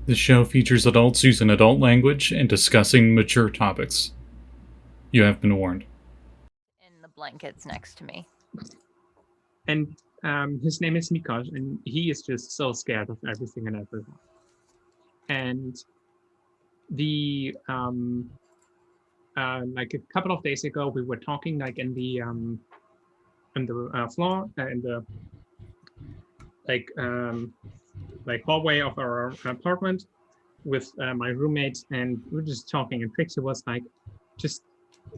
The show features adults using adult language and discussing mature topics. You have been warned. In the blankets next to me. And his name is Mikosh, and he is just so scared of everything and everyone. And the like a couple of days ago, we were talking like in the floor in the like hallway of our apartment with my roommates, and we were just talking. And Trixie was like just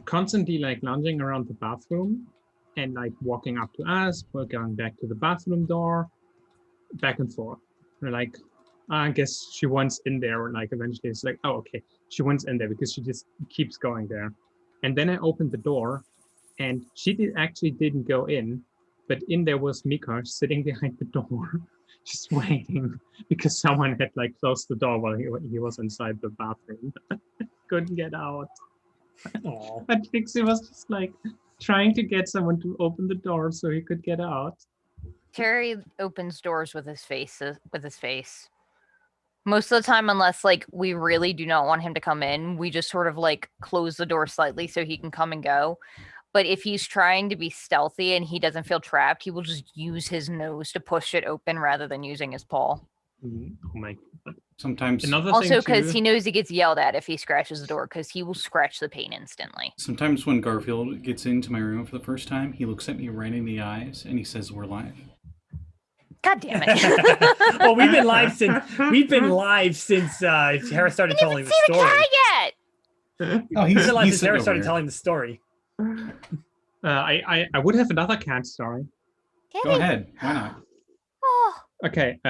constantly like lounging around the bathroom and like walking up to us, we're going back to the bathroom door, back and forth. We're like, I guess she wants in there. Like eventually it's like, oh, okay, she wants in there because she just keeps going there. And then I opened the door and she actually didn't go in, but in there was Mikosh sitting behind the door, just waiting because someone had like closed the door while he was inside the bathroom. Couldn't get out. And Trixie was just like trying to get someone to open the door so he could get out. Terry opens doors with his face. Most of the time, unless like we really do not want him to come in, we just sort of like close the door slightly so he can come and go. But if he's trying to be stealthy and he doesn't feel trapped, he will just use his nose to push it open rather than using his paw. Oh my God. Sometimes also because he knows he gets yelled at if he scratches the door, because he will scratch the paint instantly. Sometimes when Garfield gets into my room for the first time, he looks at me right in the eyes and he says, "We're live." God damn it! Well, we've been live since Hera started telling the story. The cat yet? Oh, He's been live since Hera started telling the story. I would have another cat story. Go ahead. Why not? Oh. Okay.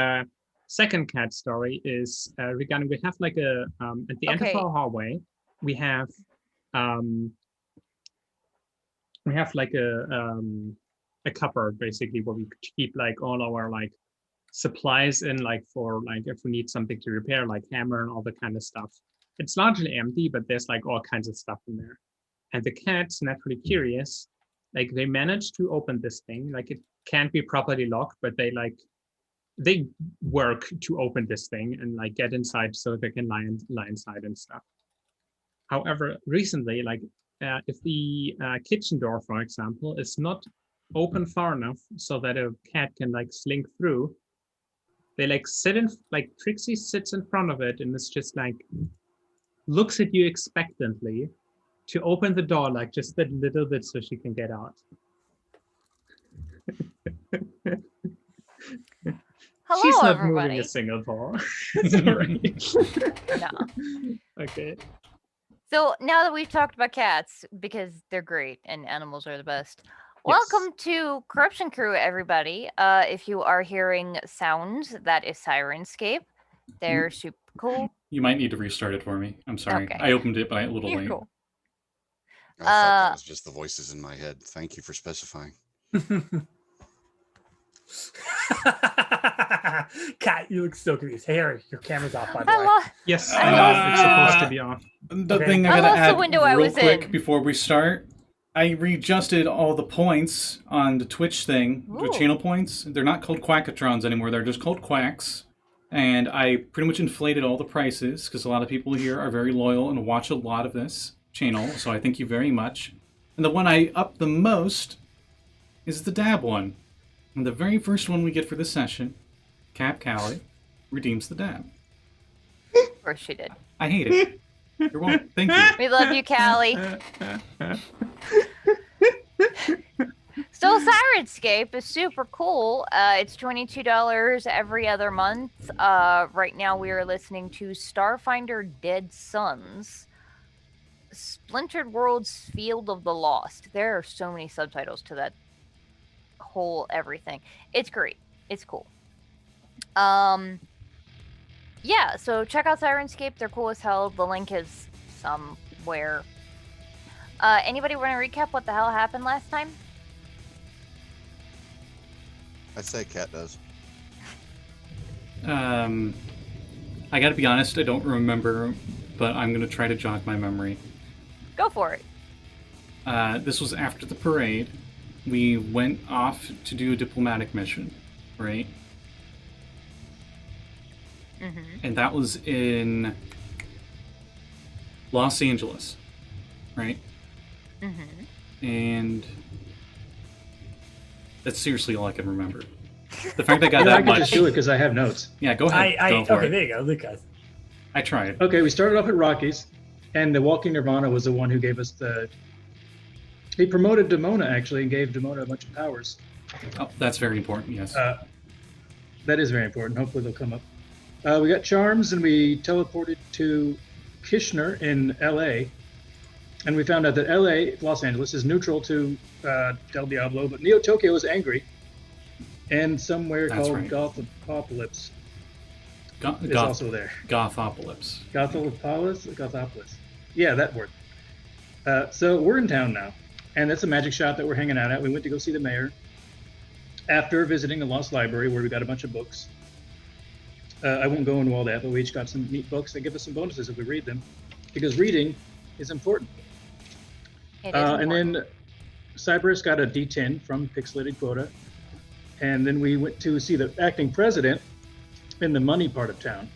Second cat story is regarding, we have like a at the end of our hallway, we have like a cupboard basically where we keep like all our like supplies in, like for like if we need something to repair, like hammer and all that kind of stuff. It's largely empty, but there's like all kinds of stuff in there. And the cats, naturally curious, like they managed to open this thing. Like it can't be properly locked, but they work to open this thing and like get inside so they can lie inside and stuff. However, recently, like if the kitchen door, for example, is not open far enough so that a cat can like slink through, they like sit in, like Trixie sits in front of it and it's just like looks at you expectantly to open the door like just a little bit so she can get out. Hello, She's not everybody. moving a single paw. It's all right. No. Okay. So now that we've talked about cats, because they're great and animals are the best, Yes. welcome to Corruption Crew, everybody. If you are hearing sounds, that is Sirenscape. They're super cool. You might need to restart it for me. I'm sorry. Okay. I opened it, but a little You're late. cool. I thought that was just the voices in my head. Thank you for specifying. Kat, you look so confused. Hey, Harry, your camera's off, by the way. Yes, I I know. lost- It's supposed to be off. The Okay. thing I I gotta lost the add window I real was quick in. before we start, I readjusted all the points on the Twitch thing, the Ooh. channel points. They're not called Quackatrons anymore. They're just called Quacks. And I pretty much inflated all the prices because a lot of people here are very loyal and watch a lot of this channel. So I thank you very much. And the one I upped the most is the dab one. And the very first one we get for this session, Cap Callie, redeems the dab. Of course she did. I hate it. You're welcome. Thank you. We love you, Callie. Still, Sirenscape is super cool. It's $22 every other month. Right now we are listening to Starfinder Dead Suns, Splintered Worlds Field of the Lost. There are so many subtitles to that whole everything. It's great. It's cool. Yeah, so check out Sirenscape. They're cool as hell. The link is somewhere. Anybody want to recap what the hell happened last time? I'd say Cat does. I gotta be honest, I don't remember, but I'm gonna try to jog my memory. Go for it. This was after the parade. We went off to do a diplomatic mission, right? and that was in Los Angeles, right? And that's seriously all I can remember. The fact I got I that could much. just do it because I have notes. Yeah, go ahead. Go for Okay, it. there you go, Lucas. I tried. Okay, we started off at Rockies, and the Walking Nirvana was the one who gave us the. He promoted Demona actually and gave Demona a bunch of powers. Oh, that's very important. Yes. That is very important. Hopefully they'll come up. We got charms, and we teleported to Kishner in L.A. And we found out that L.A., Los Angeles, is neutral to Del Diablo, but Neo Tokyo is angry, and somewhere That's called right. Gothopolis is Goth- also there. Gothopolis. Gothopolis. Yeah, that word. So we're in town now, and it's a magic shop that we're hanging out at. We went to go see the mayor after visiting the Lost Library, where we got a bunch of books. I won't go into all that, but we each got some neat books that give us some bonuses if we read them, because reading is important. It is And important. then Cyberus got a D10 from Pixelated Quota, and then we went to see the acting president in the money part of town.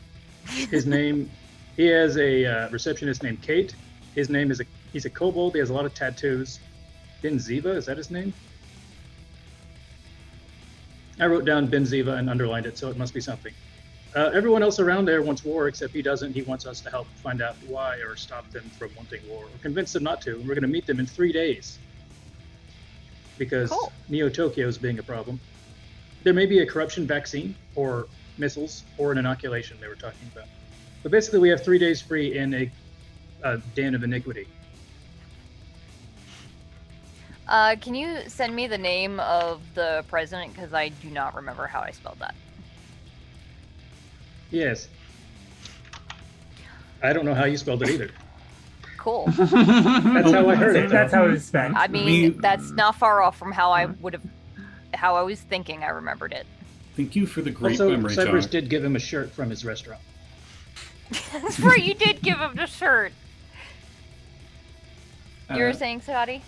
His name, he has a receptionist named Kate. His name is he's a kobold. He has a lot of tattoos. Benziva, is that his name? I wrote down Benziva and underlined it, so it must be something. Everyone else around there wants war, except he doesn't. He wants us to help find out why or stop them from wanting war or convince them not to. And we're going to meet them in 3 days because Cool. Neo Tokyo is being a problem. There may be a corruption vaccine or missiles or an inoculation they were talking about. But basically, we have 3 days free in a den of iniquity. Can you send me the name of the president? Because I do not remember how I spelled that. Yes. I don't know how you spelled it either. Cool. That's how I heard it. That's how it was spent. I mean, We- that's not far off from how I would have, how I was thinking I remembered it. Thank you for the great Also, memory, Cyberus John. did give him a shirt from his restaurant. That's right, you did give him the shirt. You were Uh, saying, Scotty?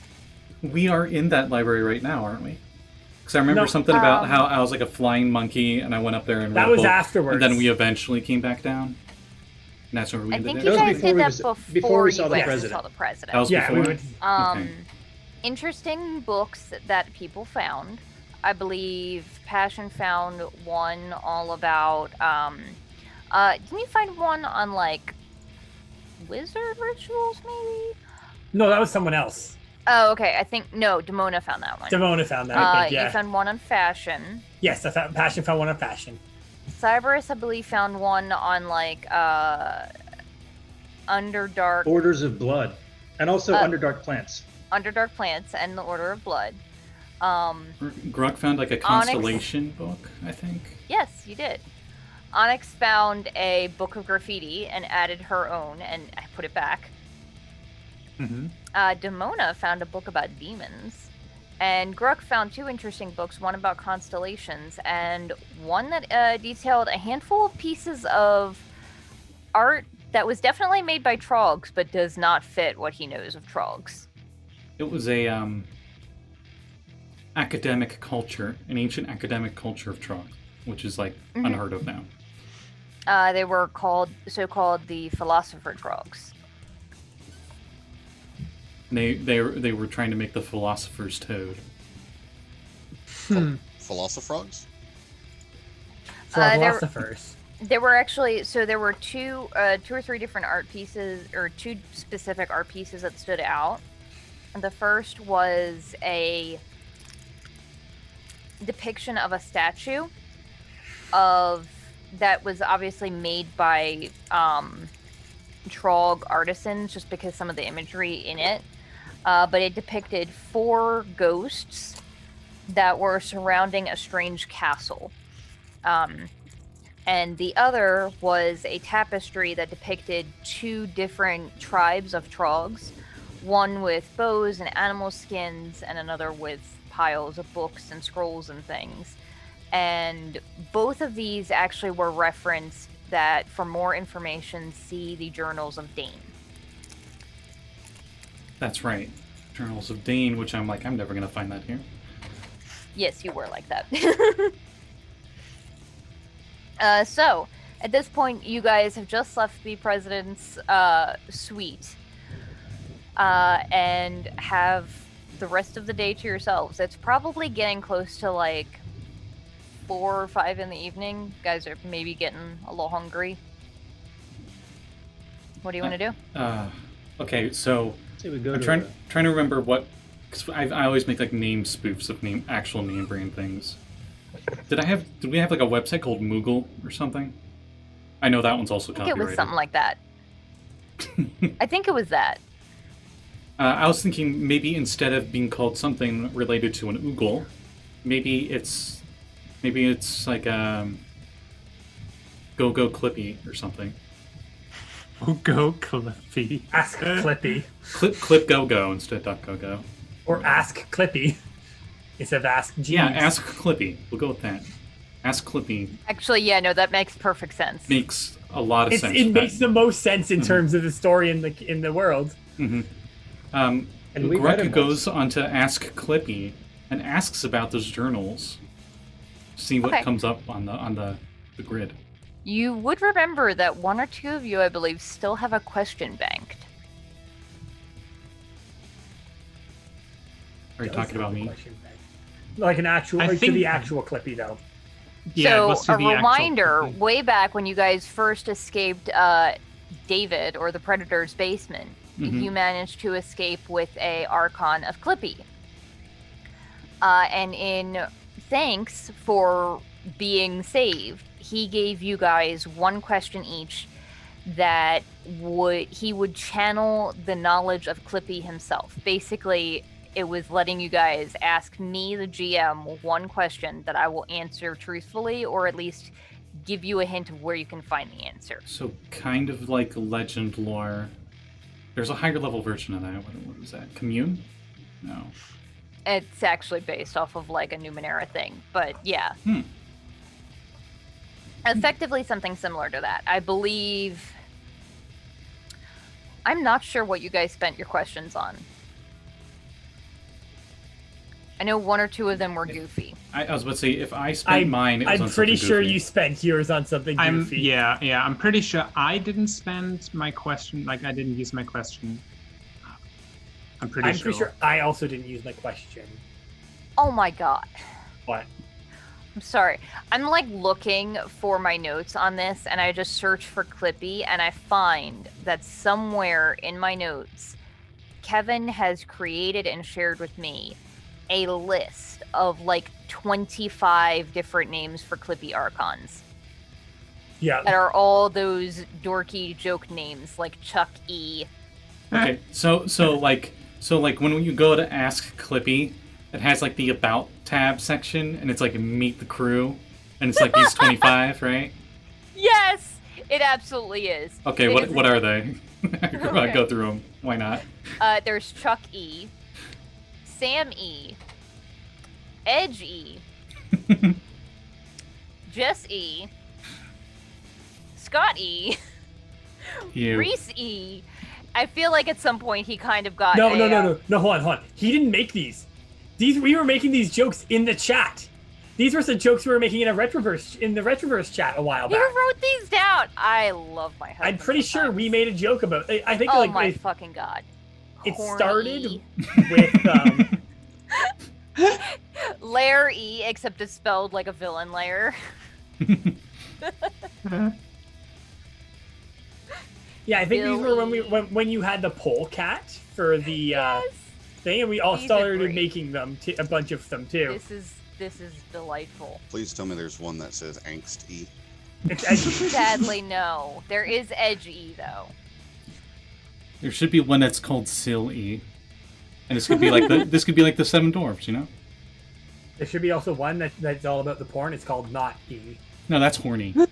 We are in that library right now, aren't we? Because I remember No, something about how I was like a flying monkey, and I went up there and read That a was book, afterwards. and then we eventually came back down. And that's where we I ended think it. you That was guys before did we that was- before, before we you saw the went to president. saw the president. That was Yeah, before. we went. Okay. Interesting books that people found. I believe Passion found one all about. Didn't you find one on like wizard rituals, maybe? No, that was someone else. Oh, okay. I think no. Demona found that one. Demona found that. I think, yeah. You found one on fashion. Yes, Passion found one on fashion. Cyberus, I believe, found one on like Underdark Orders of Blood, and also Underdark Plants. Plants and the Order of Blood. Gruk found like a constellation book, I think. Yes, you did. Onyx found a book of graffiti and added her own, and I put it back. Demona found a book about demons, and Gruk found 2 interesting books, one about constellations and one that detailed a handful of pieces of art that was definitely made by Trogs, but does not fit what he knows of Trogs. It was a academic culture, an ancient academic culture of Trog, which is like unheard of now. They were so-called the Philosopher Trogs. They were trying to make the Philosopher's Toad. Philosophogs? Philosophers. There were actually there were two or three different art pieces, or 2 specific art pieces that stood out. The first was a depiction of a statue that was obviously made by Trog artisans, just because some of the imagery in it. But it depicted 4 ghosts that were surrounding a strange castle. And the other was a tapestry that depicted 2 different tribes of Trogs, one with bows and animal skins, and another with piles of books and scrolls and things. And both of these actually were referenced that for more information, see the Journals of Dane. That's right. Journals of Dane, which I'm like, I'm never going to find that here. Yes, you were like that. So, At this point, you guys have just left the president's suite and have the rest of the day to yourselves. It's probably getting close to like 4 or 5 in the evening. You guys are maybe getting a little hungry. What do you want to do? Okay, so Say we go I'm to trying to remember what, because I always make like name spoofs of actual name brand things. Did we have like a website called Moogle or something? I know that one's also I think copyrighted. it was something like that. I think it was that. I was thinking maybe instead of being called something related to an oogle, maybe it's like Go Clippy or something. Go Clippy. Ask Clippy. Clip Go instead of Go. Or Ask Clippy. Instead of Ask Jeeves. Yeah, Ask Clippy. We'll go with that. Ask Clippy Actually, yeah, no, that makes perfect sense. makes a lot of sense. It makes the most sense in terms of the story in the world. Mm-hmm. And we read Gruk it goes on to Ask Clippy and asks about those journals. See what Okay. comes up on the grid. You would remember that 1 or 2 of you, I believe, still have a question banked. Are you talking about me? Like an actual, I to think- the actual Clippy though. Yeah, it was to so, a the actual reminder, Clippy. way back when you guys first escaped David, or the Predator's basement, Mhm. you managed to escape with a Archon of Clippy. And in thanks for being saved, he gave you guys 1 question each that he would channel the knowledge of Clippy himself. Basically, it was letting you guys ask me, the GM, 1 question that I will answer truthfully, or at least give you a hint of where you can find the answer. So kind of like legend lore. There's a higher level version of that. What was that? Commune? No. It's actually based off of like a Numenera thing, but yeah. Effectively something similar to that. I believe... I'm not sure what you guys spent your questions on. I know 1 or 2 of them were goofy. I was about to say, if I spent mine, it was I'm on pretty something sure goofy. you spent yours on something goofy. Yeah. I'm pretty sure I didn't spend my question. Like I didn't use my question. I'm pretty sure. I also didn't use my question. Oh my god. What? I'm sorry. I'm like looking for my notes on this, and I just search for Clippy, and I find that somewhere in my notes, Kevin has created and shared with me a list of like 25 different names for Clippy Archons Yeah. that are all those dorky joke names like Chuck E. Okay, so like when you go to Ask Clippy, it has like the About tab section, and it's like Meet the Crew, and it's like these 25, right? Yes, it absolutely is. Okay, It what is- what are they? I Okay. go through them. Why not? There's Chuck E, Sam E, Edge E, Jess E, Scott E, You. Reese E. I feel like at some point he kind of got No, hold on. He didn't make these. We were making these jokes in the chat. These were some jokes we were making in the Retroverse chat a while You back. wrote these down. I love my husband. I'm pretty sure we sometimes. made a joke about. I think Oh like my it, fucking god! it Horny started E. with Lair E, except it's spelled like a villain layer. yeah. I think these were Billy. when you had the polecat for the Yes. thing, and we all These are started great. making them a bunch of them too. This is delightful. Please tell me there's one that says Angst E. It's edgy. Sadly, no. There is Edge E though. There should be one that's called Sill E, and this could be like the Seven Dwarfs, you know? There should be also one that's all about the porn. It's called Not E. No, that's horny. No,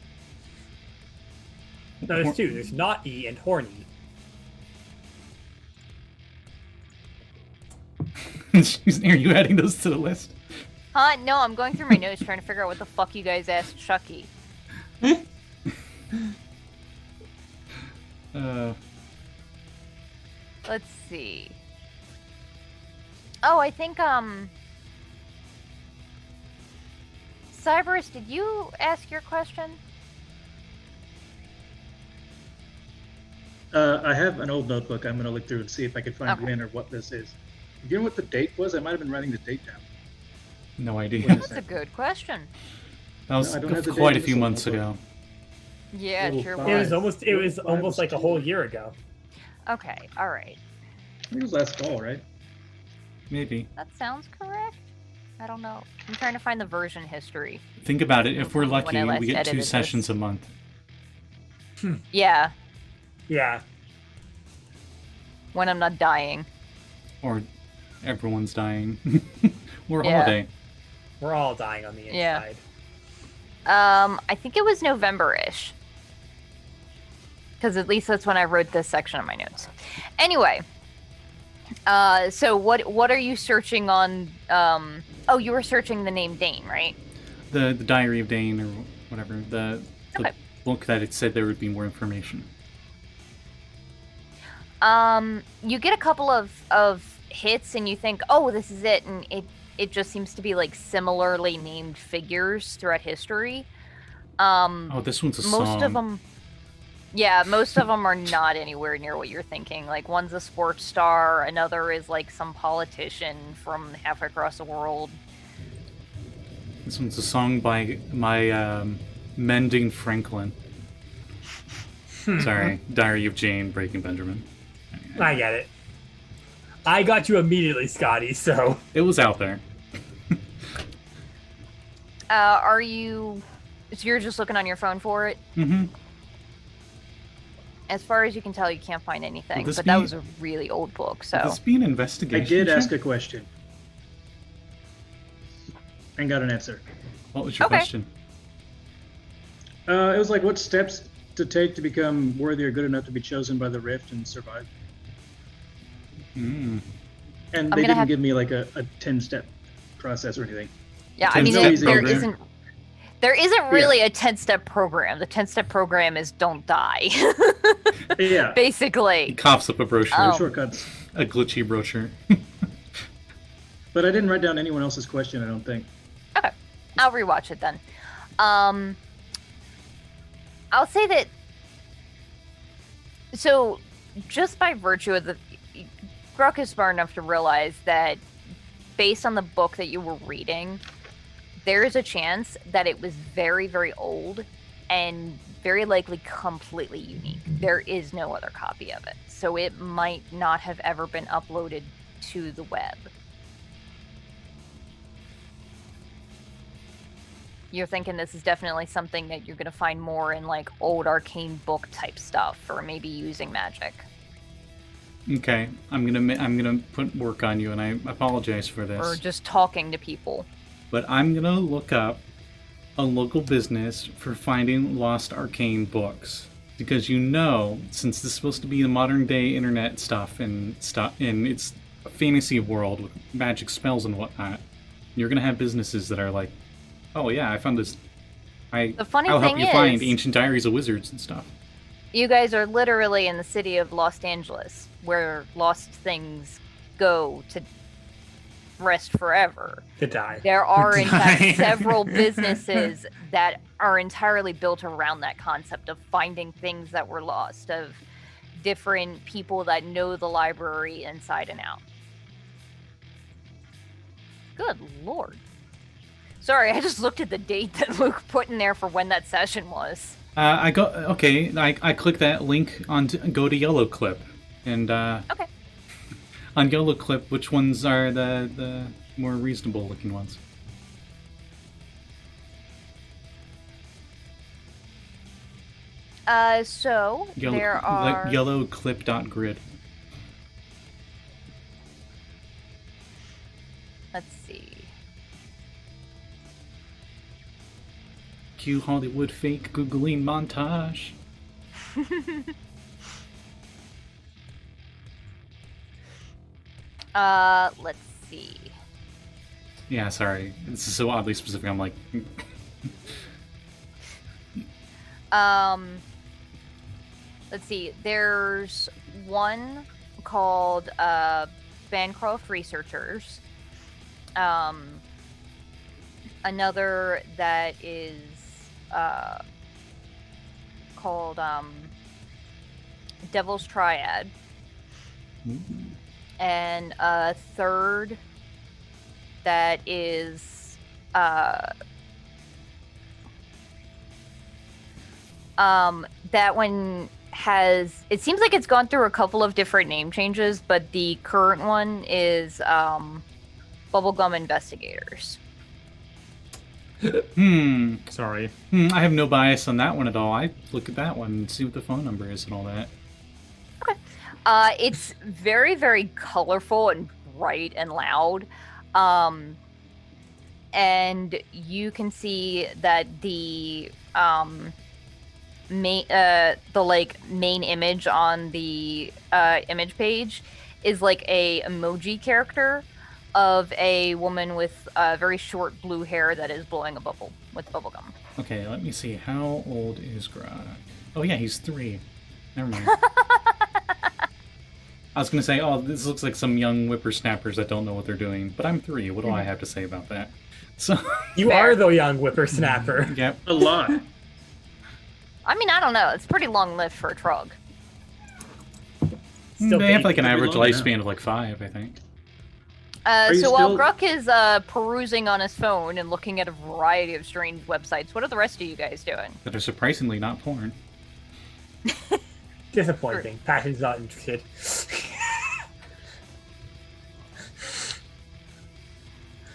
there's 2. There's Not E and Horny. Are you adding those to the list? Huh? No, I'm going through my notes trying to figure out what the fuck you guys asked Chucky. Let's see. Oh, I think Cyberus, did you ask your question? I have an old notebook. I'm going to look through and see if I can find when or what this is. Do you know what the date was? I might have been writing the date down. No idea. What is That's a good question. That was No, I don't have the quite date a of few this months notebook. ago. Yeah, Little sure five. It was was. almost like a whole year ago. Okay, all right. I think it was last fall, right? Maybe. That sounds correct. I don't know. I'm trying to find the version history. Think about it. If we're When I lucky, last we get 2 edited sessions this. a month. Yeah, Yeah. when I'm not dying. Or everyone's dying. We're Yeah. holiday. We're all dying on the Yeah. inside. I think it was November-ish. Because at least that's when I wrote this section of my notes. Anyway, so what are you searching on? Oh, you were searching the name Dane, right? The Diary of Dane or whatever. The Okay. book that it said there would be more information. You get a couple of hits and you think, oh, this is it, and it just seems to be like similarly named figures throughout history. Oh, this one's a song. Most of them are not anywhere near what you're thinking. Like, one's a sports star, another is like some politician from halfway across the world. This one's a song by my Mending Franklin. Sorry, Diary of Jane, Breaking Benjamin. I get it. I got you immediately, Scotty, so. It was out there. Are you... So you're just looking on your phone for it? Mm-hmm. As far as you can tell, you can't find anything, Will this but that be- was a really old book, Would so... this be an I investigation? did check? ask a question. And got an answer. What was your Okay. question? It was like, what steps to take to become worthy or good enough to be chosen by the Rift and survive? Mm. And I'm they gonna didn't have- give me like a 10-step process or anything. Yeah, I mean, Ten-step there program. isn't really a 10-step program. The 10-step program is don't die, Yeah, He basically. coughs up a brochure, Oh. shortcuts. a glitchy brochure. But I didn't write down anyone else's question, I don't think. Okay, I'll rewatch it then. I'll say that. So, just by virtue of the, Gruk is smart enough to realize that, based on the book that you were reading, there is a chance that it was very, very old and very likely completely unique. There is no other copy of it, so it might not have ever been uploaded to the web. You're thinking this is definitely something that you're going to find more in like old arcane book type stuff, or maybe using magic. Okay, I'm gonna put work on you, and I apologize for this. Or just talking to people. But I'm gonna look up a local business for finding lost arcane books, because since this is supposed to be the modern day internet stuff and it's a fantasy world with magic spells and whatnot, you're gonna have businesses that are like, oh yeah, I found this. The funny I'll help thing you is, find ancient diaries of wizards and stuff. you guys are literally in the city of Los Angeles, where lost things go to rest forever. To die. There are, in fact, Die. several businesses that are entirely built around that concept of finding things that were lost, of different people that know the library inside and out. Good lord. Sorry, I just looked at the date that Luke put in there for when that session was. I click that link on go to Yellow Clip, and Okay. on Yellow Clip, which ones are the more reasonable looking ones? So Yellow, there are. like yellowclip.grid. Let's see. Cue Hollywood fake Googling montage. Let's see. Yeah, sorry. This is so oddly specific. I'm like, Let's see. There's one called Bancroft Researchers. Another that is called Devil's Triad. And a third that is that one has, it seems like it's gone through a couple of different name changes, but the current one is Bubblegum Investigators. Sorry. I have no bias on that one at all. I look at that one and see what the phone number is and all that. Okay. It's very, very colorful and bright and loud. And you can see that the main image on the image page is like a emoji character of a woman with very short blue hair that is blowing a bubble with bubblegum. Okay, let me see. How old is Grok? Oh yeah, he's 3. Never mind. I was gonna say, oh, this looks like some young whippersnappers that don't know what they're doing, but I'm 3. What do I have to say about that? So You are the young whippersnapper. Yep. A lot. I mean, I don't know. It's pretty long lived for a trog. Still they have like baby. an average long lifespan of like 5, I think. you So while still- Gruk is perusing on his phone and looking at a variety of strange websites, what are the rest of you guys doing? That are surprisingly not porn. Disappointing. Passion's not interested.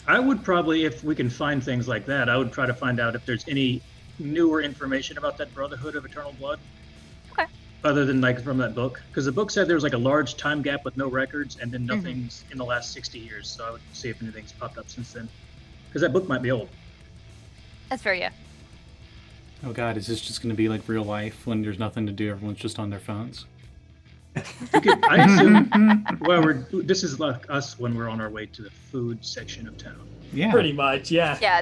I would probably, if we can find things like that, I would try to find out if there's any newer information about that Brotherhood of Eternal Blood. Okay. Other than like from that book, because the book said there was like a large time gap with no records, and then nothing's in the last 60 years. So I would see if anything's popped up since then, because that book might be old. That's fair, yeah. Oh god, is this just gonna be like real life when there's nothing to do? Everyone's just on their phones. I assume. Well, this is like us when we're on our way to the food section of town. Yeah. Pretty much, yeah. Yeah,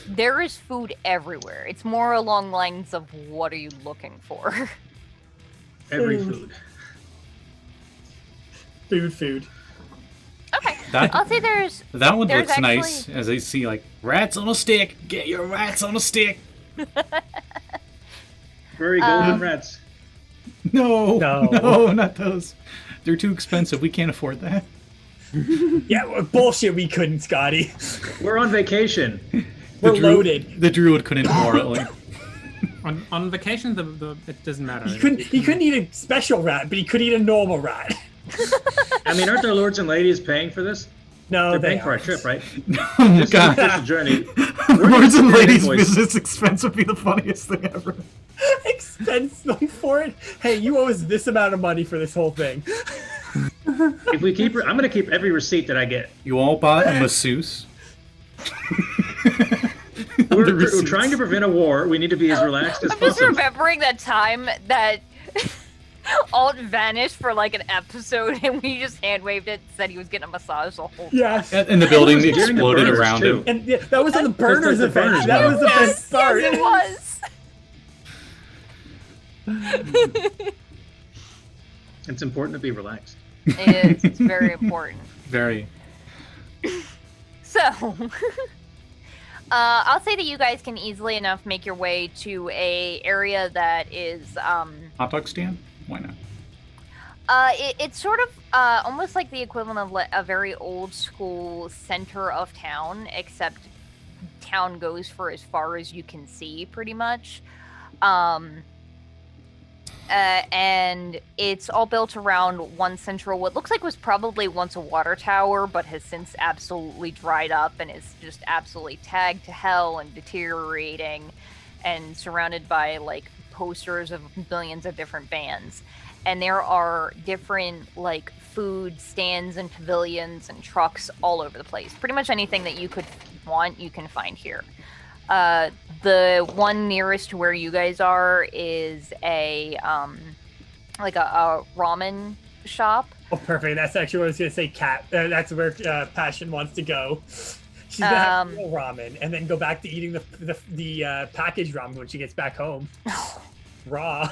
there is food everywhere. It's more along lines of what are you looking for? Every Food. food. Food. Okay. That- I'll say there's That one There's looks nice, as I see like rats on a stick. Get your rats on a stick. Furry golden rats. No, No. no, not those. They're too expensive. We can't afford that. Yeah, well, bullshit, we couldn't, Scotty. We're on vacation. We're Druid- loaded. The druid couldn't morally. On vacation, it doesn't matter. He couldn't eat a special rat, but he could eat a normal rat. I mean, aren't our lords and ladies paying for this? No, They're they paying for our aren't. trip, right? Oh my This is god. just a journey. Lords and gonna ladies invoice. business expense would be the funniest thing ever. Expense them for it. Hey, you owe us this amount of money for this whole thing. If we keep, I'm gonna keep every receipt that I get. You all bought a masseuse? We're trying to prevent a war. We need to be as relaxed as I'm just possible. remembering that time that Alt vanished for like an episode and we just hand waved it, said he was getting a massage the whole time. Yes. And the building During the exploded burners, around too. him. And yeah, that was on the burners the event. burners That one. was the best part. Yes, it was. It's important to be relaxed. It is. It's very important. Very. So, I'll say that you guys can easily enough make your way to a area that is, Hot dog stand? Why not? it's sort of almost like the equivalent of a very old school center of town, except town goes for as far as you can see, pretty much. And it's all built around one central, what looks like was probably once a water tower, but has since absolutely dried up and is just absolutely tagged to hell and deteriorating and surrounded by like posters of millions of different bands. And there are different like food stands and pavilions and trucks all over the place. Pretty much anything that you could want, you can find here. The one nearest to where you guys are is a like a ramen shop. Oh, perfect. That's actually what I was gonna say. Cat. That's where Passion wants to go. She's gonna have real ramen and then go back to eating the packaged ramen when she gets back home. Raw.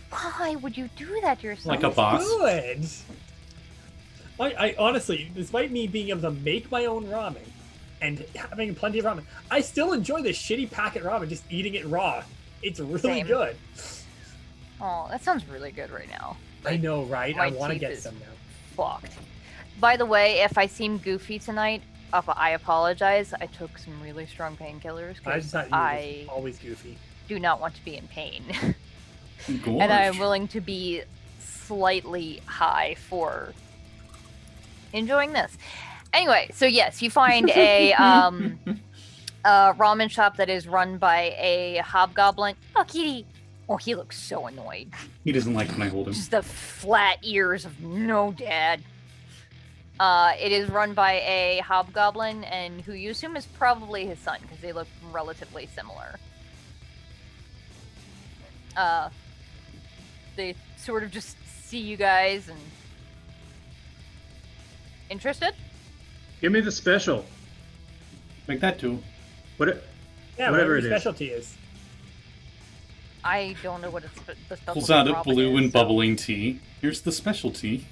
Why would you do that to yourself? Like a boss. Good. I honestly, despite me being able to make my own ramen and having plenty of ramen, I still enjoy this shitty packet ramen, just eating it raw. It's really Same. good. Oh, that sounds really good right now. I know, right? My I want to teeth get is some now. Fucked. By the way, if I seem goofy tonight, I apologize. I took some really strong painkillers I just because thought you were always goofy. do not want to be in pain. Gorge. And I am willing to be slightly high for enjoying this. Anyway, so yes, you find a ramen shop that is run by a hobgoblin. Oh, kitty. Oh, he looks so annoyed. He doesn't like when I hold him. Just the flat ears of no dad. It is run by a hobgoblin, and who you assume is probably his son, because they look relatively similar. They sort of just see you guys and... Interested? Give me the special. Make that too. What? Yeah, Whatever whatever it your is. specialty is. I don't know what the special Pulls out a ramen blue is, and so- bubbling tea. Here's the specialty.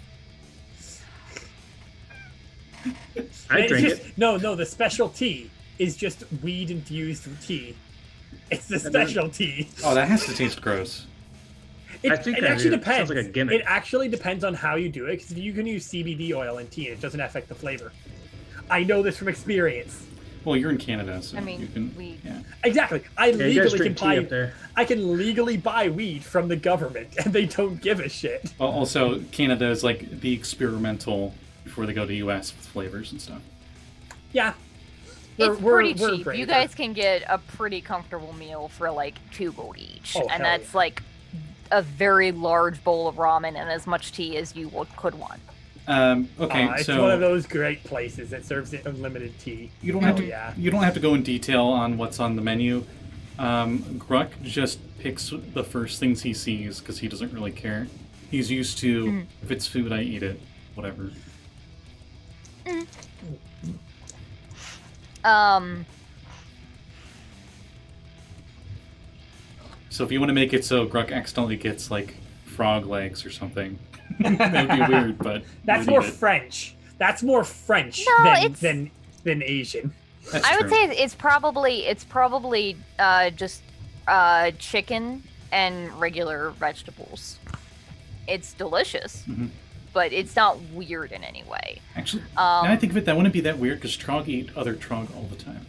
I It's drink just, it. No, the specialty is just weed infused tea. It's the specialty. Oh, that has to taste gross. I think it that actually is. depends. Sounds like a gimmick. It actually depends on how you do it, because you can use CBD oil in tea, and it doesn't affect the flavor. I know this from experience. Well, you're in Canada, so I mean, you can. we- Yeah. Exactly. I Yeah, you guys legally can drink tea buy. up there. I can legally buy weed from the government, and they don't give a shit. Well, also, Canada is like the experimental before they go to US with flavors and stuff. Yeah. It's pretty cheap. braver. You guys can get a pretty comfortable meal for like 2 gold each. Oh, and hell that's yeah. like a very large bowl of ramen and as much tea as you could want. Okay, It's so one of those great places that serves unlimited tea. you don't Hell have to. Yeah. You don't have to go in detail on what's on the menu. Gruk just picks the first things he sees because he doesn't really care. He's used to if it's food, I eat it. Whatever. So if you want to make it so Gruk accidentally gets like frog legs or something, that would be weird. But That's you would more eat it. French. That's more French No, than, it's- than Asian. That's I would true. say it's probably just chicken and regular vegetables. It's delicious, Mhm. but it's not weird in any way. Actually, now I Um, think of it, that wouldn't be that weird because Trog eat other Trog all the time.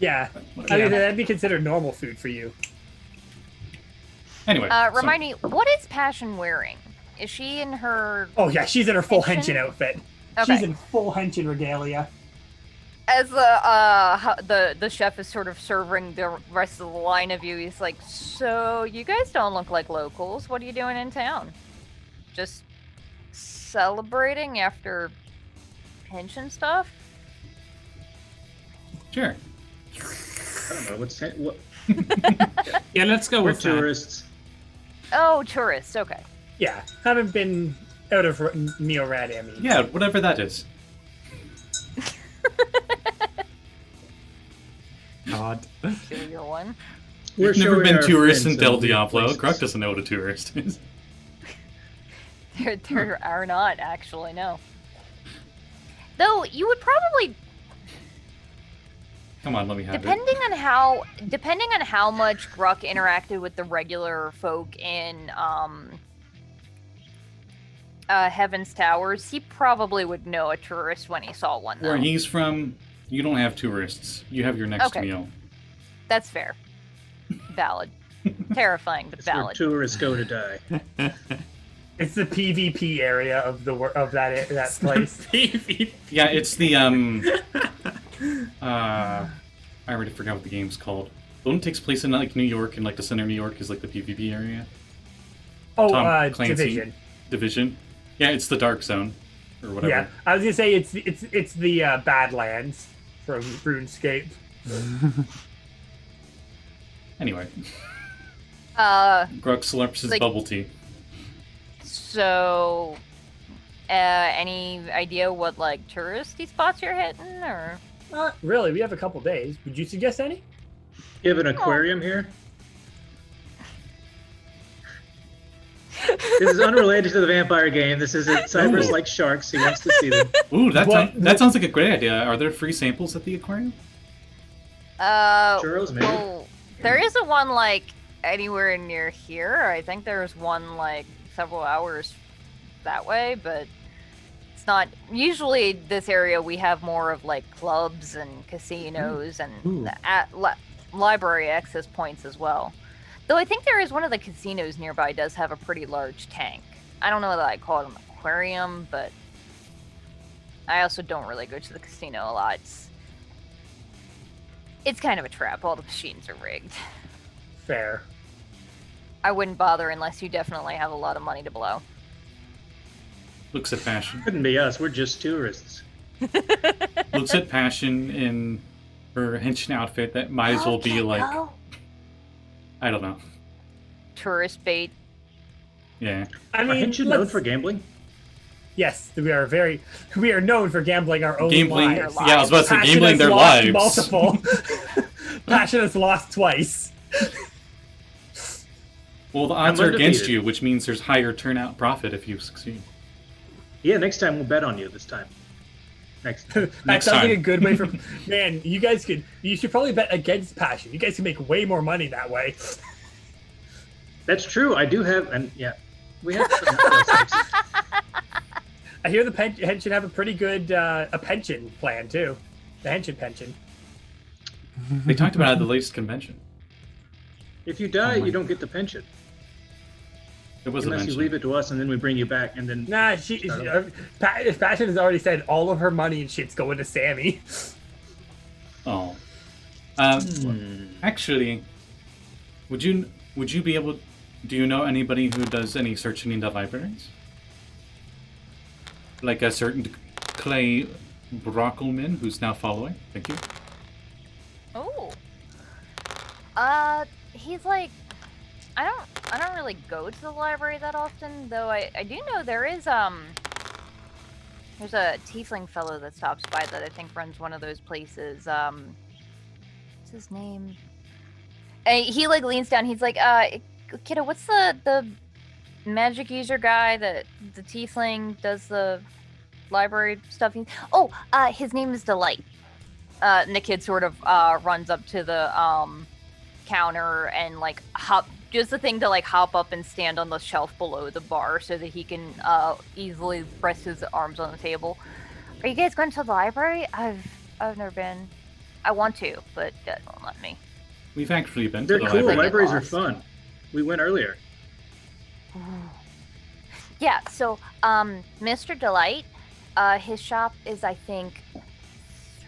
Yeah. But I whatever. mean, that'd be considered normal food for you. Anyway, remind me, what is Passion wearing? Is she in her... Oh yeah, she's in her full Henshin? Henshin outfit. Okay. She's in full Henshin regalia. As the chef is sort of serving the rest of the line of you, he's like, "So you guys don't look like locals. What are you doing in town? Just celebrating after pension stuff?" sure. I don't know what. Yeah, let's go We're with that. tourists. Oh, tourists. Okay. Yeah, haven't been out of Neorad, I mean. Yeah, whatever that is. God. Peculiar one. We're We've never showing been our tourists in friends Del some weird Diablo. places. Gruk doesn't know what a tourist is. There are not actually, no. Though you would probably, Come on, let me have depending on how much Gruk interacted with the regular folk in Heaven's Towers, he probably would know a tourist when he saw one. it. Though. Where he's from, you don't have tourists. You have your next Okay. meal. That's fair. Valid. Terrifying, but It's where valid. tourists go to die. It's the PvP area of that place. Yeah, it's the I already forgot what the game's called. The one that takes place in like New York, and like the center of New York is like the PvP area. Oh, Tom Clancy. Division. Division. Yeah, it's the Dark Zone, or whatever. Yeah, I was gonna say it's the Badlands from RuneScape. Anyway, Uh, Gruk slurps his Like- bubble tea. so, any idea what like touristy spots you're hitting, or? Not really. We have a couple days. Would you suggest any? You have an aquarium here? This is unrelated to the vampire game. This is it. Cyberus likes sharks. He wants to see them. Ooh, that What- that sounds like a great idea. Are there free samples at the aquarium? Churros, maybe? Well, there isn't one like anywhere near here. I think there's one like several hours that way, but it's not. Usually, this area we have more of like clubs and casinos and library access points as well. Though I think there is one of the casinos nearby does have a pretty large tank. I don't know that I call it an aquarium, but I also don't really go to the casino a lot. It's kind of a trap. All the machines are rigged. Fair. I wouldn't bother unless you definitely have a lot of money to blow. Looks at Passion. Couldn't be us. We're just tourists. Looks at Passion in her Henshin outfit that might as well be like, I don't know. Tourist bait. Yeah. I Are mean, Henshin known for gambling? yes, we are known for gambling our own Gambling. lives. Yeah, I was about to say Passion gambling has their lost lives. Multiple. Passion has lost twice. Well, the odds I'm are against undefeated. you, which means there's higher turnout profit if you succeed. Yeah, next time we'll bet on you this time. Next time. That Next sounds like a time. good way for man. You should probably bet against Passion. You guys can make way more money that way. That's true. I do have, and yeah, we have some I hear the Henshin have a pretty good a pension plan too. The Henshin pension. They talked about it at the latest convention. If you die, Oh my you don't get the pension. It wasn't Unless you mentioned. leave it to us and then we bring you back and then... Nah, Passion has already said all of her money and shit's going to Sammy. Oh. Actually, would you be able? Do you know anybody who does any searching into libraries? Like a certain Clay Brockelman who's now following. Thank you. Oh. He's like, I don't really go to the library that often, though I do know there's a tiefling fellow that stops by that I think runs one of those places. What's his name? He like leans down. He's like, kiddo, what's the magic user guy that the tiefling does the library stuff? His name is Delight. And the kid sort of runs up to the counter and like does the thing to like hop up and stand on the shelf below the bar so that he can easily rest his arms on the table. Are you guys going to the library? I've never been. I want to, but Dad won't let me. We've actually been They're to the cool. library. Libraries are Lost. fun. We went earlier. Yeah, so Mr. Delight, his shop is I think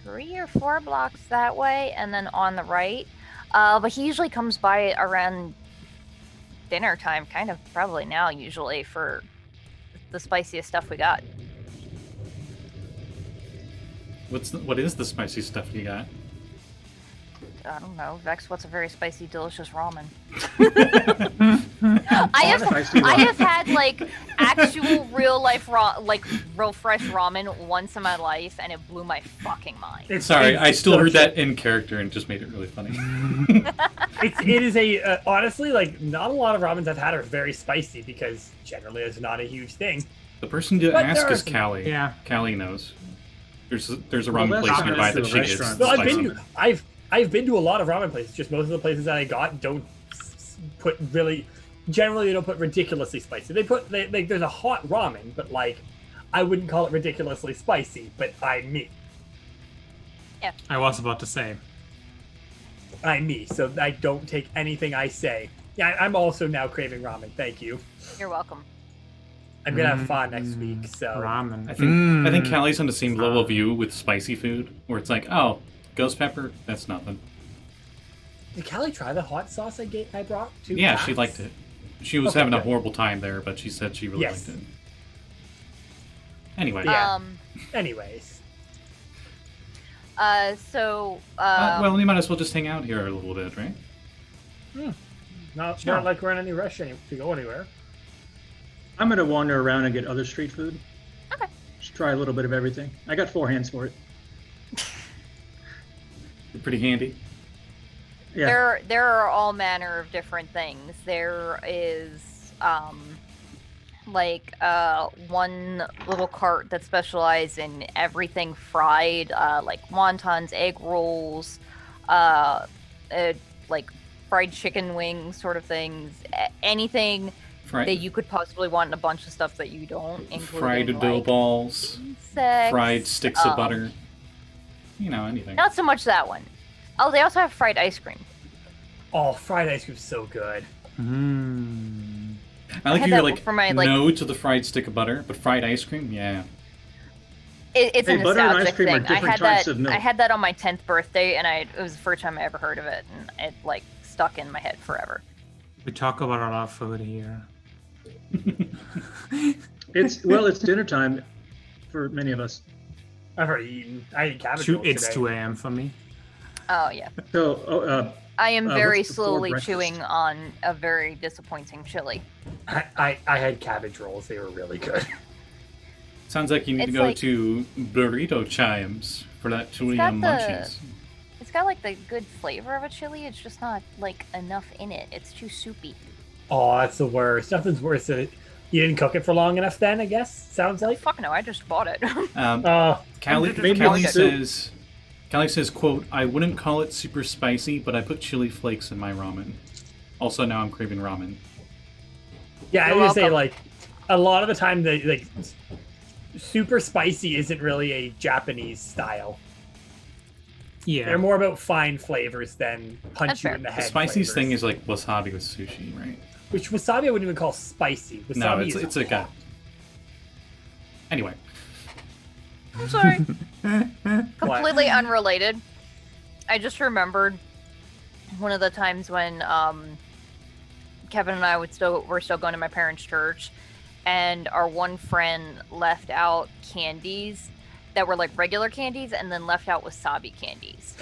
3 or 4 blocks that way, and then on the right. But he usually comes by around dinner time, kind of probably now usually, for the spiciest stuff we got. What is the spicy stuff you got? I don't know, Vex. What's a very spicy, delicious ramen? Spicy I ramen. have had like actual real life real fresh ramen once in my life, and it blew my fucking mind. Sorry, I still so heard true. that in character and just made it really funny. It is a honestly like not a lot of ramens I've had are very spicy because generally it's not a huge thing. The person to But ask there is are- Callie. Yeah. Callie knows. There's a Well, ramen that's place not nearby nice to that the she gets restaurant. No, spicy. I've been to a lot of ramen places. Just most of the places that I got don't put really. Generally, they don't put ridiculously spicy. There's a hot ramen, but like, I wouldn't call it ridiculously spicy. But I'm me. I was about to say. I'm me, so I don't take anything I say. Yeah, I'm also now craving ramen. Thank you. You're welcome. I'm gonna have fun next week. So Ramen. I think Callie's on the same level of you with spicy food, where it's like, oh, ghost pepper, that's nothing. did Callie try the hot sauce I brought? Yeah, she liked it. She was Okay, having a good. horrible time there, but she said she really Yes. liked it. Anyway, Yeah. Anyways, well, you might as well just hang out here a little bit, right? not Sure. like we're in any rush to go anywhere. I'm going to wander around and get other street food. Okay. Just try a little bit of everything. I got 4 hands for it. You're pretty handy. Yeah. There are all manner of different things. There is one little cart that specializes in everything fried, like wontons, egg rolls, like fried chicken wings sort of things, anything Fried, that you could possibly want, and a bunch of stuff that you don't, including fried dough like, balls, insects, fried sticks of butter. You know, anything. Not so much that one. Oh, they also have fried ice cream. Oh, fried ice cream's so good. I like had you're that like, for my, no to the fried stick of butter, but fried ice cream, yeah. It's Hey, a butter and nostalgic ice cream are thing. I different had types that. of milk. I had that on my 10th birthday, and it was the first time I ever heard of it, and it like stuck in my head forever. We talk about a lot of food here. It's dinner time for many of us. I've already eaten. I ate cabbage rolls It's today. 2 a.m. for me. Oh yeah. So, I am very what's before slowly breakfast? chewing on a very disappointing chili. I had cabbage rolls. They were really good. Sounds like you need to It's go like- to Burrito Chimes for that chili got and the- munchies. It's got like the good flavor of a chili. It's just not like enough in it. It's too soupy. Oh, that's the worst. Nothing's worse than it. You didn't cook it for long enough then, I guess? Sounds like? Fuck no, I just bought it. Callie, Maybe Callie it's says, Callie says, quote, I wouldn't call it super spicy, but I put chili flakes in my ramen. Also, now I'm craving ramen. Yeah, I You're was gonna say, welcome. like, a lot of the time, super spicy isn't really a Japanese style. Yeah. They're more about fine flavors than punch That's you fair. in the The head. spiciest thing flavors. is like wasabi with sushi, right? Which wasabi I wouldn't even call spicy. Wasabi No, is it's like a... hot. Anyway. I'm sorry. Completely unrelated. I just remembered one of the times when Kevin and I were still going to my parents' church, and our one friend left out candies that were like regular candies, and then left out wasabi candies.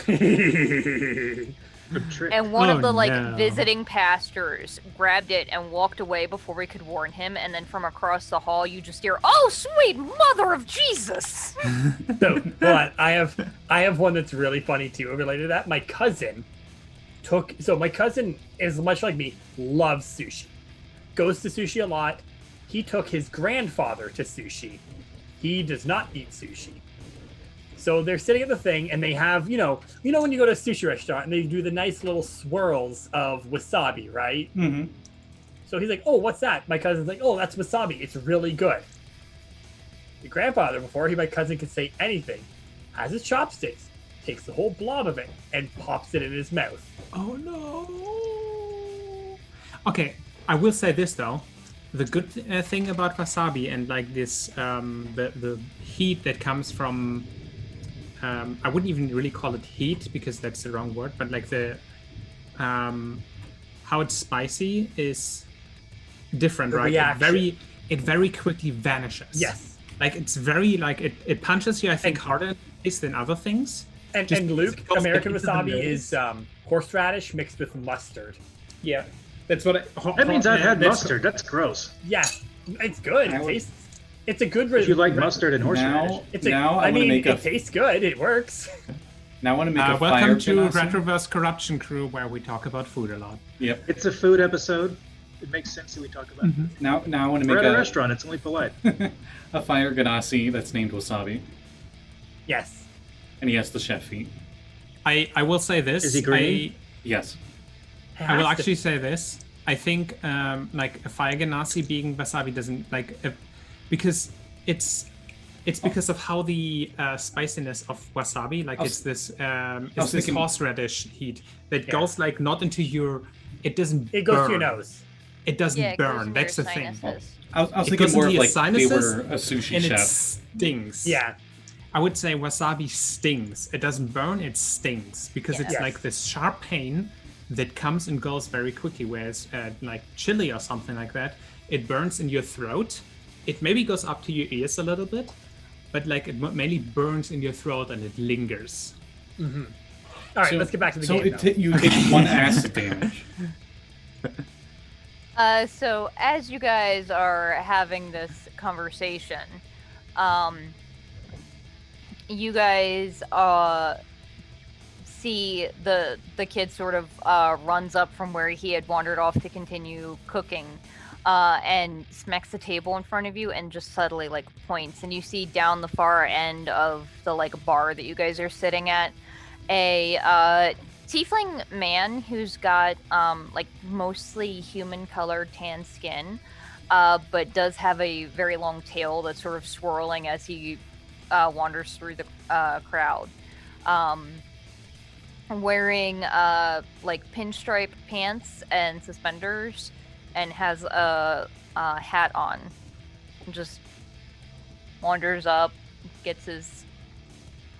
Good trick. And one Oh, of the like no. visiting pastors grabbed it and walked away before we could warn him. And then from across the hall, you just hear, "Oh, sweet mother of Jesus!" So, but I have one that's really funny too, related to that. My cousin is much like me, loves sushi. Goes to sushi a lot. He took his grandfather to sushi. He does not eat sushi. So they're sitting at the thing, and they have, you know when you go to a sushi restaurant and they do the nice little swirls of wasabi, right? Mm-hmm. So he's like, "Oh, what's that?" My cousin's like, "Oh, that's wasabi. It's really good." The grandfather, before my cousin could say anything, has his chopsticks, takes the whole blob of it, and pops it in his mouth. Oh no. Okay, I will say this though. The good thing about wasabi and like this, the heat that comes from, I wouldn't even really call it heat because that's the wrong word, but like the, how it's spicy is different, The right? reaction. It very quickly vanishes. Yes. Like it's very like it punches you, I think, harder in the face than other things. And Just Luke, because American it hits the wasabi nose. is horseradish mixed with mustard. Yeah, that's what That means I've had that's- mustard. That's gross. Yeah, it's good. I It would- tastes. It's a good. If you like mustard and horseradish. Now, It's a, now I I want to mean, make it a... tastes good. It works. Now I want to make a fire welcome to ganassi. Retroverse Corruption Crew, where we talk about food a lot. Yep. It's a food episode. It makes sense that we talk about it. Now I want to We're make at a restaurant. It's only polite. a fire ganassi that's named wasabi, Yes. and he has the chef feet. I will say this. Is he green? Yes. I will Has to- actually say this. I think like a fire ganassi being wasabi doesn't like because it's because of how the spiciness of wasabi, like I was- it's this was this thinking- horseradish heat that Yeah. goes like not into your. It doesn't. It goes burn. to your nose. It doesn't Yeah, it goes burn. into That's the your thing. sinuses. I was It thinking goes more into of your like they sinuses, were a sushi and it chef. stings. Yeah. I would say wasabi stings. It doesn't burn, it stings because it's Yes. like this sharp pain that comes and goes very quickly. Whereas like chili or something like that, it burns in your throat. It maybe goes up to your ears a little bit, but like it mainly burns in your throat and it lingers. All right, So- let's get back to the so game. you take one acid damage. So as you guys are having this conversation, you guys see the kid sort of runs up from where he had wandered off to continue cooking, and smacks the table in front of you and just subtly like points, and you see down the far end of the like bar that you guys are sitting at a tiefling man who's got like mostly human colored tan skin, but does have a very long tail that's sort of swirling as he wanders through the crowd. Wearing like pinstripe pants and suspenders, and has a hat on. Just wanders up, gets his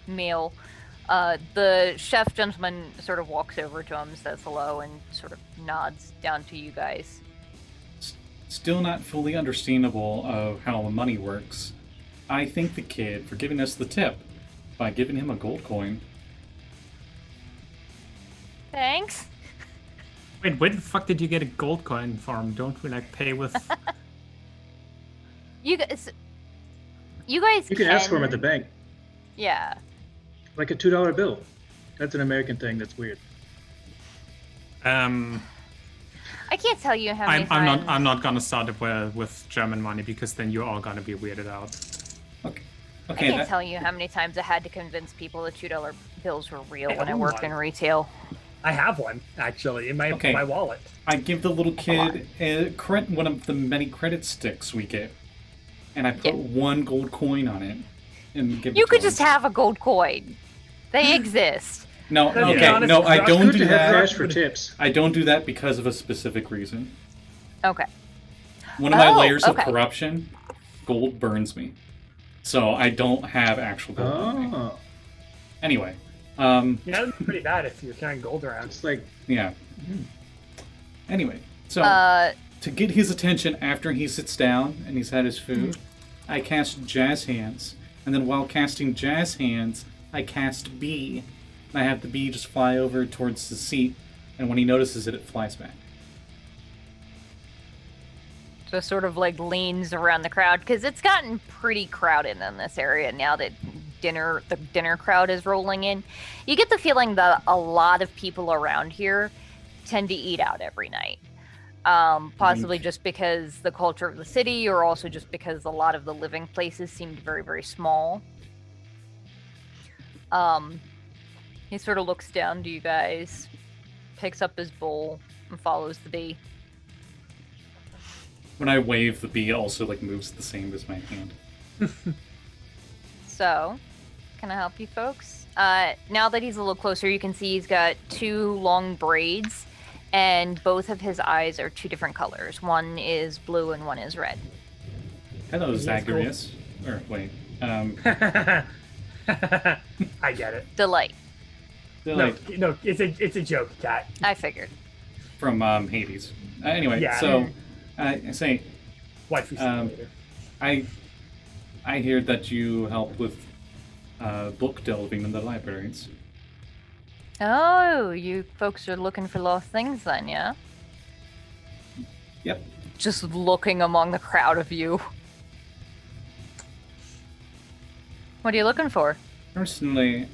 meal. The chef gentleman sort of walks over to him, says hello, and sort of nods down to you guys. Still not fully understandable of how the money works. I thank the kid for giving us the tip by giving him a gold coin. Thanks. Wait, where the fuck did you get a gold coin from? Don't we like pay with? You guys You can ask for them at the bank, Yeah. like a $2 bill. That's an American thing. That's weird. I can't tell you how many times. I'm not gonna start it with German money because then you're all gonna be weirded out. Okay. I can't tell you how many times I had to convince people that $2 bills were real Hey, when I own worked one. in retail. I have one actually in my Okay. my wallet. I give the little kid one of the many credit sticks we get, and I put one gold coin on it, and give it You to could him. just have a gold coin. They exist. No, To be okay, honest, no, I Josh, don't Good do to have that. cash for tips. I don't do that because of a specific reason. Okay. One of my Oh, layers of okay. corruption, gold burns me, so I don't have actual gold. on me. Oh, Anyway, Yeah, that'd be pretty bad if you're carrying gold around. it's like yeah. Anyway, so to get his attention after he sits down and he's had his food, I cast Jazz Hands, and then while casting Jazz Hands, I cast Bee. And I have the bee just fly over towards the seat, and when he notices it, it flies back. So sort of like leans around the crowd because it's gotten pretty crowded in this area now that the dinner crowd is rolling in. You get the feeling that a lot of people around here tend to eat out every night. Possibly just because the culture of the city, or also just because a lot of the living places seemed very, very small. He sort of looks down to you guys, picks up his bowl, and follows the bee. When I wave, the bee also moves the same as my hand. So, can I help you folks? Now that he's a little closer, you can see he's got two long braids, and both of his eyes are two different colors. One is blue and one is red. Hello, He is Zagreus. Or wait, I get it. Delight. Delight No, it's a joke, Cat. I figured. from Hades. Anyway, Yeah. so I say, Watch me see later. I hear that you help with book delving in the libraries. Oh, you folks are looking for lost things then, yeah? Yep. Just looking among the crowd of you. What are you looking for? Personally,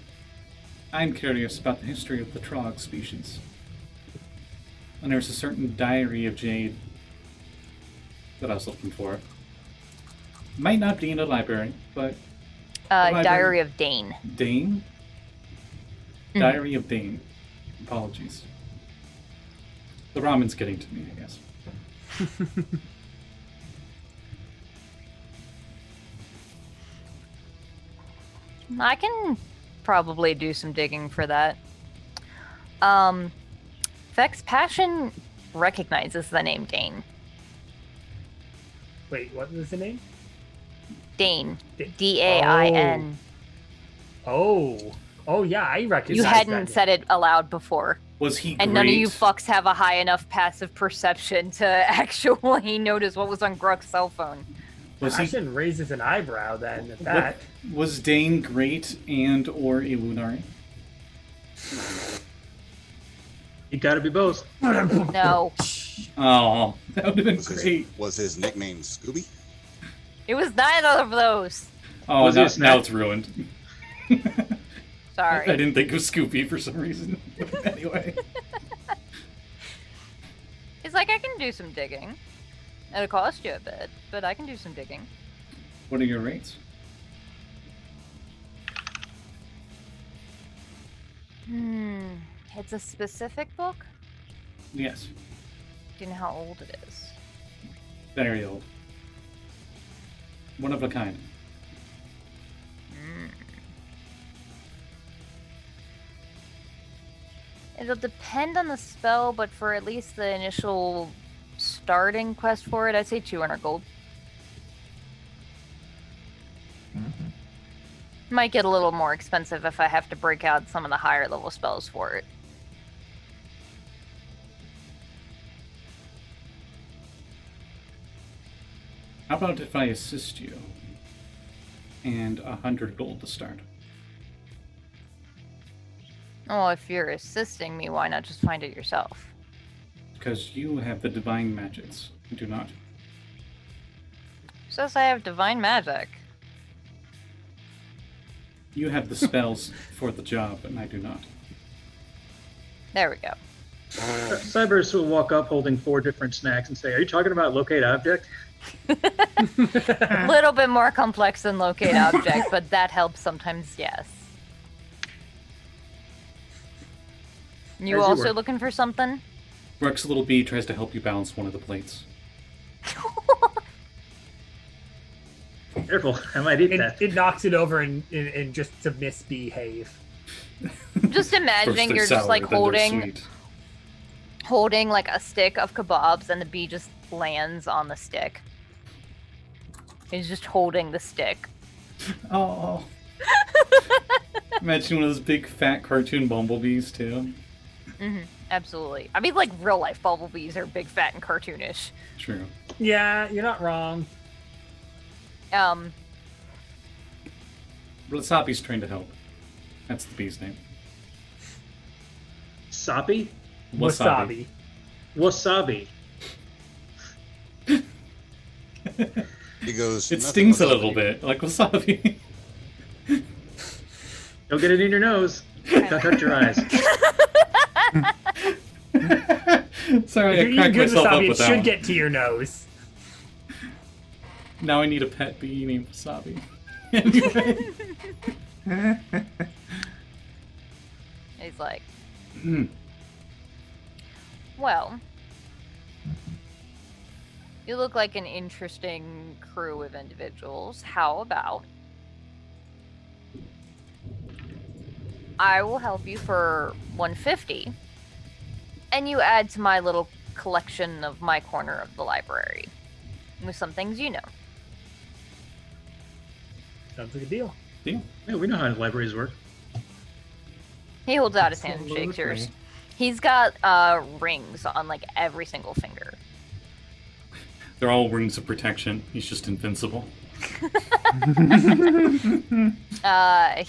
I'm curious about the history of the Trog species. And there's a certain diary of Jade that I was looking for. Might not be in a library, but library. Diary of Dane. Dane? Diary of Dane. Apologies. The ramen's getting to me, I guess. I can probably do some digging for that. Vex Passion recognizes the name Dane. Wait, what was the name? Dane. Da- D-A-I-N. Oh, yeah, I recognize You that hadn't name. said it aloud before. Was he And great? none of you fucks have a high enough passive perception to actually notice what was on Gruk's cell phone. Was I he? shouldn't raises an eyebrow then at that. Was Dane great and or a Lunari? you got to be both. No. Oh, that would have been Was great. was his nickname Scooby? It was neither of those. Oh, Was now, it a snack? now it's ruined. Sorry. I didn't think of Scoopy for some reason. Anyway. It's like, I can do some digging. It'll cost you a bit, but I can do some digging. What are your rates? It's a specific book? Yes, Do you know how old it is? very old. One of a kind. It'll depend on the spell, but for at least the initial starting quest for it, I'd say 200 gold. Might get a little more expensive if I have to break out some of the higher level spells for it. How about if I assist you? And 100 gold to start. Oh, if you're assisting me, why not just find it yourself? Because you have the divine magics. I do not. Says I have divine magic. You have the spells for the job, and I do not. There we go. Cyberus will walk up holding 4 different snacks and say, "Are you talking about locate object?" A little bit more complex than locate object, but that helps sometimes, yes. You As you also were. looking for something? Rex Little Bee tries to help you balance one of the plates. Careful, I might eat that. It knocks it over and just to misbehave. Just imagining First you're they're just like sour, then they're holding sweet. like a stick of kebabs and the bee just lands on the stick. He's just holding the stick. Oh. Imagine one of those big fat cartoon bumblebees too. Absolutely. I mean, like real life bumblebees are big, fat, and cartoonish. True. Yeah, you're not wrong. Wasabi's trying to help. That's the bee's name. Sapi? Wasabi. Wasabi. He goes. It "Nothing stings a without little you." bit, like wasabi. Don't get it in your nose. Don't touch your eyes. Sorry, If I you're cracked eating good myself up wasabi, it with that should one. get to your nose. Now I need a pet bee named Wasabi. Anyway. He's like, Hmm. well, you look like an interesting crew of individuals. How about I will help you for 150, and you add to my little collection of my corner of the library with some things you know. Sounds like a deal. Deal. Yeah, we know how libraries work. He holds out his hand and shakes yours. He's got rings on like every single finger. They're all rings of protection. He's just invincible.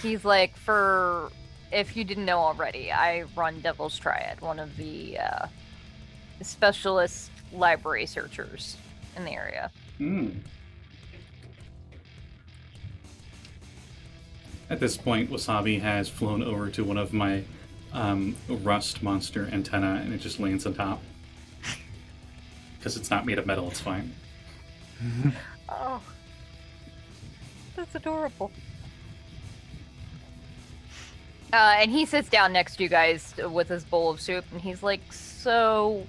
He's like, for if you didn't know already, I run Devil's Triad, one of the specialist library searchers in the area. Hmm. At this point, Wasabi has flown over to one of my rust monster antenna, and it just lands on top. Because it's not made of metal, it's fine. Oh, that's adorable. And he sits down next to you guys with his bowl of soup, and he's like, so,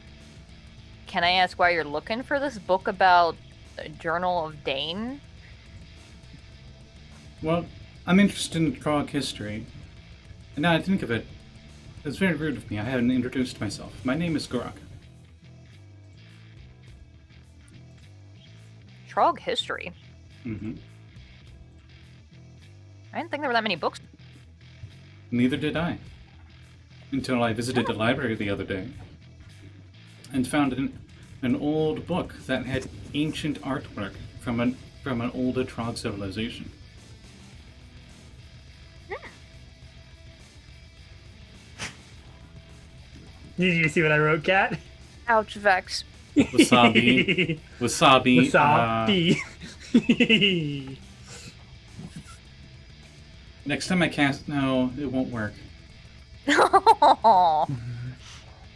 can I ask why you're looking for this book about the Journal of Dane? Well, I'm interested in Grog history. And now I think of it, it's very rude of me. I haven't introduced myself. My name is Grog. Trog history? Mm-hmm. I didn't think there were that many books. Neither did I. Until I visited the library the other day and found an old book that had ancient artwork from an old Trog civilization. Did you see what I wrote, Kat? Ouch, Vex. Wasabi. Wasabi. Wasabi. Next time I cast... No, it won't work. Aw. I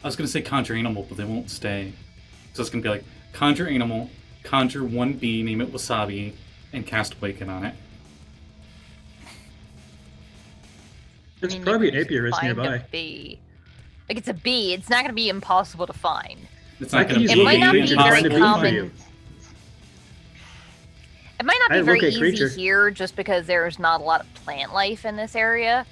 was going to say conjure animal, but they won't stay. So it's going to be like, conjure animal, conjure one bee, name it Wasabi, and cast Awaken on it. There's I mean, probably you an can just apiarist find nearby. a bee. Like it's a bee. It's not going to be impossible to find. It's I not can going use to be It might not be locate very creature to find a bee for common. you. It might not I be have very locate easy creature. here just because there's not a lot of plant life in this area.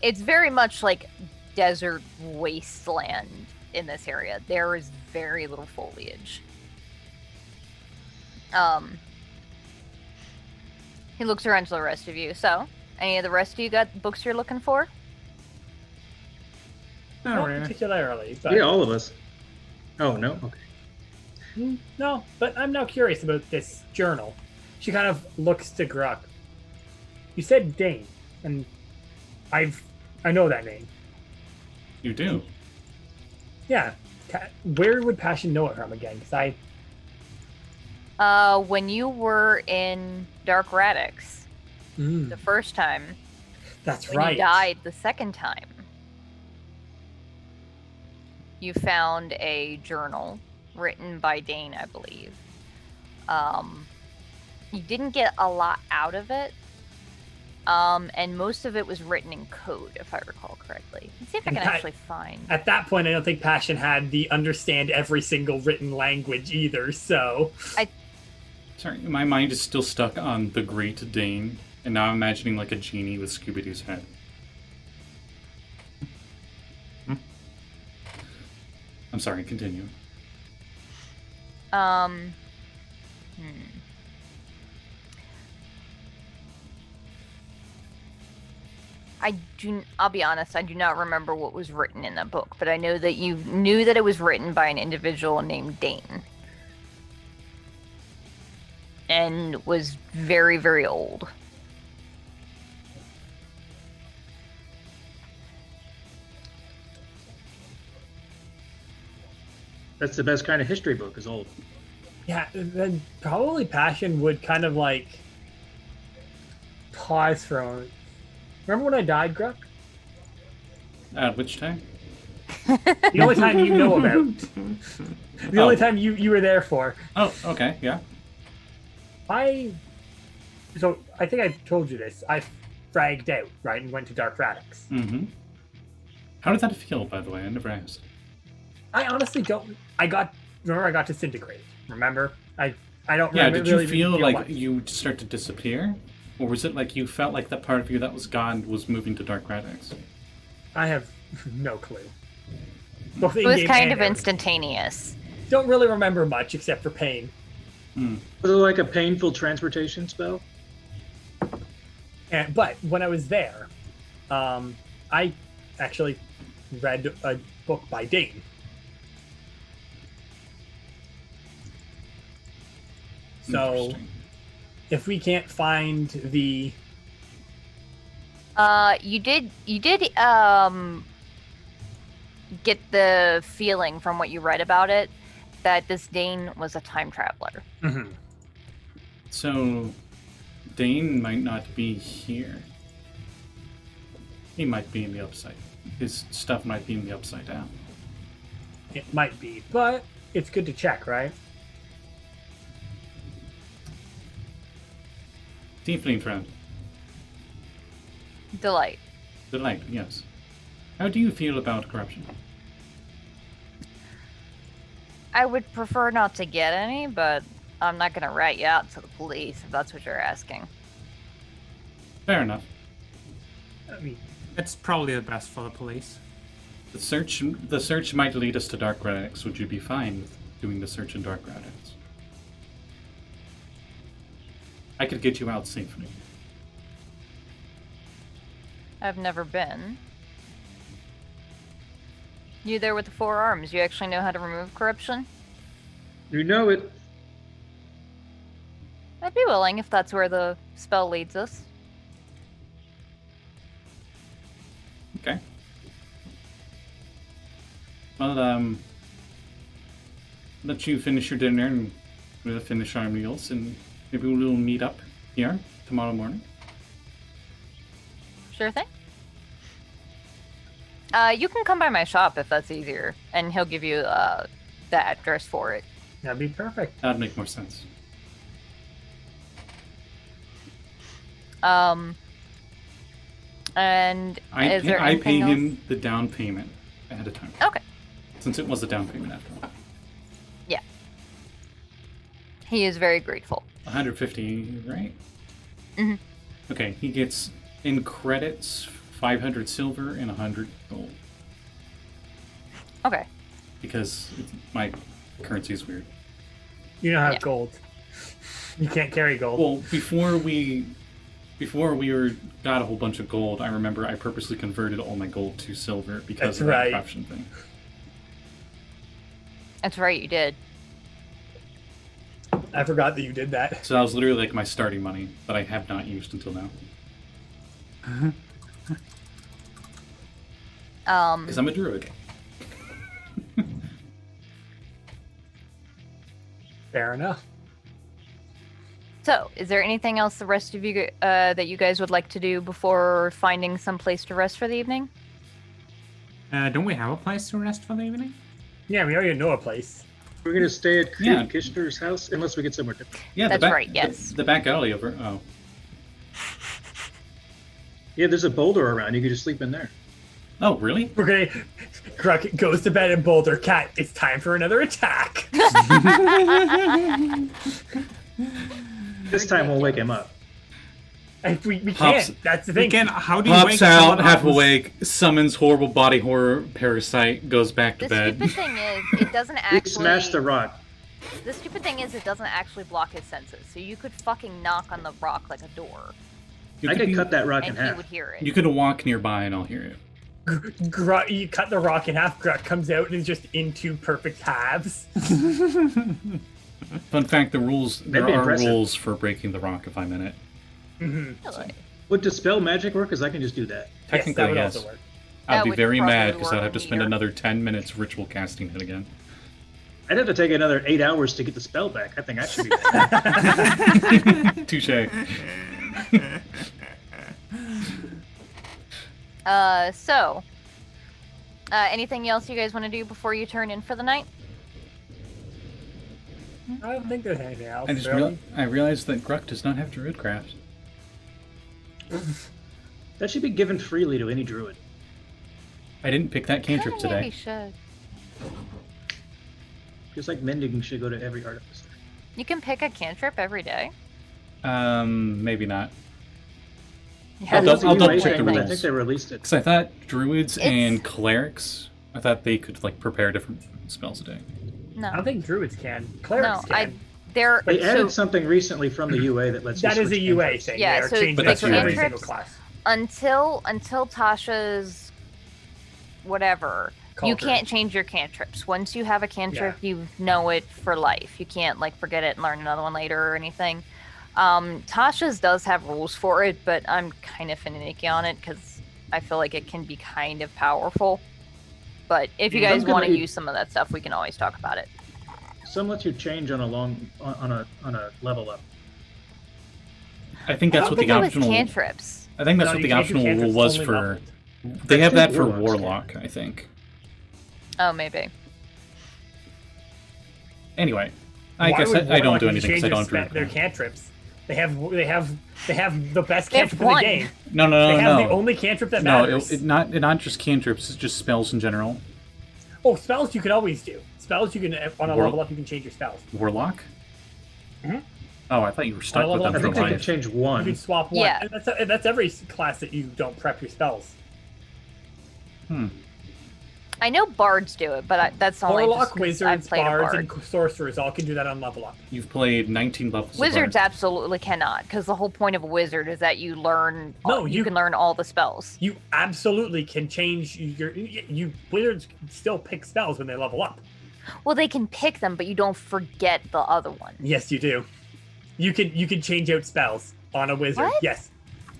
It's very much like desert wasteland in this area. There is very little foliage. He looks around to the rest of you. So, any of the rest of you got books you're looking for? Not Not really. particularly, but Yeah, all of us. Oh no. Okay. no. But I'm now curious about this journal. She kind of looks to Gruk. You said Dane, and I know that name. You do. Yeah. Where would Passion know it from again? Because I When you were in Dark Radix the first time, that's when right. you died the second time, you found a journal written by Dane, I believe. You didn't get a lot out of it, and most of it was written in code, if I recall correctly. Let's see if I And can that- actually find. At that point, I don't think Passion had the understand every single written language either. So Sorry, my mind is still stuck on the Great Dane, and now I'm imagining like a genie with Scooby-Doo's head. I'm sorry, continue. I'll be honest, I do not remember what was written in that book, but I know that you knew that it was written by an individual named Dane. And was very, very old. That's the best kind of history book, is old. yeah, then probably Passion would kind of like pause for a moment. Remember when I died, Gruk? Which time? The only time you know about. The only time you were there for. Oh, okay, yeah. So I think I told you this. I fragged out, right, and went to Dark Radix. Mm-hmm. How did that feel, by the way? I never asked. I honestly don't. I got disintegrated. Remember? I don't Yeah, remember. did you really feel like much. you start to disappear? Or was it like you felt like that part of you that was gone was moving to Dark Radix? I have no clue. Both It was in-game kind and of out. instantaneous. Don't really remember much except for pain. Was it like a painful transportation spell? But when I was there, I actually read a book by Dane. So Interesting. if we can't find the You did get the feeling from what you read about it that this Dane was a time traveler. So, Dane might not be here. He might be in the Upside. His stuff might be in the Upside Down. it might be, but it's good to check, right? Tiefling friend. Delight. Delight, yes. How do you feel about corruption? I would prefer not to get any, but I'm not going to rat you out to the police if that's what you're asking. Fair enough. I mean, It's probably the best for the police. The search might lead us to Dark Radix. Would you be fine with doing the search in Dark Radix? I could get you out safely. I've never been. You there with the 4 arms, you actually know how to remove corruption? You know it. I'd be willing if that's where the spell leads us. Okay. Well, let you finish your dinner and we'll finish our meals and maybe we'll meet up here tomorrow morning. Sure thing. You can come by my shop if that's easier, and he'll give you the address for it. that'd be perfect. That'd make more sense. And I is there pay anything else? him the down payment ahead of time. Okay. Since it was a down payment after all. Yeah. He is very grateful. 150, right? Mm-hmm. Okay, he gets in credits 500 silver and 100 gold. Okay. Because my currency is weird. You don't have Yeah. gold. You can't carry gold. Well, before we got a whole bunch of gold, I remember I purposely converted all my gold to silver because That's of that right. corruption thing. That's right, you did. I forgot that you did that. So that was literally like my starting money that I have not used until now. Because I'm a druid. Fair enough. So, is there anything else the rest of you that you guys would like to do before finding some place to rest for the evening? Don't we have a place to rest for the evening? Yeah, we already know a place. We're gonna stay at Yeah. Kitchener's house unless we get somewhere different. Yeah, That's the back, right, yes. The back alley over. Oh. Yeah, there's a boulder around. You could just sleep in there. Oh, really? We're gonna. Gruk goes to bed in Boulder. Cat, it's time for another attack. This time we'll wake him up. We Pops- can't. That's the thing. Again, how do you Pops wake out, someone half up who's- awake, summons horrible body horror parasite, goes back to The bed. stupid thing is, it doesn't We actually. smash the rock. The stupid thing is, it doesn't actually block his senses. So you could fucking knock on the rock like a door, You I could could be- cut that rock in and he half. would hear it. You could walk nearby and I'll hear it. Gruk, you cut the rock in half. Gruk comes out and is just in two perfect halves. Fun fact: there be are impressive. rules for breaking the rock if I'm in it. Really? Would dispel magic work? Because I can just do that. Technically, yes, that would yes. also work. I'd That be would very probably mad because work I'd have to spend meter. another 10 minutes ritual casting it again. I'd have to take another 8 hours to get the spell back. I think I should be back. Touche. Anything else you guys want to do before you turn in for the night? I don't think there's anything else. I just really. I realized that Gruk does not have Druidcraft. That should be given freely to any druid. I didn't pick that cantrip Kinda maybe today. should. Just like mending should go to every artificer. You can pick a cantrip every day. Maybe not. Yeah, I'll That's a double UA check the thing, but I rules. think they released it. Because I thought druids It's- and clerics, I thought they could like prepare different spells a day. No, I don't think druids can. Clerics no, can. they're They added so something recently from the UA that lets you That is a switch UA cantrips. thing. Yeah, They're so changing But it that's for UA. every single Cantrips- class. until Tasha's whatever. You Cauldron. can't change your cantrips. Once you have a cantrip, you know it for life. You can't like forget it and learn another one later or anything. Tasha's does have rules for it, but I'm kind of finicky on it because I feel like it can be kind of powerful. But if you Yeah, guys I'm gonna want to eat- use some of that stuff, we can always talk about it. Some lets you change on a level up. I think that's I what think the it was optional. cantrips. I think that's No, what you the can't do optional rule cantrips, was only for. leveled. They have that That's for what warlocks warlock, I think. Oh, maybe. Anyway, I Why guess would I don't Warlock do need to anything because change I don't their druid. their cantrips. They have the best They have cantrip in the one. game. No, They have the no. only cantrip that No, matters. it not just cantrips. It's just spells in general. Oh, spells you can always do. Spells you can on a War- level up you can change your spells. Warlock. Mhm. Oh, I thought you were stuck On a with level them I for think they can life. change You one. can swap one. Yeah. And that's every class that you don't prep your spells. I know bards do it, but that's only just Warlock, 'cause I've wizards, played a bards, bard. and sorcerers all can do that on level up. You've played 19 levels. of Wizards Bard. absolutely cannot, because the whole point of a wizard is that you learn. No, you you- can learn all the spells. You absolutely can change you wizards still pick spells when they level up. Well, they can pick them, but you don't forget the other one. Yes, you do. You can change out spells on a wizard. What? Yes.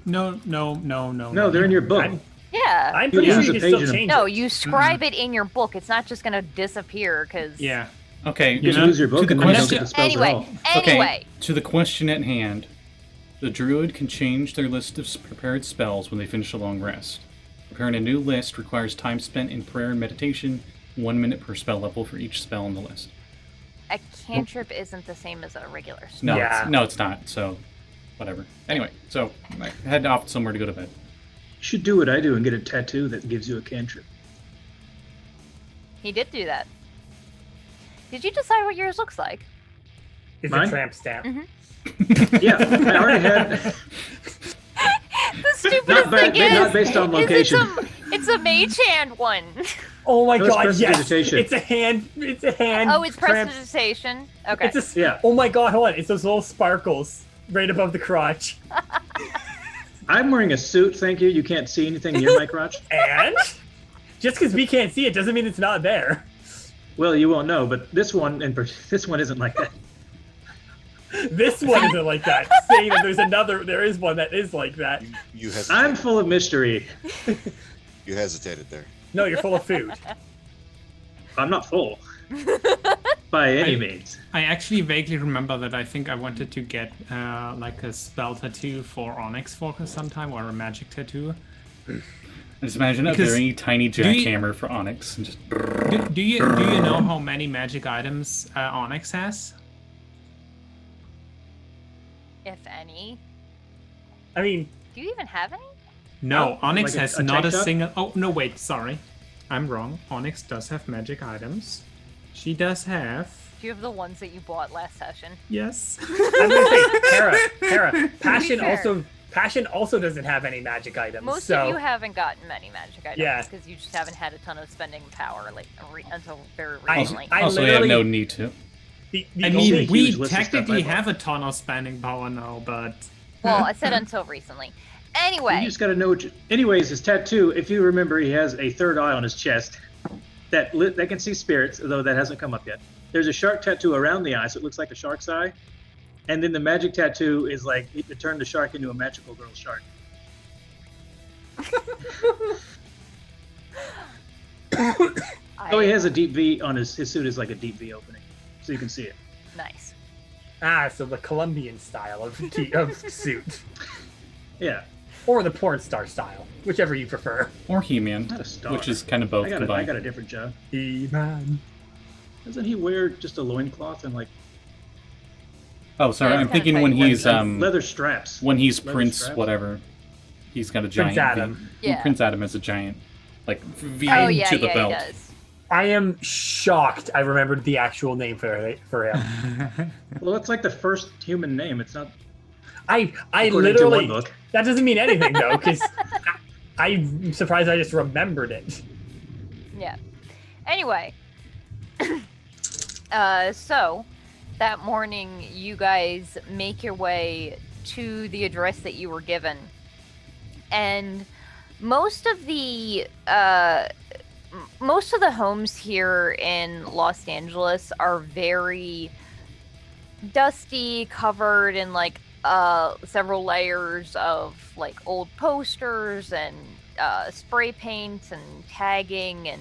No. No, they're in your book. Yeah. I'm pretty You sure lose you a can still page in a- change No, it. you scribe it in your book. It's not just gonna disappear because. Yeah. Okay, You just to- lose your to book the and then you don't question- get the spells at Anyway, all. anyway. Okay, to the question at hand, the druid can change their list of prepared spells when they finish a long rest. Preparing a new list requires time spent in prayer and meditation, 1 minute per spell level for each spell on the list. A cantrip isn't the same as a regular spell. No, Yeah. it's not. So, whatever. Anyway, so I head off somewhere to go to bed. You should do what I do and get a tattoo that gives you a cantrip. He did do that. Did you decide what yours looks like? It's Mine? a tramp stamp. Yeah, I already had. The stupidest thing is, not based on location. it's a mage hand one. Oh my That was god, yes! prestidigitation. It's a hand. It's a hand. Oh, it's tramp- prestidigitation. Okay. It's a, Yeah. Oh my god, hold on! It's those little sparkles right above the crotch. I'm wearing a suit, thank you. You can't see anything near my crotch. And just because we can't see it doesn't mean it's not there. Well, you won't know, but this one isn't like that. This one isn't like that. Saying that there is one that is like that. You hesitated. I'm full of mystery. You hesitated there. No, you're full of food. I'm not full. By any means. I actually vaguely remember that I think I wanted to get like a spell tattoo for Onyx for some time, or a magic tattoo. Just imagine a Because very tiny do you- jackhammer for Onyx. And just... Do you know how many magic items Onyx has? If any. I mean, Do you even have any? No, Oh, Onyx like has a not a tank top? single. Oh no, wait, sorry, I'm wrong. Onyx does have magic items. She does have. Do you have the ones that you bought last session? Yes. I'm gonna say, Hera, Passion fair. also doesn't have any magic items. Most so of you haven't gotten many magic items Yeah. because you just haven't had a ton of spending power like until very I- recently. Also, we have literally- no need to. the I only- mean, we huge list of stuff technically I bought. have a ton of spending power now, but Well, I said until recently. Anyway, You just gotta know. Anyways, his tattoo. If you remember, he has a third eye on his chest that can see spirits, although that hasn't come up yet. There's a shark tattoo around the eye, so it looks like a shark's eye. And then the magic tattoo is like it turned the shark into a magical girl shark. Oh, he has a deep V on his suit is like a deep V opening, so you can see it. nice. so the Colombian style of suit, Yeah, or the porn star style, whichever you prefer. Or He-Man, not a star. which is kind of both I got combined. a different job. E-man. Doesn't he wear just a loincloth and like Oh, sorry, Yeah, I'm it's kinda thinking tight. when he's leather straps? when he's leather Prince straps? whatever, he's got a Prince giant Adam. V. Yeah. Prince Adam has a giant like V Oh yeah, to the yeah, belt. he does. I am shocked. I remembered the actual name for him. Well, it's like the first human name. It's not I according to literally. one book. That doesn't mean anything though, because I'm surprised I just remembered it. Yeah. Anyway, so that morning you guys make your way to the address that you were given, and most of the homes here in Los Angeles are very dusty, covered in like several layers of like old posters and spray paint and tagging and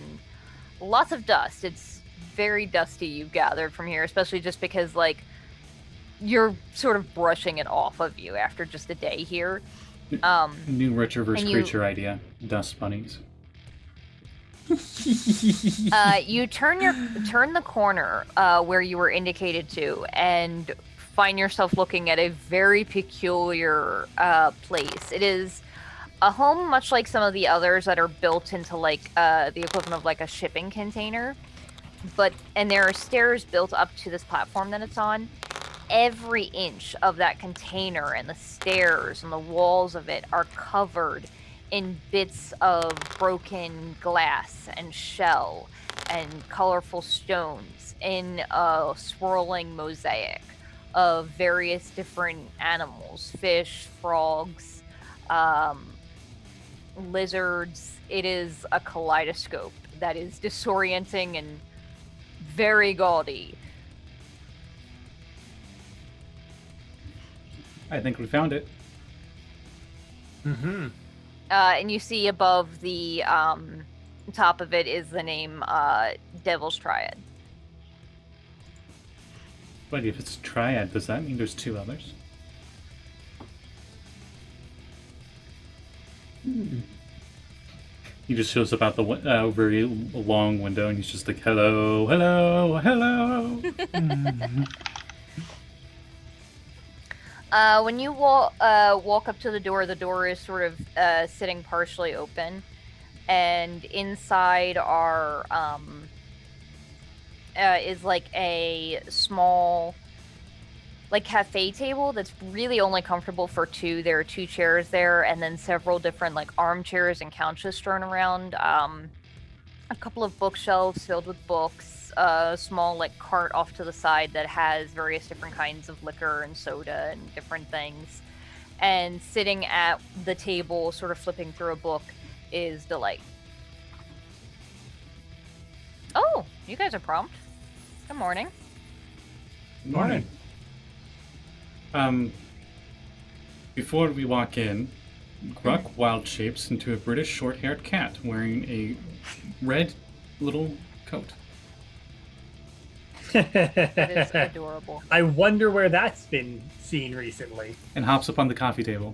lots of dust. It's very dusty, you've gathered from here, especially just because like you're sort of brushing it off of you after just a day here. New Retroverse And you- creature idea: dust bunnies. You turn the corner where you were indicated to, and find yourself looking at a very peculiar place. It is a home much like some of the others that are built into like the equivalent of like a shipping container, and there are stairs built up to this platform that it's on. Every inch of that container and the stairs and the walls of it are covered in bits of broken glass and shell and colorful stones in a swirling mosaic of various different animals: fish, frogs, lizards. It is a kaleidoscope that is disorienting and very gaudy. I think we found it. Mm-hmm. And you see above the top of it is the name Devil's Triad. But if it's triad, does that mean there's two others? He just shows up out the very long window, and he's just like, "Hello, hello, hello." When you walk up to the door is sort of sitting partially open, and inside are is like a small, like cafe table that's really only comfortable for two. There are 2 chairs there, and then several different like armchairs and couches strewn around. A couple of bookshelves filled with books. A small like cart off to the side that has various different kinds of liquor and soda and different things. And sitting at the table, sort of flipping through a book, is Delight. Oh, you guys are prompt. Good morning. Morning. Before we walk in, Gruk wild shapes into a British short-haired cat wearing a red little coat. That is adorable. I wonder where that's been seen recently. And hops up on the coffee table.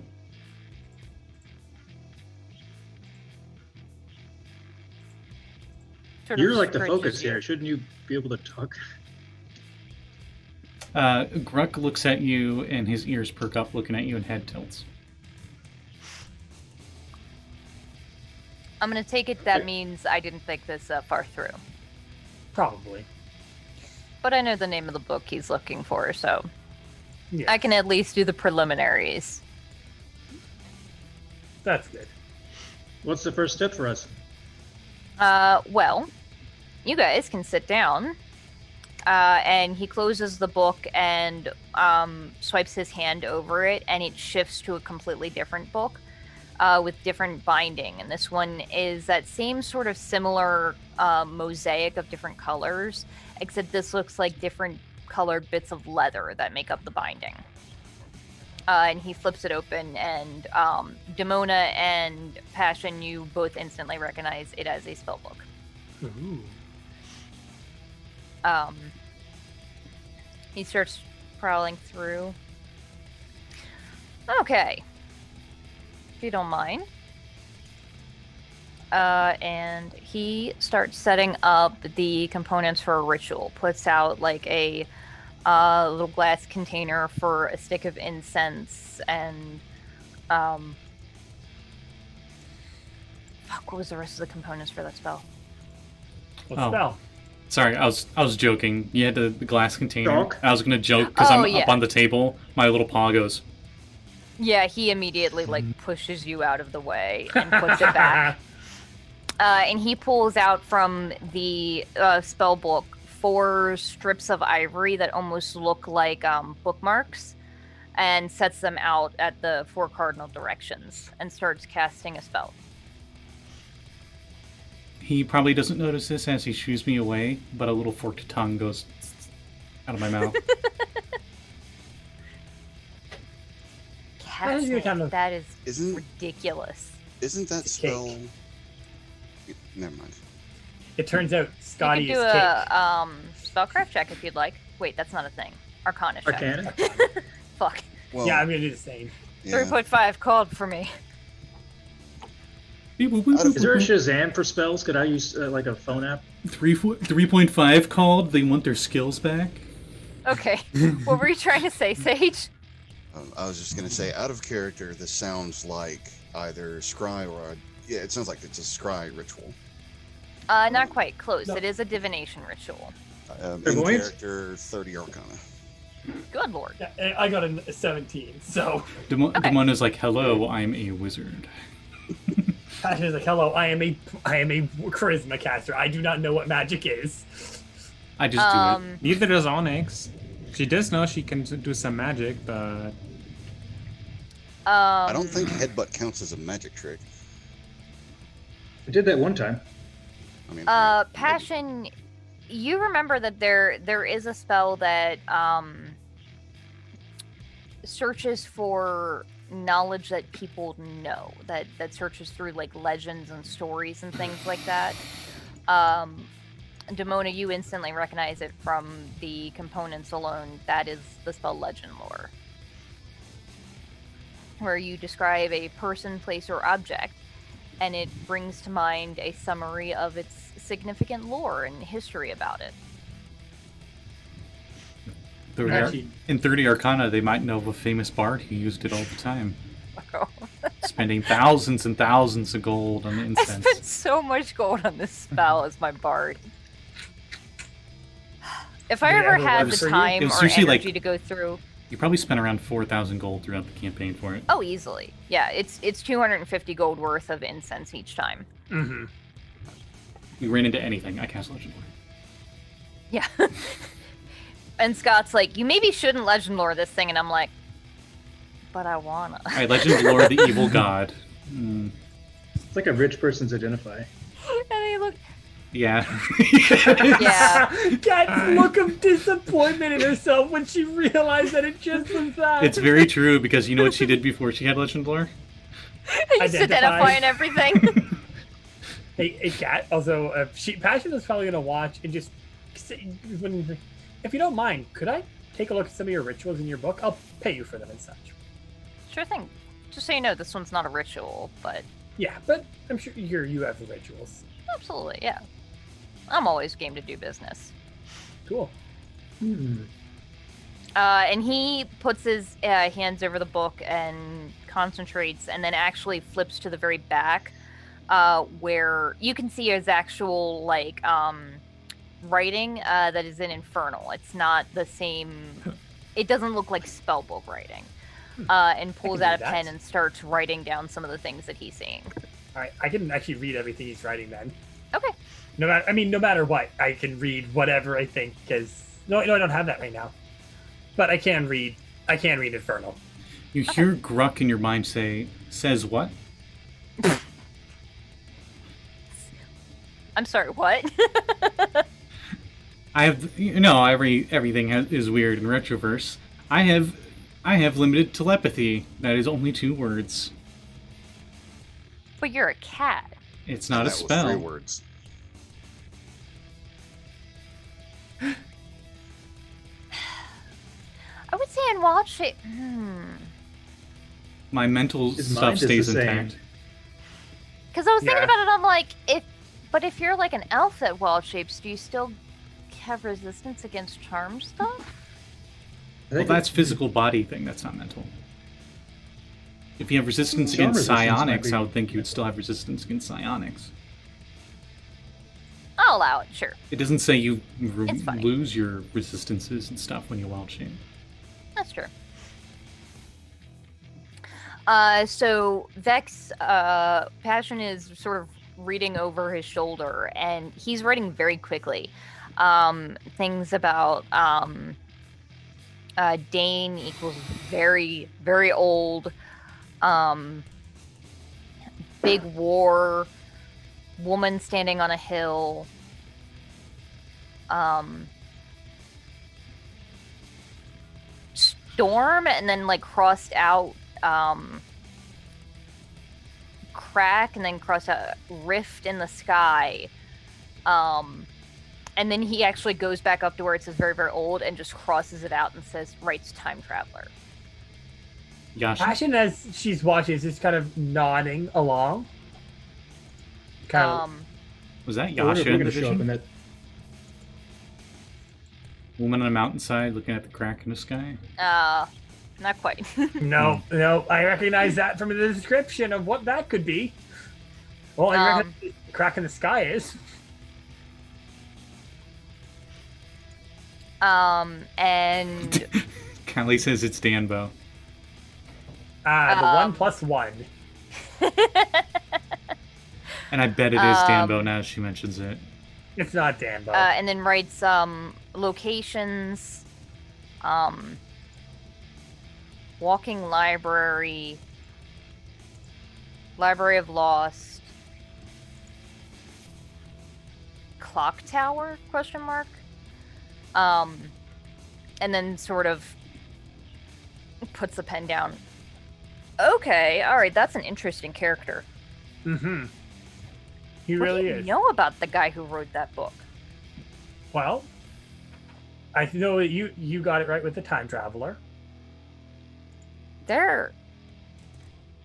Sort You're of like the scratches focus you. here. Shouldn't you be able to talk? Gruk looks at you and his ears perk up looking at you and head tilts. I'm gonna take it that means I didn't think this far through. Probably. But I know the name of the book he's looking for, so Yeah, I can at least do the preliminaries. that's good. What's the first step for us? Well, you guys can sit down. And he closes the book and swipes his hand over it, and it shifts to a completely different book with different binding. And this one is that same sort of similar mosaic of different colors, except this looks like different colored bits of leather that make up the binding. And he flips it open, and Demona and Passion, you both instantly recognize it as a spell book. Ooh. He starts prowling through. Okay. If you don't mind. And he starts setting up the components for a ritual. Puts out like a little glass container for a stick of incense and fuck, what was the rest of the components for that spell? What Oh. spell? Sorry, I was joking. You had the glass container. Dog? I was gonna joke because Oh, I'm yeah. up on the table. My little paw goes. Yeah, he immediately like pushes you out of the way and puts it back. And he pulls out from the spell book 4 strips of ivory that almost look like bookmarks, and sets them out at the 4 cardinal directions and starts casting a spell. He probably doesn't notice this as he shoos me away, but a little forked tongue goes out of my mouth. Cast you're it. kind of- That is Isn't ridiculous. isn't that It's a cake. spell? Never mind. It turns out Scotty You can do is cake. a spellcraft check if you'd like. Wait, that's not a thing. Arcana check. Arcana? Fuck. Well, Yeah, I'm gonna do the same. yeah. 3.5 called for me. Is there a Shazam for spells? Could I use like a phone app? 3.5 called. They want their skills back. Okay. What were you trying to say, Sage? I was just gonna say, out of character, this sounds like either scry or it sounds like it's a scry ritual. Not quite. Close. No. It is a divination ritual. In Clairvoyance? character, 30 Arcana. Good lord. Yeah, I got a 17, so Demona's like, "Hello, I'm a wizard." Passion's like, "Hello, I am a charisma caster. I do not know what magic is." I just do it. Neither does Onyx. She does know she can do some magic, but I don't think headbutt counts as a magic trick. I did that one time. I mean, Passion, you remember that there is a spell that searches for knowledge that people know, that searches through like legends and stories and things like that. Demona, you instantly recognize it from the components alone. That is the spell Legend Lore, where you describe a person, place, or object, and it brings to mind a summary of its significant lore and history about it. Actually, In 30 Arcana, they might know of a famous bard who used it all the time, spending thousands and thousands of gold on I incense. spent so much gold on this spell as my bard. If I Yeah, ever it had was the for you. time It was or usually, energy like- to go through, You probably spent around 4,000 gold throughout the campaign for it. oh, easily. Yeah, it's 250 gold worth of incense each time. Mm-hmm. We ran into anything. I cast Legend Lore. Yeah. And Scott's like, you maybe shouldn't legend lore this thing, and I'm like, but I wanna. I Legend Lore the evil god. It's like a rich person's identify. And he looked. Yeah. Yeah. Cat's look of disappointment in herself when she realized that it just was that. It's very true because you know what she did before she had Legend Lore? He's Identify. identifying everything. Hey, Cat. Also, Passion is probably gonna watch and just if you don't mind, could I take a look at some of your rituals in your book? I'll pay you for them and such. Sure thing. Just so you know, this one's not a ritual, but Yeah, but I'm sure you have the rituals. absolutely, yeah. I'm always game to do business. Cool. And he puts his hands over the book and concentrates, and then actually flips to the very back, where you can see his actual writing that is in Infernal. It's not the same. It doesn't look like spellbook writing. And pulls do out a that. pen and starts writing down some of the things that he's seeing. All right, I can actually read everything he's writing then. Okay. No matter what, I can read whatever I think. Because no, I don't have that right now. But I can read. I can read Infernal. You hear Gruk in your mind says what? I'm sorry, what? I have everything is weird in Retroverse. I have limited telepathy. That is only 2 words. But you're a cat. It's not a That was 3 spell. words. I would say in wild shape. My mental His stuff mind is the stays same. intact. Because I was thinking Yeah. about it, I'm like, if you're like an elf that wild shapes, do you still have resistance against charm stuff? I Well, think that's physical body thing. That's not mental. If you have resistance Charm against resistance might psionics, be I would think you'd still have resistance against psionics. I'll allow it, sure. It doesn't say you It's fine. lose your resistances and stuff when you wild shape. That's true. So Vex, Passion is sort of reading over his shoulder, and he's writing very quickly. Things about Dane equals very, very old. Big war. Woman standing on a hill. Storm, and then like crossed out crack, and then crossed out rift in the sky. And then he actually goes back up to where it says very, very old and just crosses it out and says, writes time traveler. Yasha. Passion, as she's watching, is just kind of nodding along. Kind of. Was that I wonder if Yasha we're in the gonna show up in vision? that. Woman on a mountainside looking at the crack in the sky? Not quite. No, I recognize that from the description of what that could be. Well, I recognize what the crack in the sky is. And Callie says it's Danbo. The 1 plus 1. And I bet it is Danbo now she mentions it. It's not Danbo. and then writes locations, walking library, library of lost, clock tower, question mark, and then sort of puts the pen down. Okay, all right, that's an interesting character. Mm-hmm. He What really do you is. know about the guy who wrote that book? Well, I know that you got it right with the time traveler. There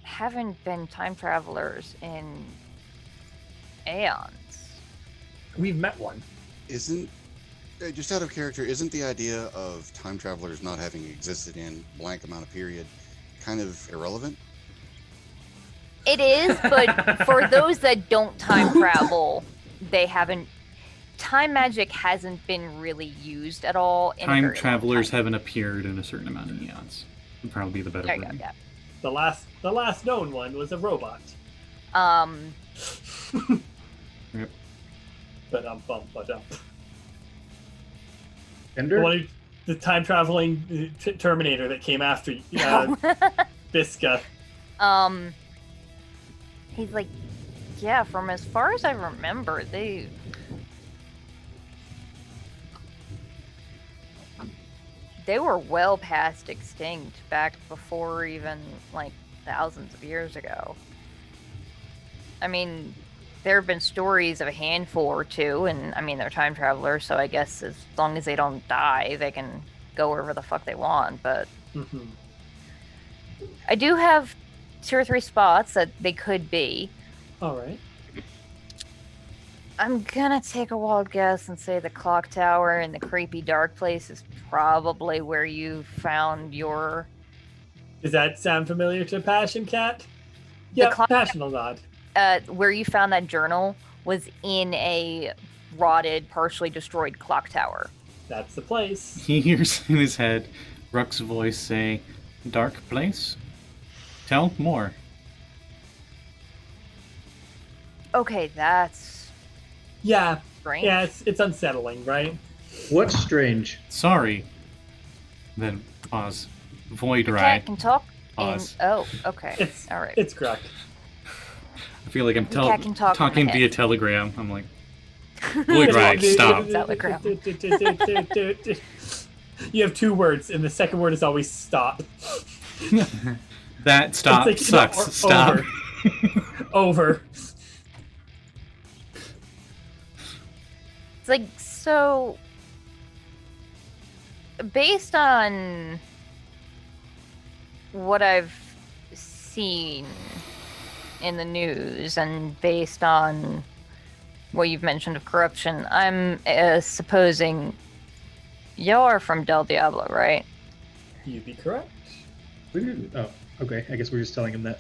haven't been time travelers in aeons. We've met one. Isn't just out of character? Isn't the idea of time travelers not having existed in blank amount of period kind of irrelevant? It is, but for those that don't time travel, they haven't. time magic hasn't been really used at all. In a Time very long travelers time. haven't appeared in a certain amount of eons. Would probably be the better There you go. word. Yeah. The last known one was a robot. Yep. But Ender? the time traveling Terminator that came after Visca. He's like, yeah. From as far as I remember, they were well past extinct back before even like thousands of years ago. I mean, there have been stories of a handful or two, and I mean, they're time travelers, so I guess as long as they don't die, they can go wherever the fuck they want. But I do have 2 or 3 spots that they could be. All right. I'm gonna take a wild guess and say the clock tower and the creepy dark place is probably where you found your... Does that sound familiar to Passion Cat? Yeah, Passion will nod. Where you found that journal was in a rotted, partially destroyed clock tower. That's the place. He hears in his head Rook's voice say, "Dark place? Tell more." Okay, that's Yeah. strange. Yeah, it's unsettling, right? What's strange? Sorry. Then pause. Void The Rye. cat can talk in... Pause. Oh, okay. It's All right. It's Gruk. I feel like I'm cat can talk in talking my via head. telegram. I'm like, Void Rye, stop. Telegram. You have 2 words, and the second word is always stop. That stop It's like, sucks. no, Stop. Over. It's like, so... Based on what I've seen in the news and based on what you've mentioned of corruption, I'm supposing y'all are from Del Diablo, right? You'd be correct. We didn't. Oh, okay. I guess we're just telling him that.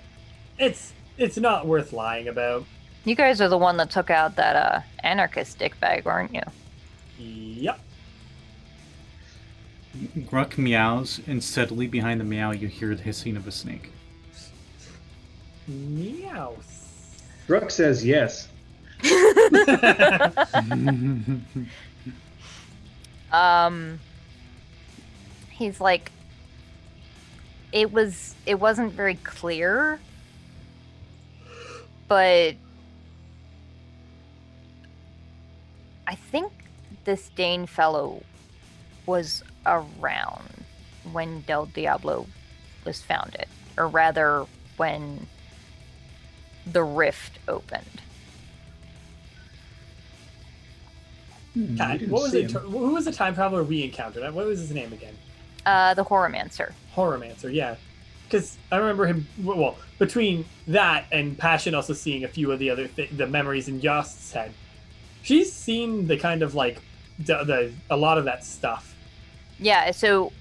It's not worth lying about. You guys are the one that took out that anarchist dickbag, weren't you? Yep. Gruk meows, and steadily behind the meow you hear the hissing of a snake. Meow. Gruk says yes. He's like, it wasn't very clear, but I think this Dane fellow was around when Del Diablo was founded, or rather when the rift opened. Cat, didn't what was see it? him. Who was the time traveler we encountered? What was his name again? The Horomancer. Horomancer, yeah. Because I remember him. Well, between that and Passion, also seeing a few of the other the memories in Yost's head, she's seen the kind of like a lot of that stuff. Yeah, so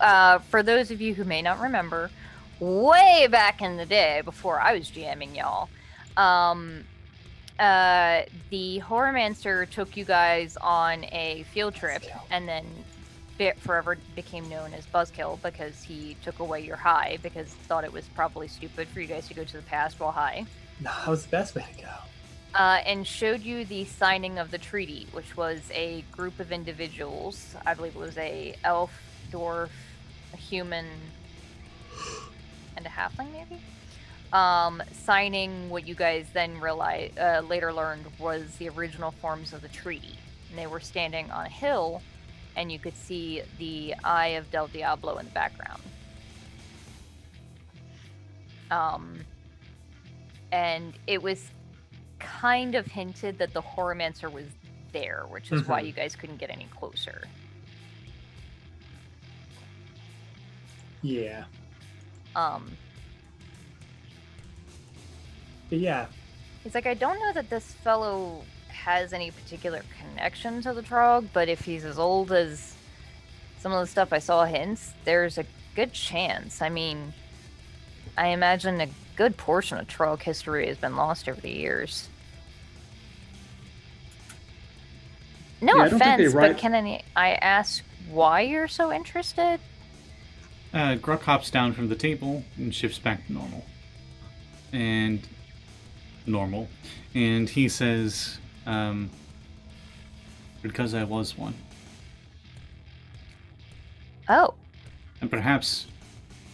for those of you who may not remember, way back in the day, before I was GMing y'all, the Horomancer took you guys on a field trip, and then forever became known as Buzzkill because he took away your high because he thought it was probably stupid for you guys to go to the past while high. No, that was the best way to go. And showed you the signing of the treaty, which was a group of individuals. I believe it was a elf, dwarf, a human, and a halfling, maybe? Signing what you guys then later learned was the original forms of the treaty. And they were standing on a hill, and you could see the Eye of Del Diablo in the background. And it was kind of hinted that the Horomancer was there, which is why you guys couldn't get any closer. Yeah. But yeah. he's like, I don't know that this fellow has any particular connection to the Trog, but if he's as old as some of the stuff I saw hints, there's a good chance. I mean, I imagine a good portion of Trog history has been lost over the years. No Yeah, I don't think they offense, write- but I ask why you're so interested? Gruk hops down from the table and shifts back to normal. And he says, because I was one. Oh, And perhaps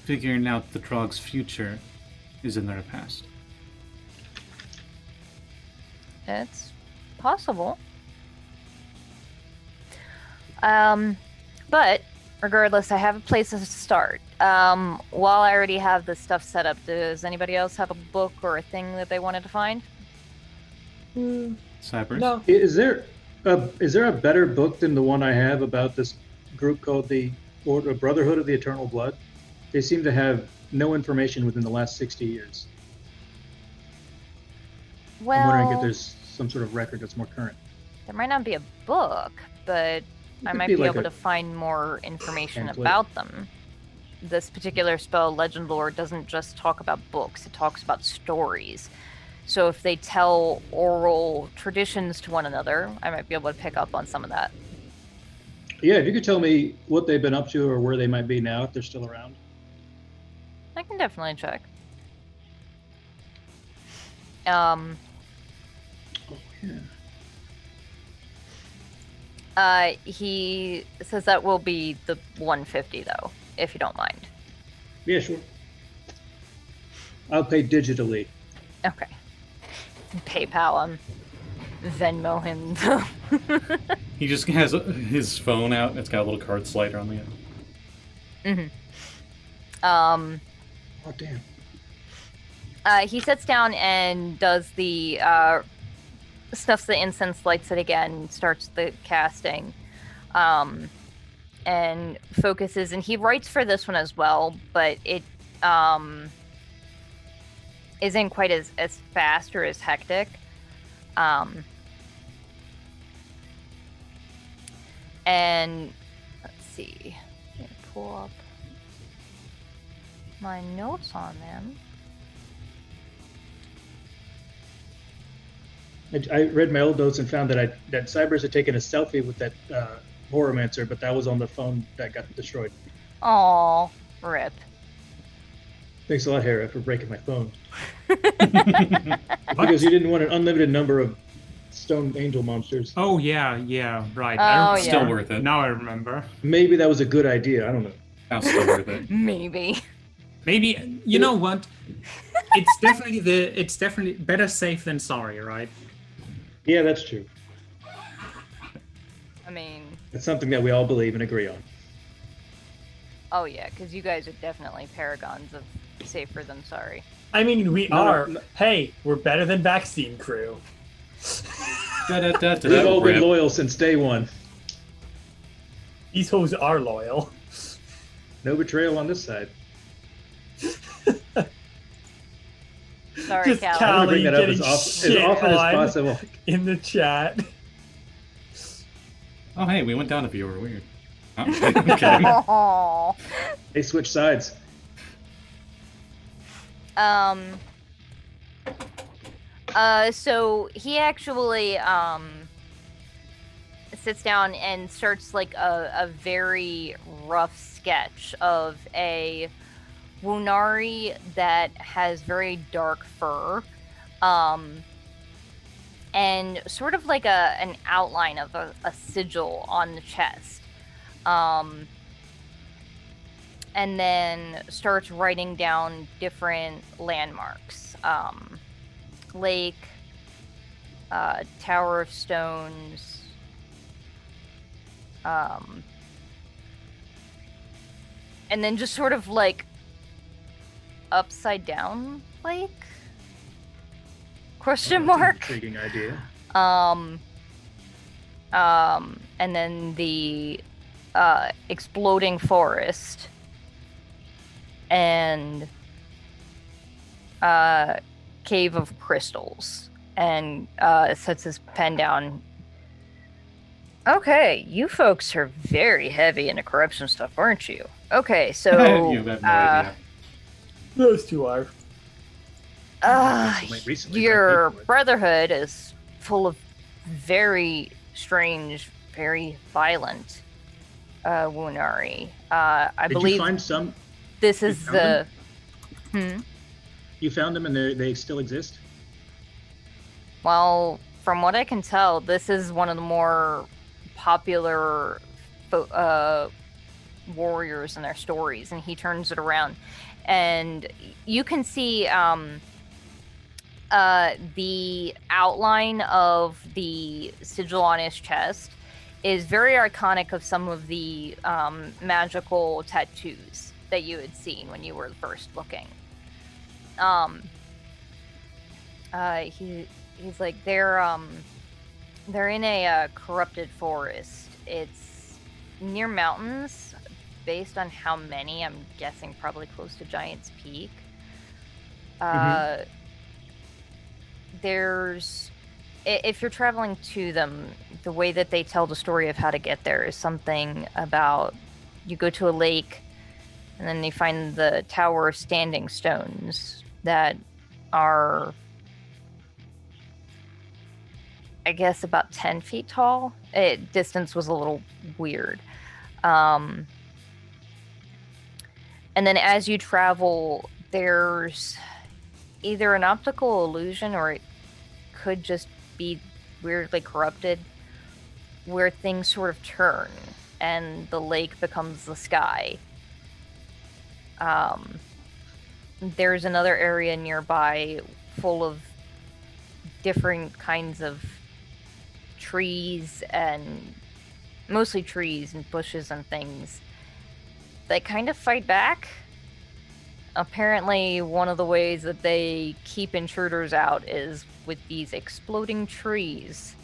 figuring out the Trog's future is in their past. it's possible. But regardless, I have a place to start. While I already have the stuff set up, does anybody else have a book or a thing that they wanted to find? Cyberus? No. Is there a better book than the one I have about this group called the Brotherhood of the Eternal Blood? They seem to have no information within the last 60 years. Well, I'm wondering if there's some sort of record that's more current. there might not be a book, but I could might be be like able a to find more information pamphlet. about them. This particular spell, Legend Lore, doesn't just talk about books, it talks about stories. So if they tell oral traditions to one another, I might be able to pick up on some of that. Yeah, if you could tell me what they've been up to or where they might be now, if they're still around. I can definitely check. Oh, yeah. He says that will be the 150 though, if you don't mind. Yeah, sure. I'll pay digitally. Okay. PayPal him. Venmo him. He just has his phone out and it's got a little card slider on the end. Mm-hmm. Oh, damn. He sits down and does the snuffs the incense, lights it again, starts the casting, and focuses. And he writes for this one as well, but it isn't quite as fast or as hectic. And let's see, let me pull up my notes on them. I read my old notes and found that Cyberus had taken a selfie with that Horomancer, but that was on the phone that got destroyed. Aw, rip. Thanks a lot, Hera, for breaking my phone. Because you didn't want an unlimited number of stone angel monsters. Oh yeah, right. Oh, I Still yeah. worth it. Now I remember. Maybe that was a good idea. I don't know. Now still worth it. Maybe. Maybe you know what? It's definitely better safe than sorry, right? Yeah, that's true. I mean, It's something that we all believe and agree on. oh yeah, because you guys are definitely paragons of safer than sorry. I mean, we No, are. no. Hey, we're better than Backstein Crew. We've all been Rip. loyal since day one. These hoes are loyal. No betrayal on this side. Sorry, Just Callie. I'm gonna bring that up getting as shit often as on possible. in the chat. Oh, hey, we went down a viewer. Weird. Oh, okay, I'm kidding. Aw. They switch sides. So he actually sits down and starts like a very rough sketch of a Wunari that has very dark fur, and sort of like an outline of a sigil on the chest, and then starts writing down different landmarks. Lake, Tower of Stones, and then just sort of like upside down lake? Question That's an mark. Intriguing idea. And then the exploding forest and cave of crystals, and sets his pen down. Okay, you folks are very heavy into corruption stuff, aren't you? Okay, so You have no idea. Those two are. Went recently, but I your paid for it. brotherhood is full of very strange, very violent Wunari. I Did believe you find some? this you is found the. You found them and they still exist? Well, from what I can tell, this is one of the more popular warriors in their stories, and he turns it around. And you can see the outline of the sigil on his chest is very iconic of some of the magical tattoos that you had seen when you were first looking. He's like they're in a corrupted forest. It's near mountains. Based on how many, I'm guessing probably close to Giant's Peak. There's, if you're traveling to them, the way that they tell the story of how to get there is something about you go to a lake and then you find the Tower of Standing Stones that are, I guess, about 10 feet tall. Distance was a little weird. And then as you travel, there's either an optical illusion or it could just be weirdly corrupted where things sort of turn and the lake becomes the sky. There's another area nearby full of different kinds of trees and mostly trees and bushes and things. They kind of fight back. Apparently, one of the ways that they keep intruders out is with these exploding trees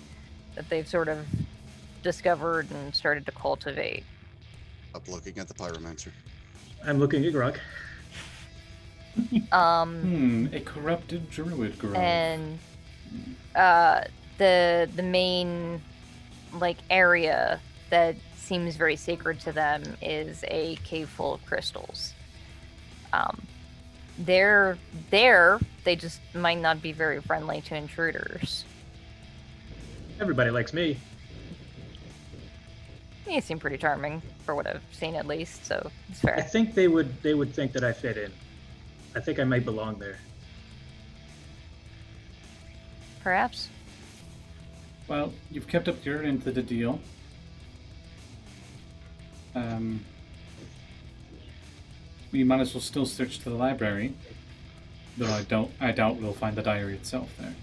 that they've sort of discovered and started to cultivate. Up looking at the pyromancer. I'm looking at Gruk. A corrupted druid girl. And the main area that seems very sacred to them is a cave full of crystals. They're there, they just might not be very friendly to intruders. Everybody likes me. You seem pretty charming, for what I've seen at least, so it's I fair. think they would think that I fit in. I think I might belong there. Perhaps. Well, you've kept up your end of the deal. We might as well still search the library, though I doubt we'll find the diary itself there.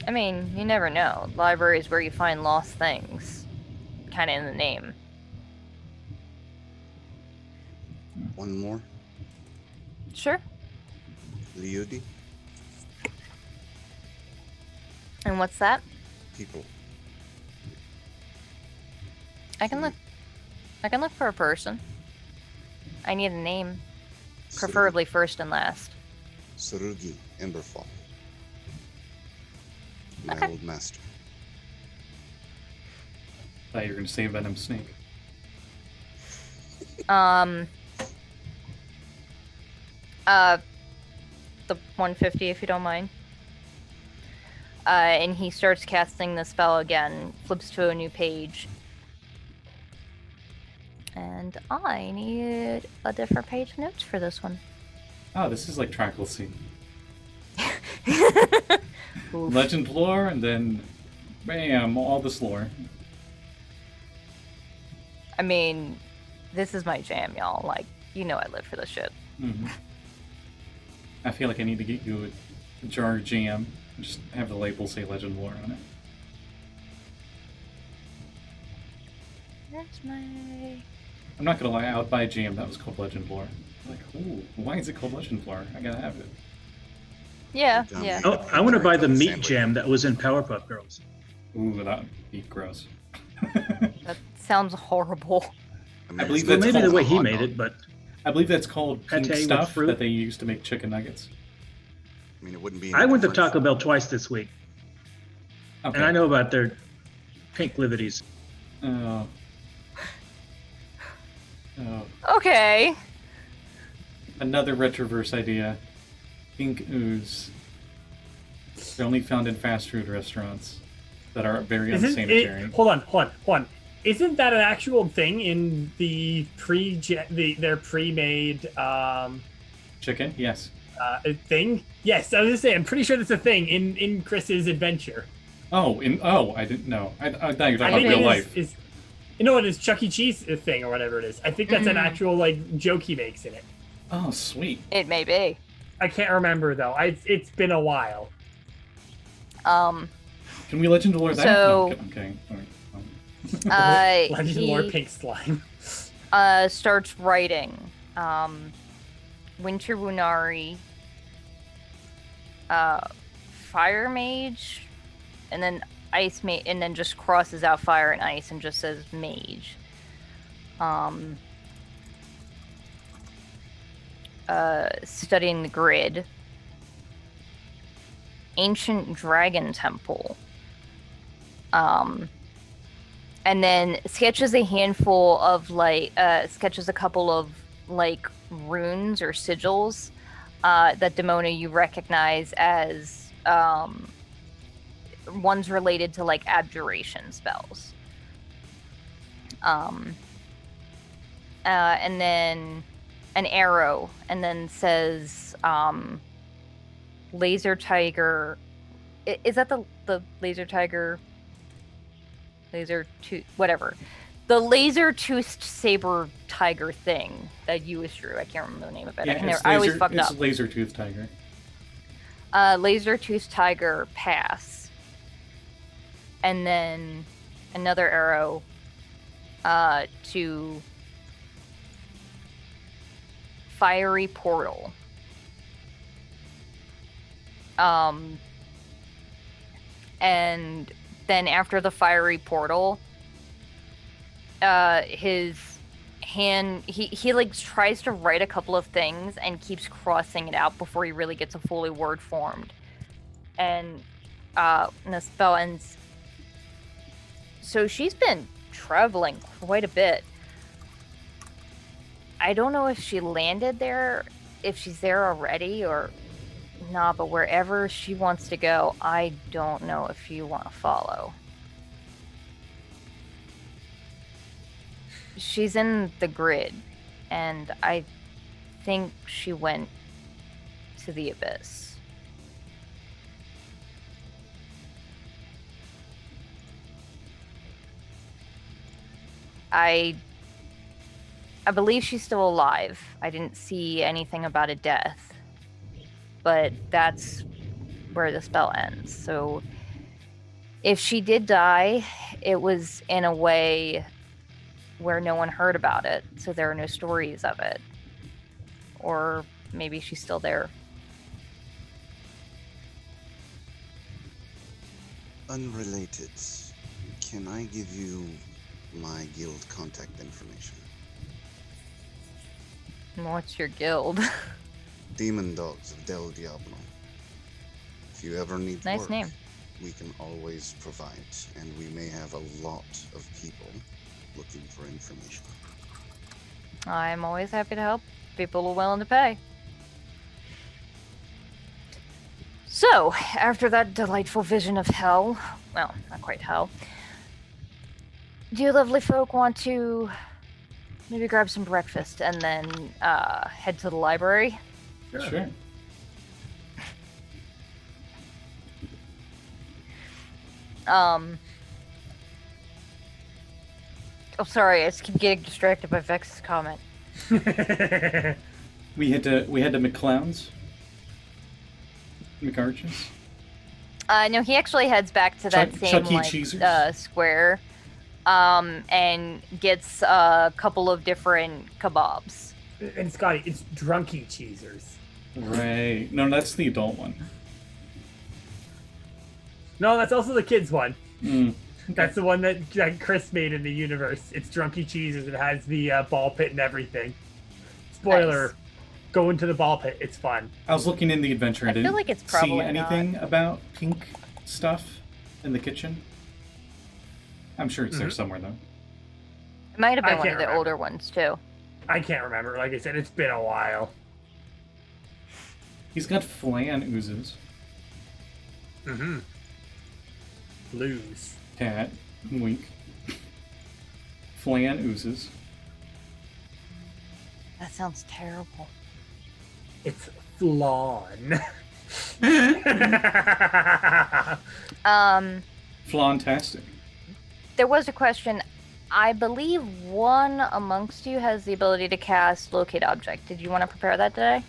I mean, you never know. Library is where you find lost things. Kind of in the name. One more. Sure. Liudi. And what's that? People. I can look for a person. I need a name. Preferably first and last. Surugi Emberfall. My Okay. old master. Thought you were going to say Venom Snake. The 150 if you don't mind. And he starts casting the spell again, flips to a new page. And I need a different page of notes for this one. Oh, this is like Trackle-C. Oof. Legend lore, and then bam, all this lore. I mean, this is my jam, y'all. Like, you know I live for this shit. Mm-hmm. I feel like I need to get you a jar of jam. Just have the label say Legend lore on it. That's my... I'm not gonna lie, I would buy a jam that was called Legend lore. Like, ooh, why is it called Legend lore? I gotta have it. Yeah, Dumb yeah. hate. Oh, I want to buy the meat Sandwich. jam that was in Powerpuff Girls. Ooh, that would be gross. That sounds horrible. I believe Well, that's maybe the called way a he hot made dog. it, but I believe that's called pink Pate with stuff fruit? that they use to make chicken nuggets. I mean, it wouldn't be. I any went to different. Taco Bell twice this week, Okay. and I know about their pink livities. Oh. Oh. Okay. Another Retroverse idea. Pink ooze. They're only found in fast food restaurants. that are very Isn't unsanitary. it, hold on. Isn't that an actual thing in the their pre-made Chicken? Yes. thing? Yes, I was gonna say I'm pretty sure that's a thing in Chris's adventure. Oh, I didn't know. I thought you were talking I about think real it life. is. You know what? It's Chuck E. Cheese thing or whatever it is. I think that's an actual like joke he makes in it. Oh, sweet. It may be. I can't remember though. It's been a while. Um, Can we legend lore that? So- No, I'm kidding. All right. Legend he lore pink slime. starts writing Winter Wunari, Fire Mage, and then Ice Mage, and then just crosses out Fire and Ice and just says Mage. Studying the grid. Ancient Dragon Temple. And then sketches a handful of sketches a couple of like runes or sigils that Demona you recognize as ones related to like abjuration spells. And then an arrow, and then says laser tiger. Is that the laser tiger? Laser tooth, whatever. The laser-toothed saber tiger thing that you drew. I can't remember the name of it. I always fucked up. It's laser tooth tiger. Laser-toothed tiger pass. And then another arrow to fiery portal. And then after the fiery portal, his hand, he like tries to write a couple of things and keeps crossing it out before he really gets a fully word formed. And the spell ends. So she's been traveling quite a bit. I don't know if she landed there, if she's there already, or nah, but wherever she wants to go, I don't know if you want to follow. She's in the grid, and I think she went to the abyss. I believe she's still alive. I didn't see anything about a death. But that's where the spell ends. So if she did die, it was in a way where no one heard about it, so there are no stories of it. Or maybe she's still there. Unrelated. Can I give you my guild contact information? What's your guild? Demon Dogs of Del Diablo. If you ever need Nice work, name. we can always provide, and we may have a lot of people looking for information. I'm always happy to help people who are willing to pay. So, after that delightful vision of hell, well, not quite hell, do you lovely folk want to maybe grab some breakfast and then head to the library? Sure. Oh, sorry, I just keep getting distracted by Vex's comment. We head to McClown's. McArches. No, he actually heads back to that same Chuck E. Cheesers? square, and gets a couple of different kebabs. And Scotty, it's Drunky Cheesers. Right. No, that's the adult one. No, that's also the kids one. Mm. That's the one that Chris made in the universe. It's Drunky Cheesers. It has the ball pit and everything. Spoiler. Nice. Go into the ball pit. It's fun. I was looking in the adventure. I feel didn't like it's see probably anything about pink stuff in the kitchen. I'm sure it's there somewhere, though. It might have I been one of can't the remember. older ones, too. I can't remember. Like I said, it's been a while. He's got flan oozes. Mm-hmm. Lose. Cat. Wink. Flan oozes. That sounds terrible. It's flan. Flantastic. There was a question. I believe one amongst you has the ability to cast Locate Object. Did you want to prepare that today?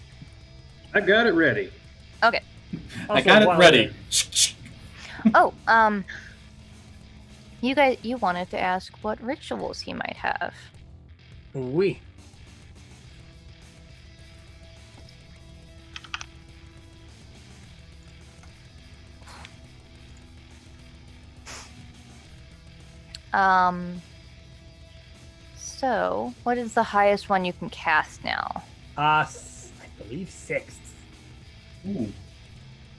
I got it ready. Okay. I got it ready. Oh, you wanted to ask what rituals he might have. Oui. So, what is the highest one you can cast now? I believe 6th. Ooh.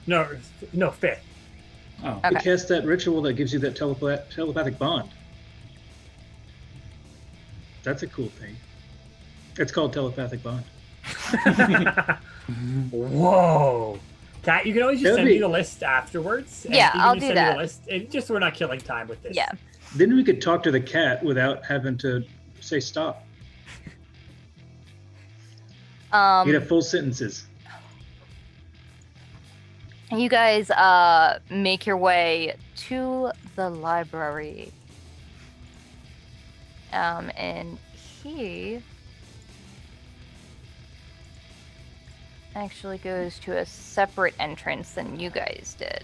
No, 5th. Oh. Okay. You cast that ritual that gives you that telepathic bond. That's a cool thing. It's called telepathic bond. Whoa. Kat, you can always just That'd send be- me the list afterwards. And Yeah, you can I'll just do send me that. the list, and just so we're not killing time with this. Yeah. Then we could talk to the cat without having to say stop. You'd have full sentences. You guys make your way to the library. And he actually goes to a separate entrance than you guys did.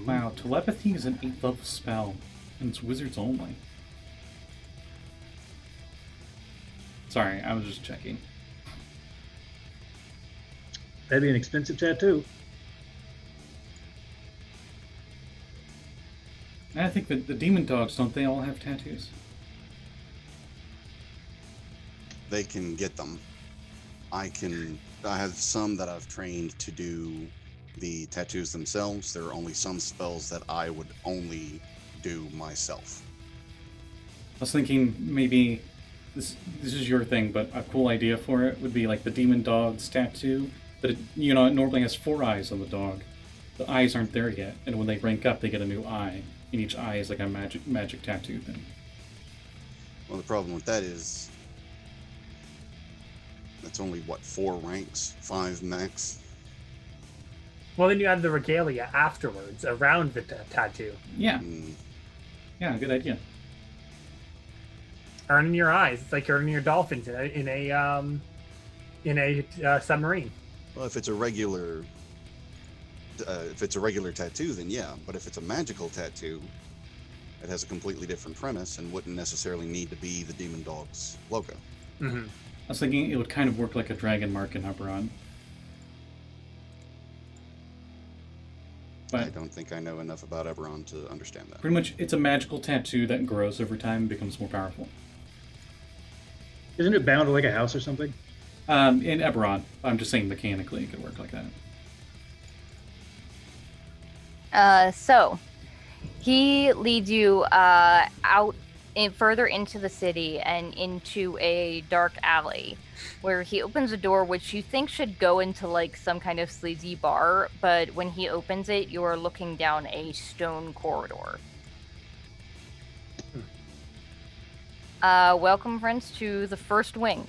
Wow, telepathy is an 8th level spell, and it's wizards only. Sorry, I was just checking. That'd be an expensive tattoo. And I think that the demon dogs, don't they all have tattoos? They can get them. I have some that I've trained to do the tattoos themselves. There are only some spells that I would only do myself. I was thinking maybe this is your thing, but a cool idea for it would be like the demon dog's tattoo. But it normally has 4 eyes on the dog. The eyes aren't there yet, and when they rank up, they get a new eye. And each eye is like a magic tattoo thing. Well, the problem with that is that's only 4 ranks, 5 max. Well, then you add the regalia afterwards around the tattoo. Yeah, Mm, yeah, good idea. Earning your eyes. It's like earning your dolphins in a submarine. well, if it's a regular tattoo, then yeah. But if it's a magical tattoo, it has a completely different premise and wouldn't necessarily need to be the demon dog's logo. Mm-hmm. I was thinking it would kind of work like a dragon mark in Eberron. I But don't think I know enough about Eberron to understand that. pretty much, it's a magical tattoo that grows over time and becomes more powerful. Isn't it bound to like a house or something? In Eberron, I'm just saying mechanically it could work like that. So he leads you out further into the city and into a dark alley where he opens a door which you think should go into like some kind of sleazy bar, but when he opens it, you are looking down a stone corridor. Welcome, friends, to the first wing.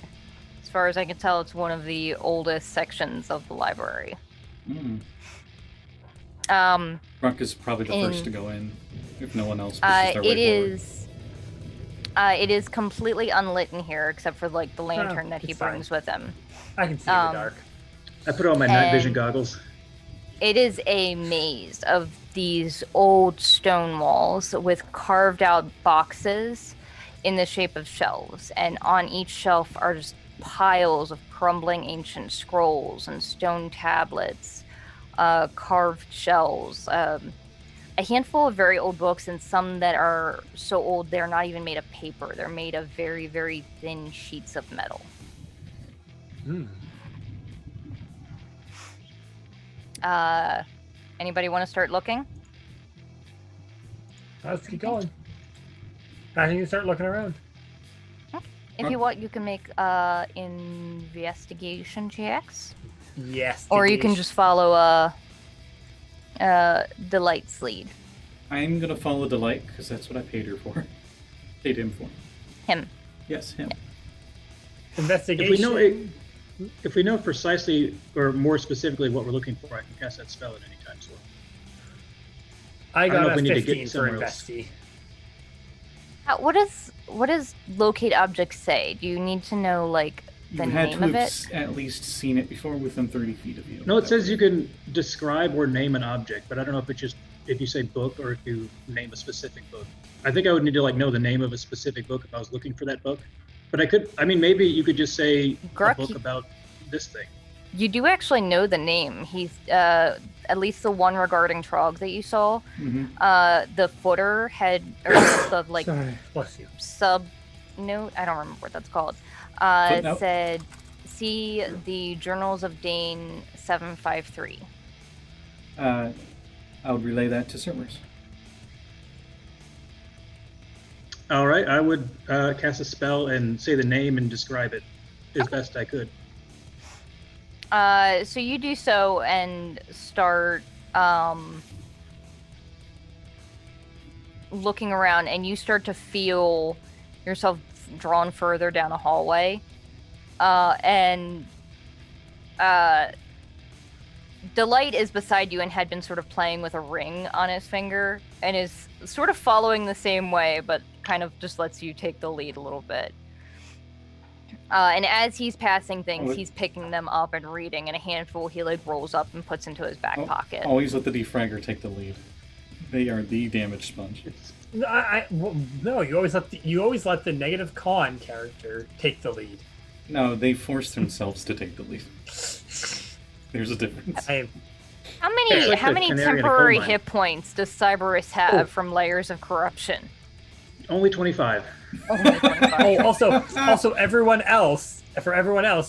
As far as I can tell, it's one of the oldest sections of the library. Gruk is probably the first to go in, if no one else pushes their way forward. It is completely unlit in here, except for like the lantern that he it's fine. brings with him. I can see in the dark. I put on my night vision And- goggles. It is a maze of these old stone walls with carved out boxes in the shape of shelves, and on each shelf are just piles of crumbling ancient scrolls and stone tablets, carved shells, a handful of very old books, and some that are so old they're not even made of paper. They're made of very, very thin sheets of metal. Anybody want to start looking? Let's keep going. I think you start looking around. If you want, you can make investigation checks, Yes. or you can just follow the light's lead. I'm gonna follow Delight because that's what I paid her for. Paid him for. Him. Yes, him. Investigation. If we know precisely or more specifically what we're looking for, I can cast that spell at any time. So I don't know got if a we need to 15 get for somewhere else. investi. What does locate object say? Do you need to know like the You had name to of have it? at least seen it before within 30 feet of you. No, it says you can describe or name an object, but I don't know if it's just if you say book or if you name a specific book. I think I would need to like know the name of a specific book if I was looking for that book. But maybe you could just say Gruk, a book about this thing. You do actually know the name. He's at least the one regarding Trog that you saw. Mm-hmm. The footer had or the like Sorry, bless you. sub note. I don't remember what that's called. Footnote? Said, see the Journals of Dane 753. I would relay that to Cerberus. All right, I would cast a spell and say the name and describe it as best I could. So you do so and start looking around, and you start to feel yourself drawn further down a hallway. Delight is beside you and had been sort of playing with a ring on his finger and is sort of following the same way, but kind of just lets you take the lead a little bit. And as he's passing things, he's picking them up and reading, and a handful he like rolls up and puts into his back pocket. Always let the De-Fragger take the lead. They are the damage sponge. No, you always let the negative con character take the lead. No, they force themselves to take the lead. There's a difference. How many like the canary in a coal temporary mine. hit points does Cyberus have from layers of corruption? Only 25. Only 25. Also, everyone else,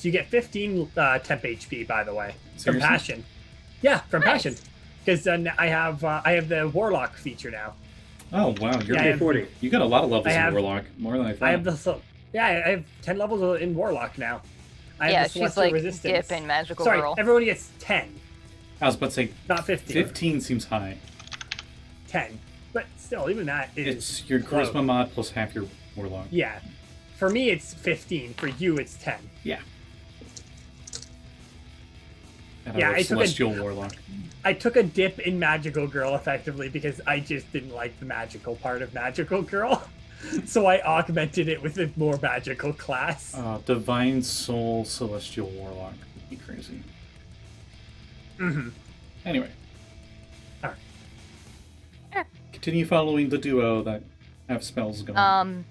you get 15 temp HP. By the way, Seriously? from passion. Yeah, from Nice. passion. Because then I have the warlock feature now. Oh wow, you're Yeah, I have- 40. you got a lot of levels I have- in Warlock, more than I thought. I have I have 10 levels in warlock now. I have Yeah, the she's celestial like resistance. Dip and Magical Sorry, Girl. everyone gets 10, I was about to say not 15. 15 seems high. 10, but still, even that is It's your close. charisma mod plus half your Warlock. Yeah, for me it's 15. For you, it's 10. Yeah. And Yeah, I I took a- Celestial Warlock. I took a dip in Magical Girl effectively because I just didn't like the magical part of Magical Girl. So I augmented it with a more magical class. Divine Soul Celestial Warlock would be crazy. Mm-hmm. Anyway. Alright. Continue following the duo that have spells going.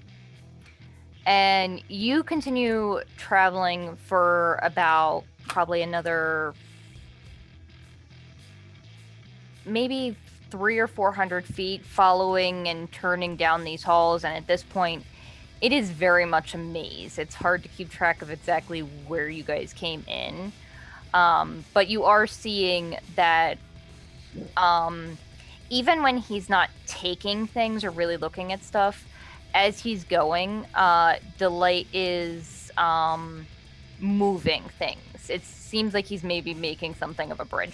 And you continue traveling for about probably another maybe 300 or 400 feet, following and turning down these halls. And at this point, it is very much a maze. It's hard to keep track of exactly where you guys came in. But you are seeing that even when he's not taking things or really looking at stuff, as he's going, Delight is moving things. It seems like he's maybe making something of a breadcrumb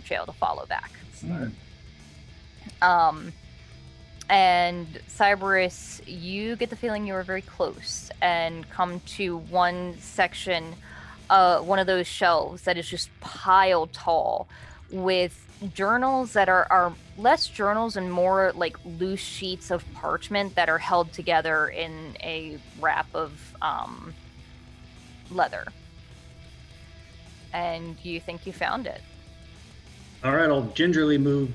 trail to follow back. And Cyberus, you get the feeling you are very close and come to one section, one of those shelves that is just piled tall with journals that are less journals and more like loose sheets of parchment that are held together in a wrap of leather. And you think you found it. All right, I'll gingerly move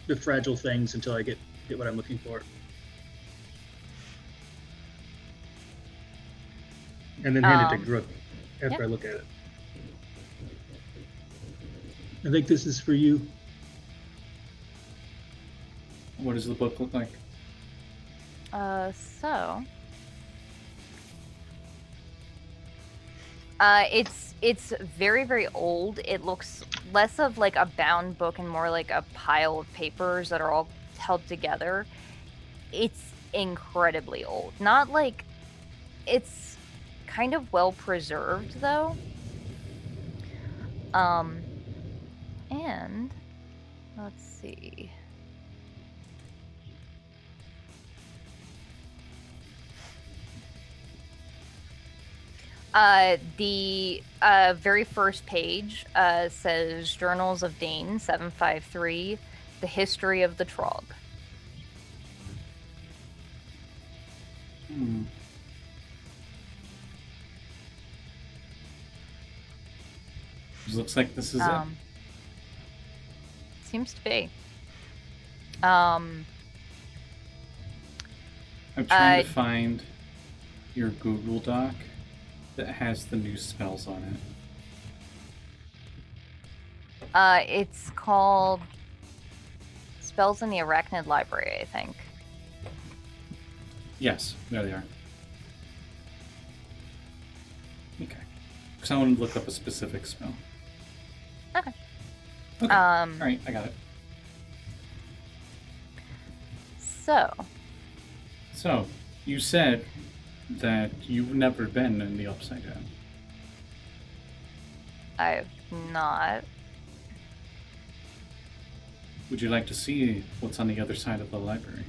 the fragile things until I get what I'm looking for. And then hand it to Gruk after I look at it. I think this is for you. What does the book look like? It's very, very old. It looks less of like a bound book and more like a pile of papers that are all held together. It's incredibly old. Not like it's kind of well preserved though. And let's see. The very first page says Journals of Dane 753, The History of the Trog. Looks like this is it. Seems to be. I'm trying to find your Google Doc that has the new spells on it. It's called Spells in the Arachnid Library, I think. Yes, there they are. Okay. Because I wanted to look up a specific spell. Okay. Okay. Alright, I got it. So, you said that you've never been in the Upside Down. I've not. Would you like to see what's on the other side of the library?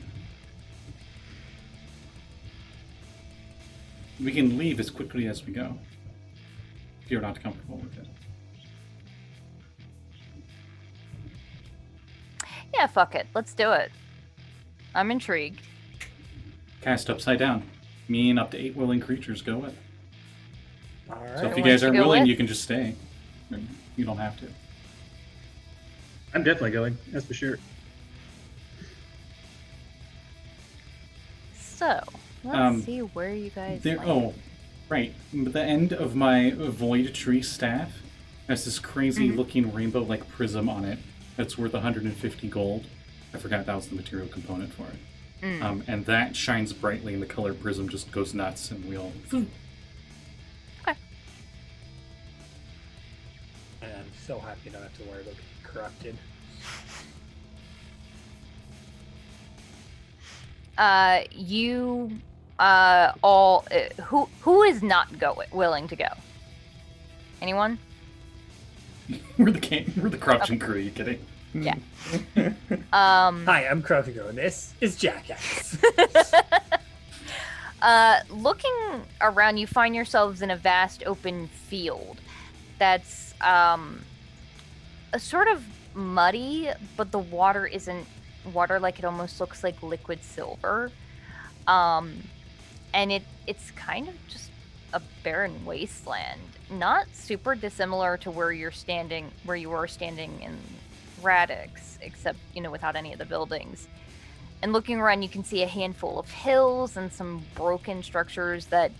We can leave as quickly as we go, if you're not comfortable with it. Yeah, fuck it. Let's do it. I'm intrigued. Cast Upside Down. Me and up to 8 willing creatures go with. All right. So if you Who guys wants to aren't go willing, with? you can just stay. You don't have to. I'm definitely going. That's for sure. So, let's see where you guys land. Oh, right. At the end of my Void Tree staff has this crazy looking rainbow like prism on it that's worth 150 gold. I forgot that was the material component for it. And that shines brightly and the color prism just goes nuts and we all... Okay. And I'm so happy not have to worry about getting corrupted. You all who is not willing to go? Anyone? We're the corruption crew, are you kidding? Yeah. Hi, I'm Krokugo, and this is Jackass. Looking around, you find yourselves in a vast open field that's a sort of muddy, but the water isn't water, like it almost looks like liquid silver. And it's kind of just a barren wasteland, not super dissimilar to where you were standing in Radix, except, without any of the buildings. And looking around, you can see a handful of hills and some broken structures that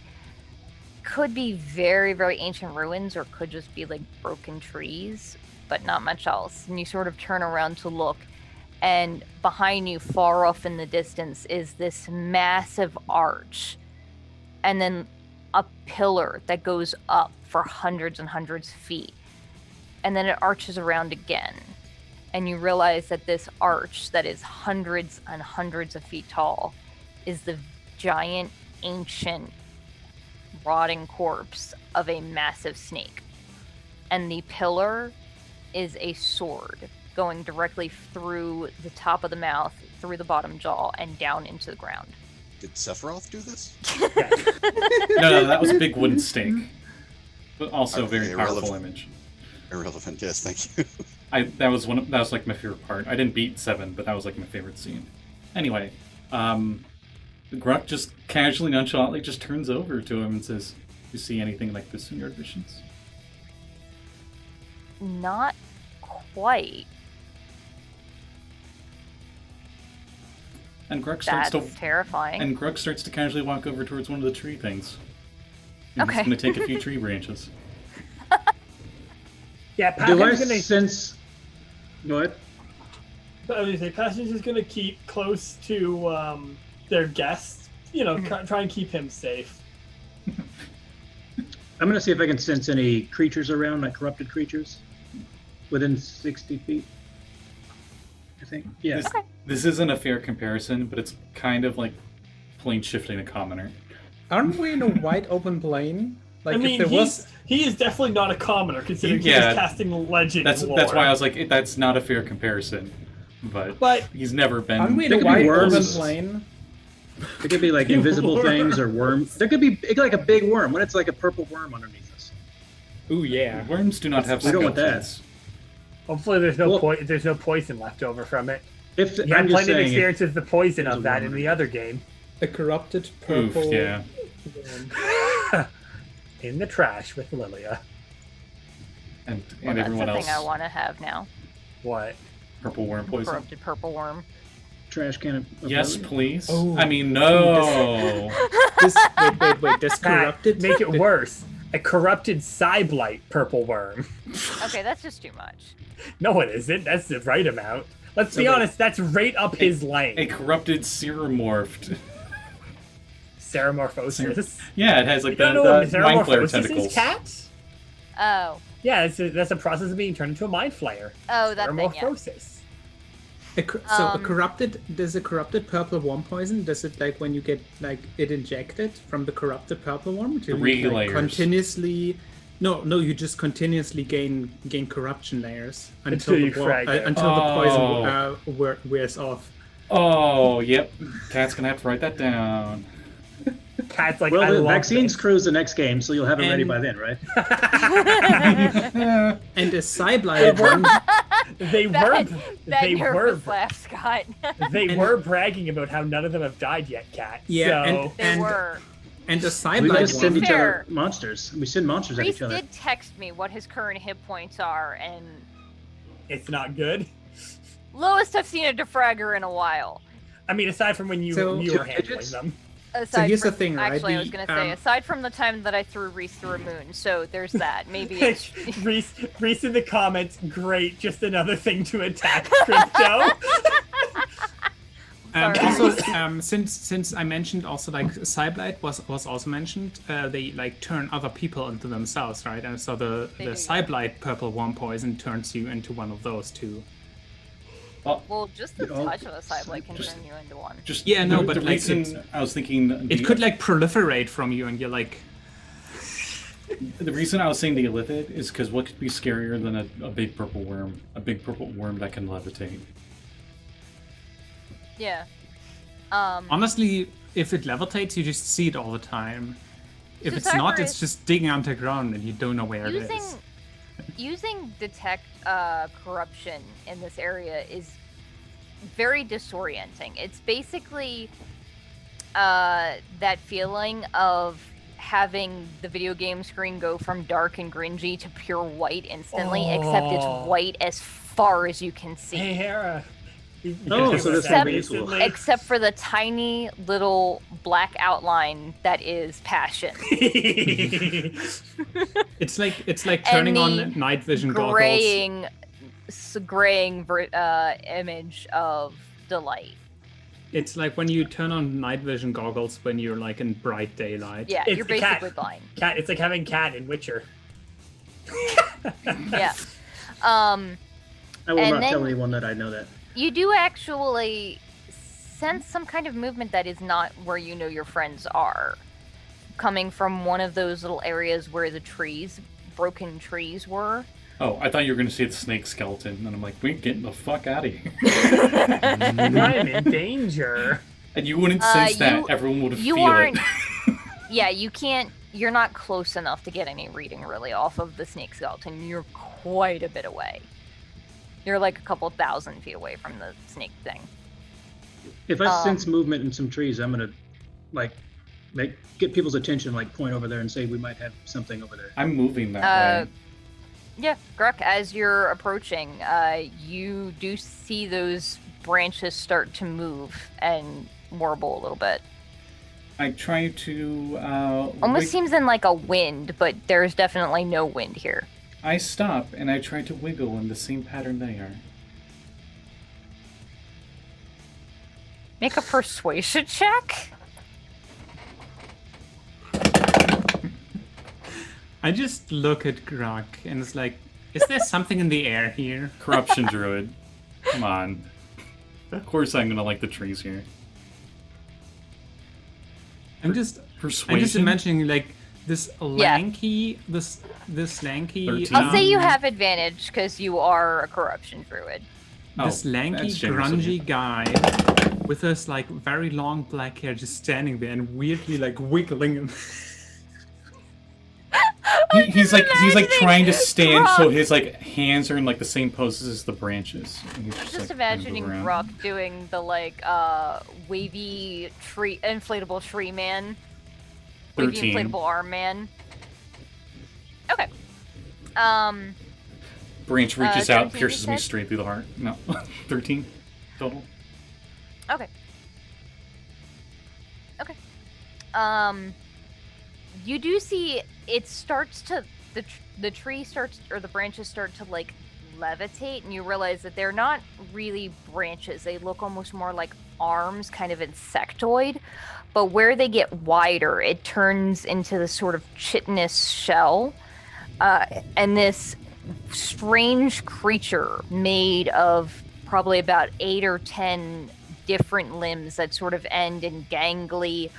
could be very, very ancient ruins or could just be like broken trees, but not much else. And you sort of turn around to look, and behind you, far off in the distance, is this massive arch. And then a pillar that goes up for hundreds and hundreds of feet. And then it arches around again. And you realize that this arch that is hundreds and hundreds of feet tall is the giant, ancient, rotting corpse of a massive snake. And the pillar is a sword going directly through the top of the mouth, through the bottom jaw, and down into the ground. Did Sephiroth do this? No, that was a big wooden stake. But also Okay, very powerful irrelevant. image. Irrelevant, yes, thank you. That was like my favorite part. I didn't beat 7, but that was like my favorite scene. Anyway, Gruk just casually, nonchalantly just turns over to him and says, "You see anything like this in your visions?" Not quite. And Gruk That's starts to terrifying. And Gruk starts to casually walk over towards one of the tree things. And Okay. He's going to take a few tree branches. Yeah, Do I Passion's gonna. sense... Go ahead. I was gonna say, Passion's just gonna keep close to their guests. Try and keep him safe. I'm going to see if I can sense any creatures around, like corrupted creatures, within 60 feet. I think. Yeah. This isn't a fair comparison, but it's kind of like plane shifting a commoner. Aren't we in a wide open plane? Like, I mean, if there was... he is definitely not a commoner, considering Yeah, he's casting legend That's lore. why I was like, that's not a fair comparison. But But he's never been. Aren't we in There a could be wide worms. open plane? It could be like invisible things or worms. There could be like a big worm. What if it's like a purple worm underneath us? Ooh, yeah. Worms do not have We don't want that. skeletons. Hopefully, there's no Well- there's no poison left over from it. If You I'm had just plenty of saying, experience with the poison there's of a that worm in the other game. A corrupted Oof, purple. yeah. In the trash with Lilia. And Well, that's everyone the else. thing I want to have now. What? Purple worm poison. Corrupted purple worm. trash can of Yes, Lilia? please. Oh. I mean, no. This, wait. This Matt, corrupted. make it worse. A corrupted Cyblight purple worm. Okay, that's just too much. No, it isn't. That's the right amount. Let's be wait. honest. That's right up his A lane. corrupted seromorphed. Ceramorphosis. Yeah, it has like You don't the know what mind flayer Ceramorphosis tentacles. is, Cat? Oh. Yeah, that's a process of being turned into a mind flayer. Oh, that thing, yeah. Ceramorphosis. Does a corrupted purple worm poison? Does it like when you get like it injected from the corrupted purple worm? Do Three you, like, layers. continuously? No, you just continuously gain corruption layers Until you frag it. until the poison wears off. Oh, yep. Cat's gonna have to write that down. Cat's like, Well, I the love vaccines this. crew's the next game, so you'll have it ready And- by then, right? And a Cyblight one. They were That they were nervous laugh, Scott. they And- were bragging about how none of them have died yet, Cat. Yeah, So They And- were. And a We Cyblight just send one. each Fair. other monsters. We send monsters at Reese each other. did text me what his current hit points are, and it's not good. lowest I've seen a De-Fragger in a while. I mean, aside from when you So- were Two handling digits? them. Aside here's from, the thing, right? Actually, I was The, gonna say, aside from the time that I threw Reese through a moon, so there's that. Maybe it's Reese in the comments, great, just another thing to attack crypto. Sorry. Also, since I mentioned also like Cyblight was also mentioned, they like turn other people into themselves, right? And so the They do, yeah. Cyblight purple worm poison turns you into one of those too. well, just the Oh, touch of a Cyblight can just- turn you into one. Just Yeah, no, the but, like, reason it's- I was thinking It could like proliferate from you, and you're like, the reason I was saying the illithid is because what could be scarier than a big purple worm? A big purple worm that can levitate. Yeah. honestly, if it levitates, you just see it all the time. If So it's not, Cyberus- it's just digging underground, and you don't know where it using is. using detect corruption in this area is very disorienting. It's basically that feeling of having the video game screen go from dark and grungy to pure white instantly, except it's Oh. white as far as you can see. Hey, Hera. Oh, so this will be Except- useful. Except for the tiny little black outline that is passion. It's like turning Any on night vision goggles. graying image of delight. It's like when you turn on night vision goggles when you're like in bright daylight. Yeah, It's you're the cat. basically blind. Cat, it's like having Cat in Witcher. Yeah. I will And not tell then- anyone that I know that. You do actually sense some kind of movement that is not where you know your friends are. Coming from one of those little areas where the broken trees were. Oh, I thought you were going to say the snake skeleton, and I'm like, we're getting the fuck out of here. I'm in danger. And you wouldn't sense that. you- Everyone would you feel aren't- it. Yeah, you can't. You're not close enough to get any reading really off of the snake skeleton. You're quite a bit away. You're like a couple thousand feet away from the snake thing. If I Um, sense movement in some trees, I'm gonna like get people's attention, like point over there and say we might have something over there. I'm moving that way. Yeah, Gruk, as you're approaching, you do see those branches start to move and warble a little bit. I try to. Almost wig- seems in like a wind, but there's definitely no wind here. I stop and I try to wiggle in the same pattern they are. Make a persuasion check. I just look at Grok and it's like, is there something in the air here? Corruption druid. Come on. Of course I'm gonna like the trees here. I'm just Persuasion. imagining like this lanky, this lanky, 13. I'll say you have advantage because you are a corruption druid. this Oh, lanky, that's generous of you. grungy guy with this like very long black hair, just standing there and weirdly like wiggling. He's like trying to stand Grok. so his like hands are in like the same poses as the branches. And he's Just like, trying to imagining move around. Grok doing the like wavy tree inflatable tree man. Wavy 13. inflatable arm man. Okay. Branch reaches out, 17 you pierces me said? straight through the heart. No, 13 total. Okay. Okay. You do see it starts to the tree starts, or the branches start to like levitate, and you realize that they're not really branches. They look almost more like arms, kind of insectoid. But where they get wider, it turns into this sort of chitinous shell, and this strange creature made of probably about 8 or 10 different limbs that sort of end in gangly,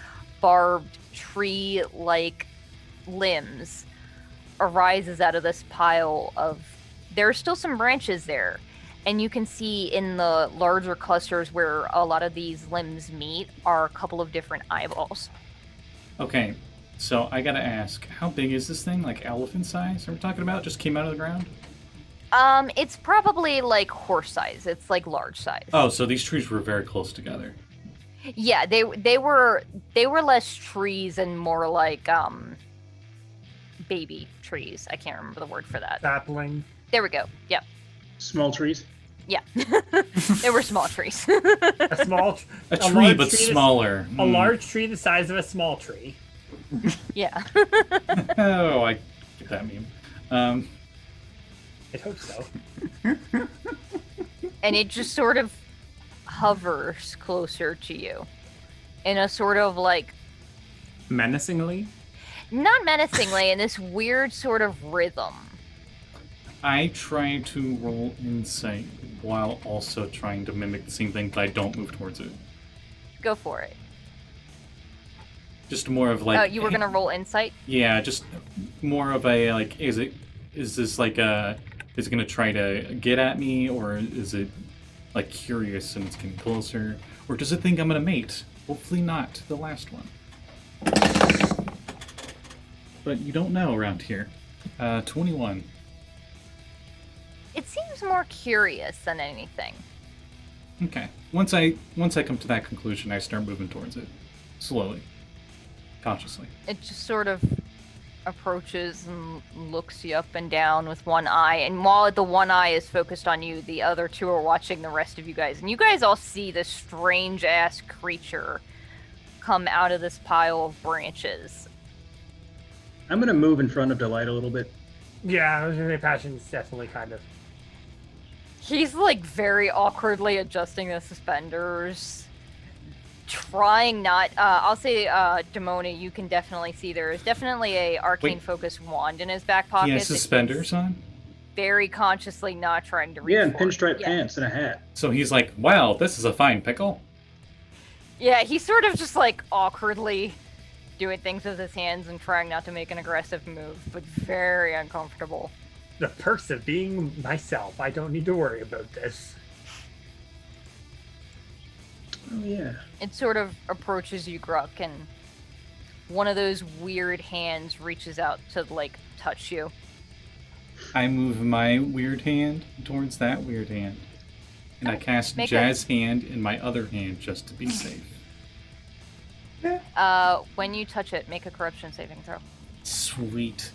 barbed tree-like limbs arises out of this pile of... There are still some branches there, and you can see in the larger clusters where a lot of these limbs meet are a couple of different eyeballs. Okay, so I gotta ask, how big is this thing? Like elephant size? Are we talking about? Just came out of the ground? It's probably like horse size. It's like large size. Oh, so these trees were very close together. Yeah, they were less trees and more like baby trees. I can't remember the word for that. Sapling. There we go. Yep. Small trees. Yeah. They were small trees. A small, A tree, large but tree smaller. A large tree the size of a small tree. Yeah. Oh, I get that meme. I hope so. And it just sort of hovers closer to you in a sort of like, Menacingly. not menacingly, in this weird sort of rhythm. I try to roll insight while also trying to mimic the same thing, but I don't move towards it. Go for it. Just more of like... Oh, you were gonna roll insight? Yeah, just more of a, like, is this like a... Is it gonna try to get at me, or is it, like, curious and it's getting closer? Or does it think I'm gonna mate? Hopefully not the last one. But you don't know around here. 21. It seems more curious than anything. Okay. Once I come to that conclusion, I start moving towards it. Slowly. Consciously. It just sort of approaches and looks you up and down with one eye, and while the one eye is focused on you, the other two are watching the rest of you guys, and you guys all see this strange ass creature come out of this pile of branches. I'm gonna move in front of Delight a little bit. Yeah, I was gonna say Passion's definitely kind of. He's like very awkwardly adjusting the suspenders, trying not. I'll say, Demona, you can definitely see there is definitely a arcane focus wand in his back pocket. He has that he's suspenders on? very consciously not trying to reach Yeah, and for. pinstripe Yeah. pants and a hat. So he's like, wow, this is a fine pickle. Yeah, he's sort of just like awkwardly doing things with his hands and trying not to make an aggressive move, but very uncomfortable. The perks of being myself. I don't need to worry about this. Oh yeah. It sort of approaches you, Gruk, and one of those weird hands reaches out to like touch you. I move my weird hand towards that weird hand. And I cast Make Jazz Hand in my other hand just to be safe. When you touch it, make a corruption saving throw. Sweet.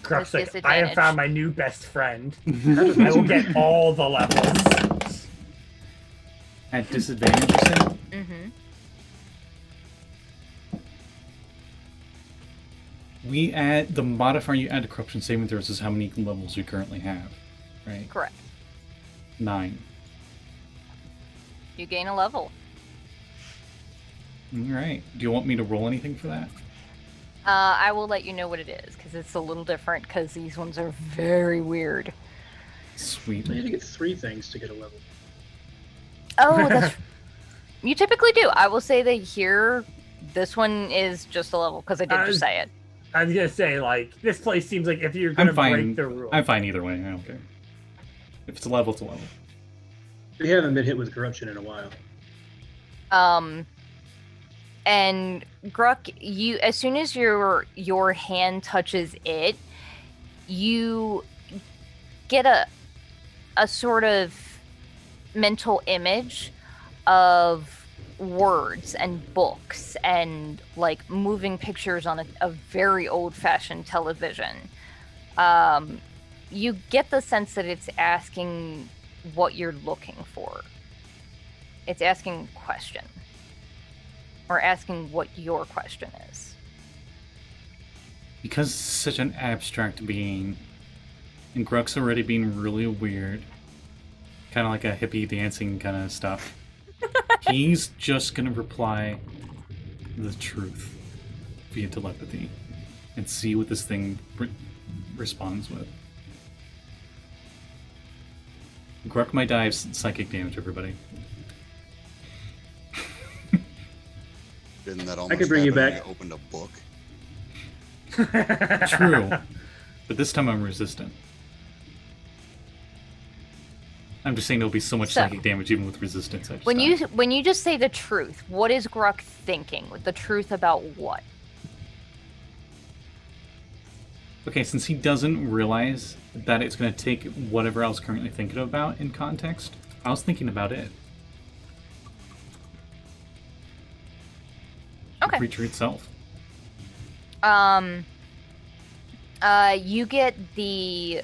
Gruk's With like, I have disadvantage. found my new best friend. I will get all the levels. At disadvantage, you said? Mm-hmm. We add the modifier you add to corruption saving throws is how many levels you currently have, right? Correct. 9. You gain a level. All right. Do you want me to roll anything for that? I will let you know what it is, because it's a little different, because these ones are very weird. Sweet. I need to get 3 things to get a level. Oh, that's... You typically do. I will say that here, this one is just a level, because I did just say it. I was gonna say, like, this place seems like if you're gonna I'm fine. break the rules. I'm fine either way. I don't care. If it's a level, it's a level. We haven't been hit with corruption in a while. And Gruk, you as soon as your hand touches it, you get a sort of mental image of words and books and like moving pictures on a very old-fashioned television. You get the sense that it's asking what you're looking for. It's asking a question. Or asking what your question is. Because it's such an abstract being, and Gruk's already being really weird, kind of like a hippie dancing kind of stuff, he's just gonna reply the truth via telepathy and see what this thing responds with. Gruk might die of psychic damage, everybody. Didn't that almost could bring you happen when back. I opened a book? True. But this time I'm resistant. I'm just saying there'll be so much psychic damage even with resistance. When you just say the truth, what is Gruk thinking? The truth about what? Okay, since he doesn't realize that it's going to take whatever I was currently thinking about in context, I was thinking about it. Okay. The creature itself. You get the...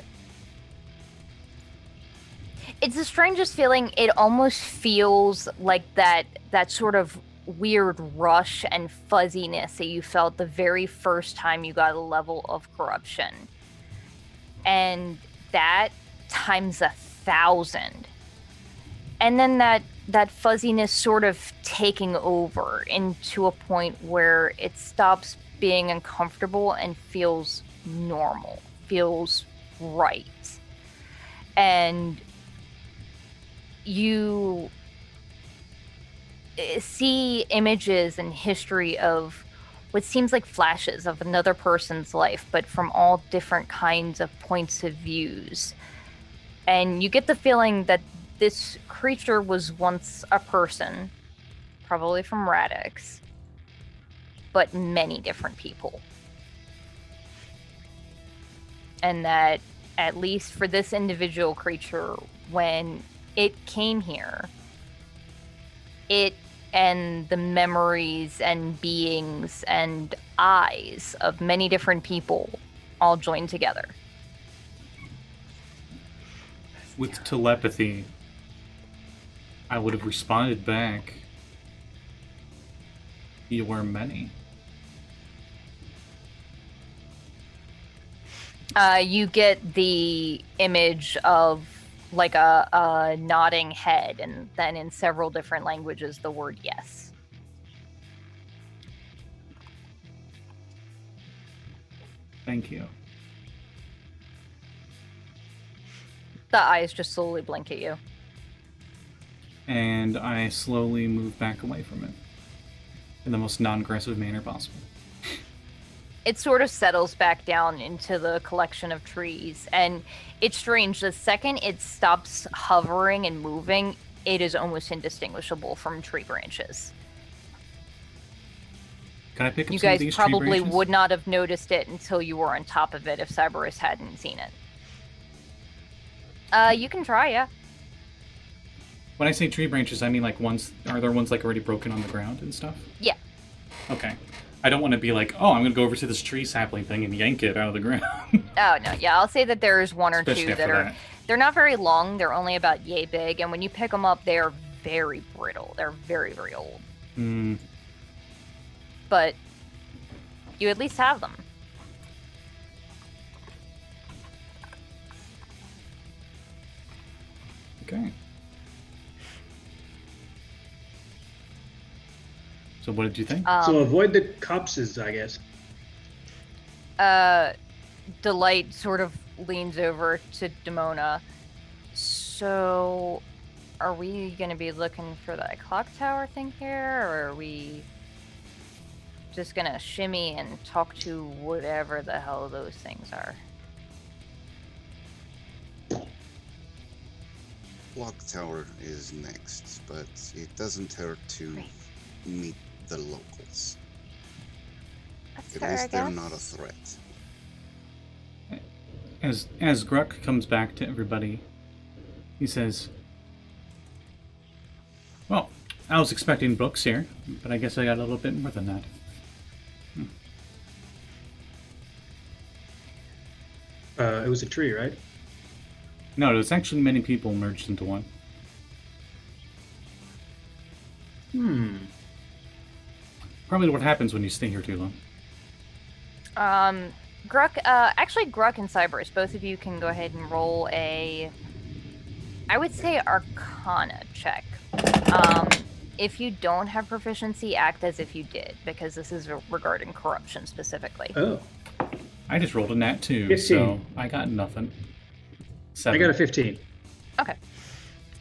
It's the strangest feeling. It almost feels like that sort of weird rush and fuzziness that you felt the very first time you got a level of corruption. And that times 1,000. And then that fuzziness sort of taking over into a point where it stops being uncomfortable and feels normal, feels right. And you see images and history of what seems like flashes of another person's life, but from all different kinds of points of views. And you get the feeling that this creature was once a person, probably from Radix, but many different people. And that, at least for this individual creature, when it came here, it and the memories and beings and eyes of many different people all joined together. With telepathy, I would have responded back. You were many. You get the image of like a nodding head, and then in several different languages the word yes. Thank you. The eyes just slowly blink at you. And I slowly move back away from it in the most non-aggressive manner possible. It sort of settles back down into the collection of trees, and it's strange. The second it stops hovering and moving, it is almost indistinguishable from tree branches. Can I pick up You some of guys these tree probably branches? would not have noticed it until you were on top of it if Cyberus hadn't seen it. You can try, yeah. When I say tree branches, I mean like ones. Are there ones like already broken on the ground and stuff? Yeah. Okay. I don't want to be like, oh, I'm going to go over to this tree sapling thing and yank it out of the ground. Oh, no, yeah, I'll say that there's one or Especially two that after are... that. They're not very long, they're only about yay big, and when you pick them up, they are very brittle. They're very, very old. Hmm. But you at least have them. Okay. So what did you think? So avoid the copses, I guess. Delight sort of leans over to Demona. So, are we going to be looking for that clock tower thing here, or are we just going to shimmy and talk to whatever the hell those things are? clock tower is next, but it doesn't hurt to Right. meet the locals. That's At fair, I least they're guess. not a threat. As Gruk comes back to everybody, he says, "Well, I was expecting books here, but I guess I got a little bit more than that." It was a tree, right? No, there's actually many people merged into one. Probably what happens when you stay here too long. Gruk, actually Gruk and Cyberus, both of you can go ahead and roll a, I would say, Arcana check. If you don't have proficiency, act as if you did, because this is regarding corruption specifically. Oh, I just rolled a nat 2, 15. so I got nothing. 7. I got a 15. Okay.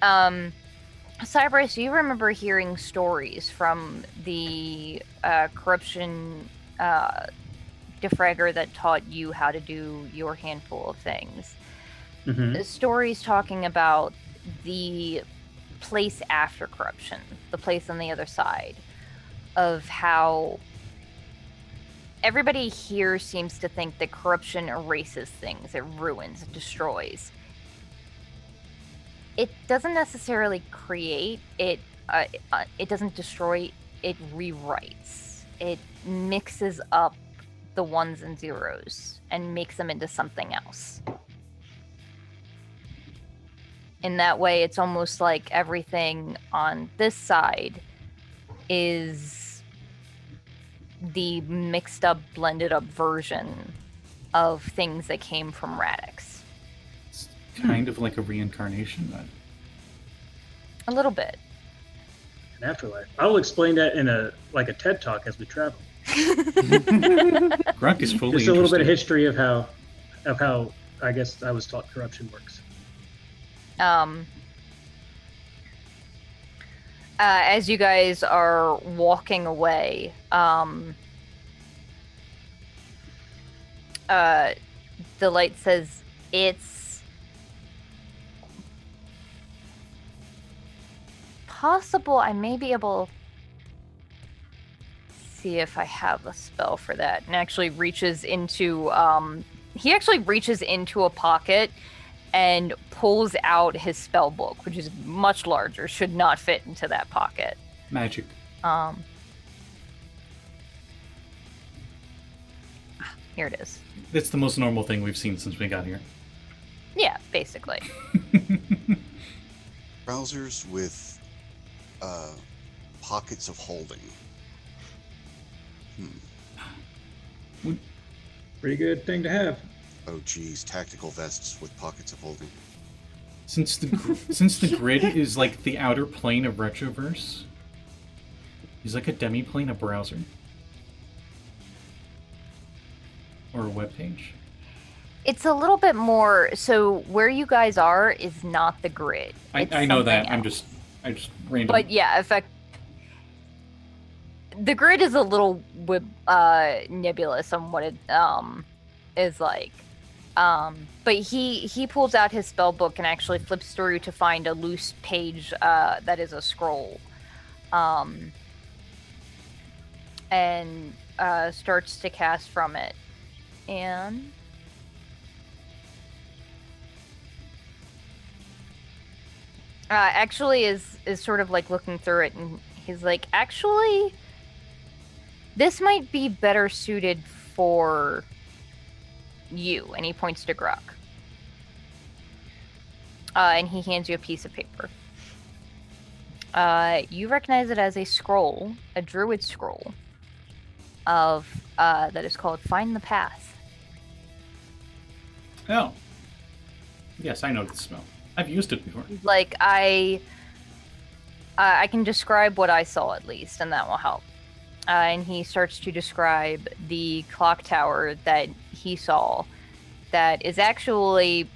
Cyberus, you remember hearing stories from the corruption De-Fragger that taught you how to do your handful of things. Mm-hmm. Stories talking about the place after corruption, the place on the other side, of how everybody here seems to think that corruption erases things, it ruins, it destroys. It doesn't necessarily create, it doesn't destroy, it rewrites. It mixes up the ones and zeros and makes them into something else. In that way, it's almost like everything on this side is the mixed up, blended up version of things that came from Radix. It's kind of like a reincarnation, but A little bit. An afterlife. I'll explain that in a TED talk as we travel. Gruk is fully Just a little bit of interested. history of how I guess I was taught corruption works. As you guys are walking away, the light says it's possible I may be able to see if I have a spell for that, and actually reaches into he actually reaches into a pocket and pulls out his spell book, which is much larger, should not fit into that pocket. Magic. Here it is. It's the most normal thing we've seen since we got here. Yeah, basically. Browsers with pockets of holding. Pretty good thing to have. Oh geez, tactical vests with pockets of holding. Since the grid is like the outer plane of Retroverse, he's like a demi-plane of browser. Or a web page. It's a little bit more, so where you guys are is not the grid. It's I know that. something else. I just random. But yeah, in fact, the grid is a little nebulous on what it is like. But he pulls out his spell book and actually flips through to find a loose page that is a scroll, and starts to cast from it. And actually is sort of like looking through it, and he's like, actually, this might be better suited for you. And he points to Gruk. And he hands you a piece of paper. You recognize it as a scroll, a druid scroll, of that is called Find the Path. Oh. Yes, I know the spell. I've used it before. Like, I can describe what I saw at least, and that will help. And he starts to describe the clock tower that he saw that is actually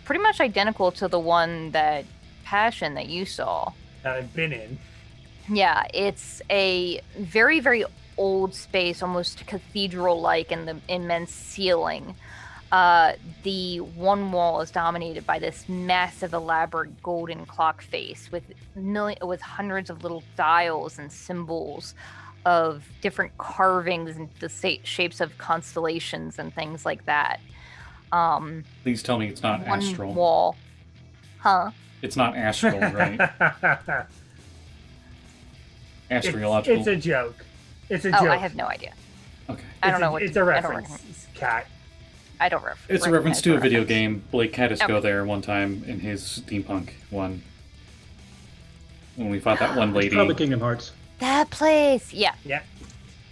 pretty much identical to the one that Passion that you saw. That I've been in. Yeah, it's a very, very old space, almost cathedral-like in the immense ceiling. the one wall is dominated by this massive, elaborate golden clock face with hundreds of little dials and symbols of different carvings and the shapes of constellations and things like that. Please tell me it's not One astral. wall. Huh? It's not astral, right? Astrological. It's a joke. It's a joke. I have no idea. Okay. I don't know what It's to, a I don't reference, Cat. I don't reference. It's a reference to a video reference. game. Blake had us Okay. go there one time in his steampunk one. When we fought that one lady. Probably Kingdom Hearts. That place. Yeah. Yeah.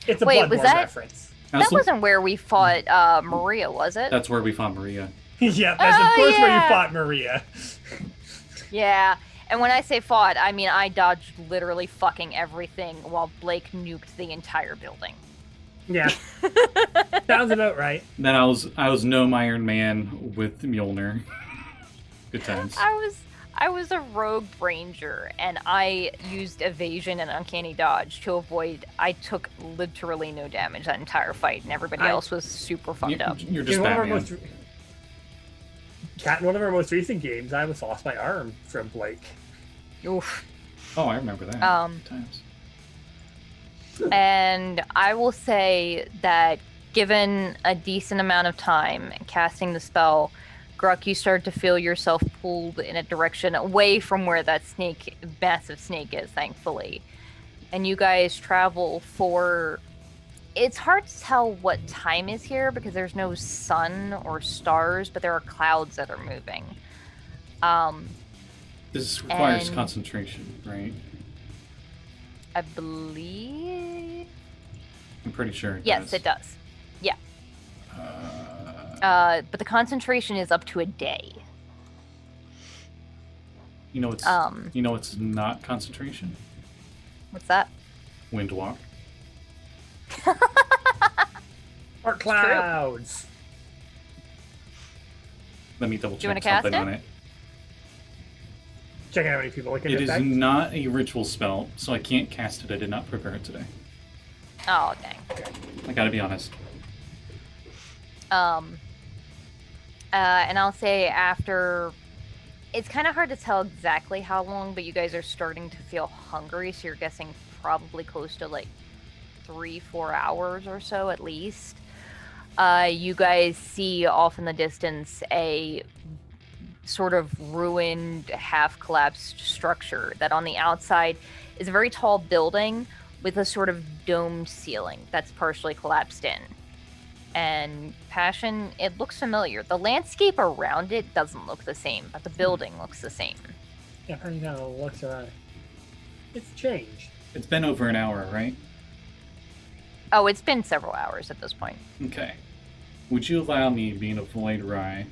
It's a Wait, Bloodborne was that- reference. That wasn't where we fought Maria, was it? That's where we fought Maria. Yeah, that's of Oh, course where you yeah. fought Maria. Yeah. And when I say fought, I mean I dodged literally fucking everything while Blake nuked the entire building. Yeah. Sounds about right. Then I was Gnome Iron Man with Mjolnir. Good times. I was a rogue ranger, and I used evasion and uncanny dodge to avoid. I took literally no damage that entire fight, and everybody else was super fucked up. You're just In one of our Batman. Cat, in one of our most recent games, I almost lost my arm from Blake. Oof. Oh, I remember that. Good times. And I will say that given a decent amount of time casting the spell, Gruk, you start to feel yourself pulled in a direction away from where that massive snake is, thankfully. And you guys travel for... It's hard to tell what time is here because there's no sun or stars, but there are clouds that are moving. This requires and- concentration, right? I believe... I'm pretty sure it Yes, does. it does. Yeah. But the concentration is up to a day. You know it's not concentration? What's that? Wind walk. Or clouds. Let me double Do you wanna check something cast on it? it. Checking out how many people it can It is affect. not a ritual spell, so I can't cast it. I did not prepare it today. Oh, dang. I gotta be honest. And I'll say after... It's kind of hard to tell exactly how long, but you guys are starting to feel hungry, so you're guessing probably close to like 3-4 hours or so at least. You guys see off in the distance a sort of ruined, half-collapsed structure that on the outside is a very tall building with a sort of domed ceiling that's partially collapsed in. And Passion, it looks familiar. The landscape around it doesn't look the same, but the building looks the same. Yeah, how do you know? Looks around. It's changed. It's been over an hour, right? Oh, it's been several hours at this point. Okay. Would you allow me, being a Void Rye,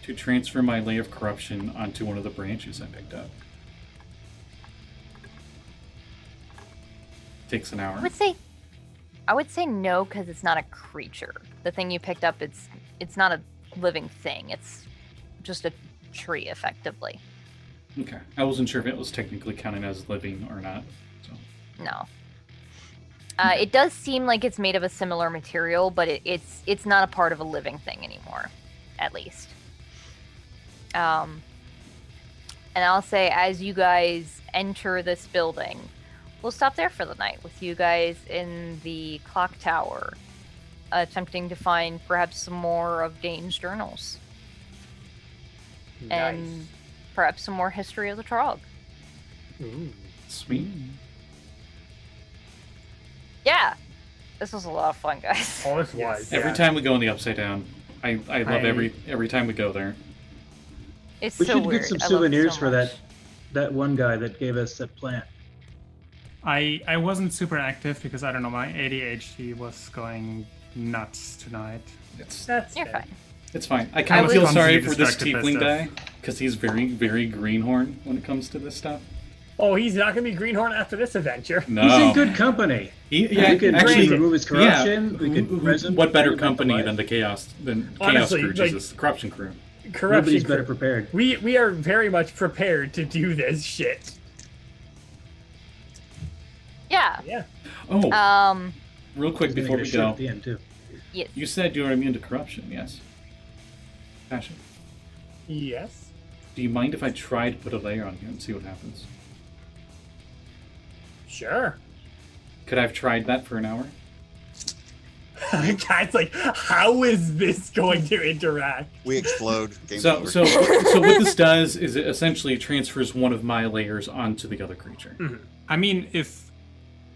to transfer my Lay of Corruption onto one of the branches I picked up? Takes an hour. I would say no, because it's not a creature. The thing you picked up, it's not a living thing. It's just a tree, effectively. Okay. I wasn't sure if it was technically counted as living or not. So. No. It does seem like it's made of a similar material, but it's not a part of a living thing anymore, at least. And I'll say, as you guys enter this building, we'll stop there for the night with you guys in the clock tower, attempting to find perhaps some more of Dane's journals. And perhaps some more history of the Trog. Ooh. Sweet. Yeah. This was a lot of fun, guys. Oh, this was. Every yeah. time we go in the Upside Down, I love every time we go there. It's We so should weird. get some I love it souvenirs so for much. that one guy that gave us that plant. I wasn't super active because I don't know, my ADHD was going nuts tonight. It's That's You're fair. fine. it's fine. I kind of was feel constantly sorry for this distracted by tiefling stuff. guy because he's very, very greenhorn when it comes to this stuff. Oh, he's not going to be Greenhorn after this adventure. No, He's in good company. Yeah, we could actually, remove his corruption. Yeah, We could present. what better live company life. than the Chaos Honestly, Crew, like- Jesus, Corruption Crew. Corruption. Nobody's better crew. prepared. We are very much prepared to do this shit. Yeah. Yeah. Oh, Um, real quick He's gonna before get a we shirt go, at the end too. Yes. You said you're immune to corruption, yes? Passion. Yes. Do you mind if I try to put a layer on you and see what happens? Sure. Could I have tried that for an hour? Cat's like, how is this going to interact? We explode. Game So over. what this does is it essentially transfers one of my layers onto the other creature. I mean, if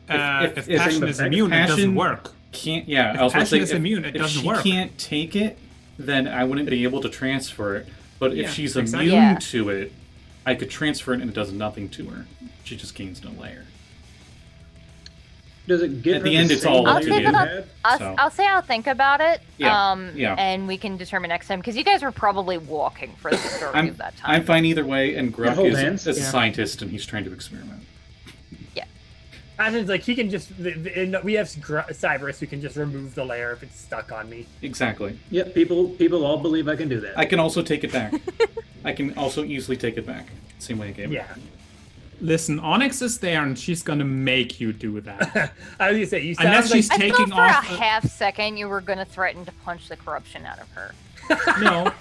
if passion is immune, it doesn't passion work. Can't I If was gonna passion say is immune, it if doesn't she work. can't take it, then I wouldn't be able to transfer it. But if Yeah, she's exactly. immune Yeah. to it, I could transfer it and it does nothing to her. She just gains no layer. Does it get At her the end, it's all I'll up to take you. it up. So- I'll say I'll think about it. Yeah, yeah. And we can determine next time because you guys were probably walking for the majority of that time. I'm fine either way, and Gruk hold is hands. a Yeah. scientist and he's trying to experiment. Passion's like, he can just. We have Cyberus who can just remove the layer if it's stuck on me. Exactly. Yep, people all believe I can do that. I can also take it back. I can also easily take it back. Same way I gave it. Yeah. Listen, Onyx is there, and she's gonna make you do that. I was gonna say, you sound Unless like she's I thought taking for off. a half second you were going to threaten to punch the corruption out of her. No.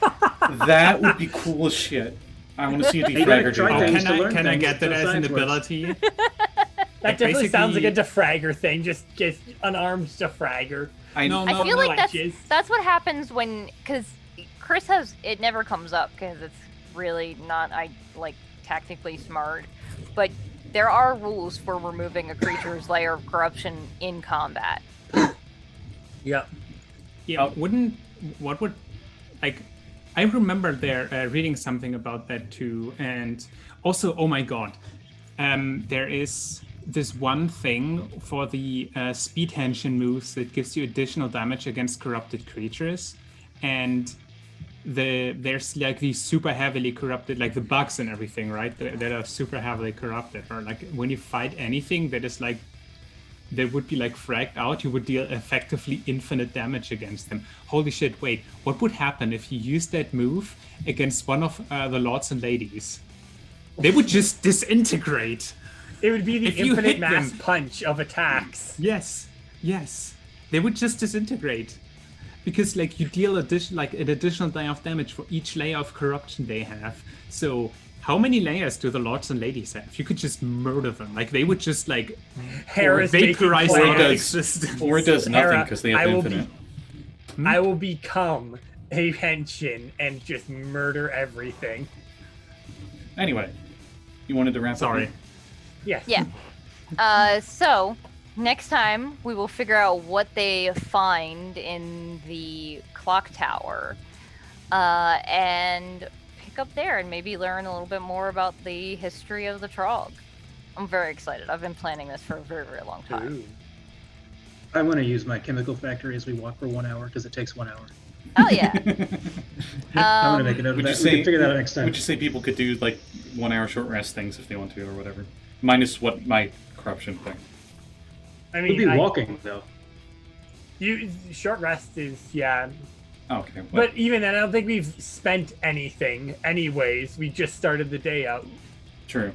That would be cool as shit. I want to see a You gotta De-Fragger do try that. things to learn Can I things. get that That's how as an science works. ability? that definitely sounds like a basically- De-Fragger thing. Just unarmed De-Fragger. No, I feel like Punches. that's what happens when because Chris has it never comes up because it's really not tactically smart, but there are rules for removing a creature's layer of corruption in combat. Yep. Yeah, Oh. what would, like, I remember there reading something about that too, and also, oh my god, there is this one thing for the speed henshin moves that gives you additional damage against corrupted creatures, and there's like these super heavily corrupted, like the bugs and everything, right? That are super heavily corrupted, or like when you fight anything that is like that would be like fragged out, you would deal effectively infinite damage against them. Holy shit, wait, what would happen if you used that move against one of the lords and ladies? They would just disintegrate. It would be the If you infinite hit mass them. punch of attacks. Yes. They would just disintegrate. Because like you deal an additional die of damage for each layer of corruption they have. So how many layers do the lords and ladies have? You could just murder them. Like they would just like Hera's making vaporize plans. their does- existence. Or it does nothing Hera, because they have I will infinite. I will become a henshin and just murder everything. Anyway, you wanted to wrap up? Sorry. Yes. Yeah. So next time we will figure out what they find in the clock tower, and pick up there and maybe learn a little bit more about the history of the Trog. I'm very excited. I've been planning this for a very, very long time. Ooh. I want to use my chemical factory as we walk for 1 hour because it takes 1 hour. Oh yeah. I'm gonna make a note of Would you that. We say can figure that out next time. Would you say people could do like 1 hour short rest things if they want to or whatever? Minus what my corruption thing. I We'll be mean, walking though. short rest is yeah, Oh, okay. but even then, I don't think we've spent anything. Anyways, we just started the day out. True.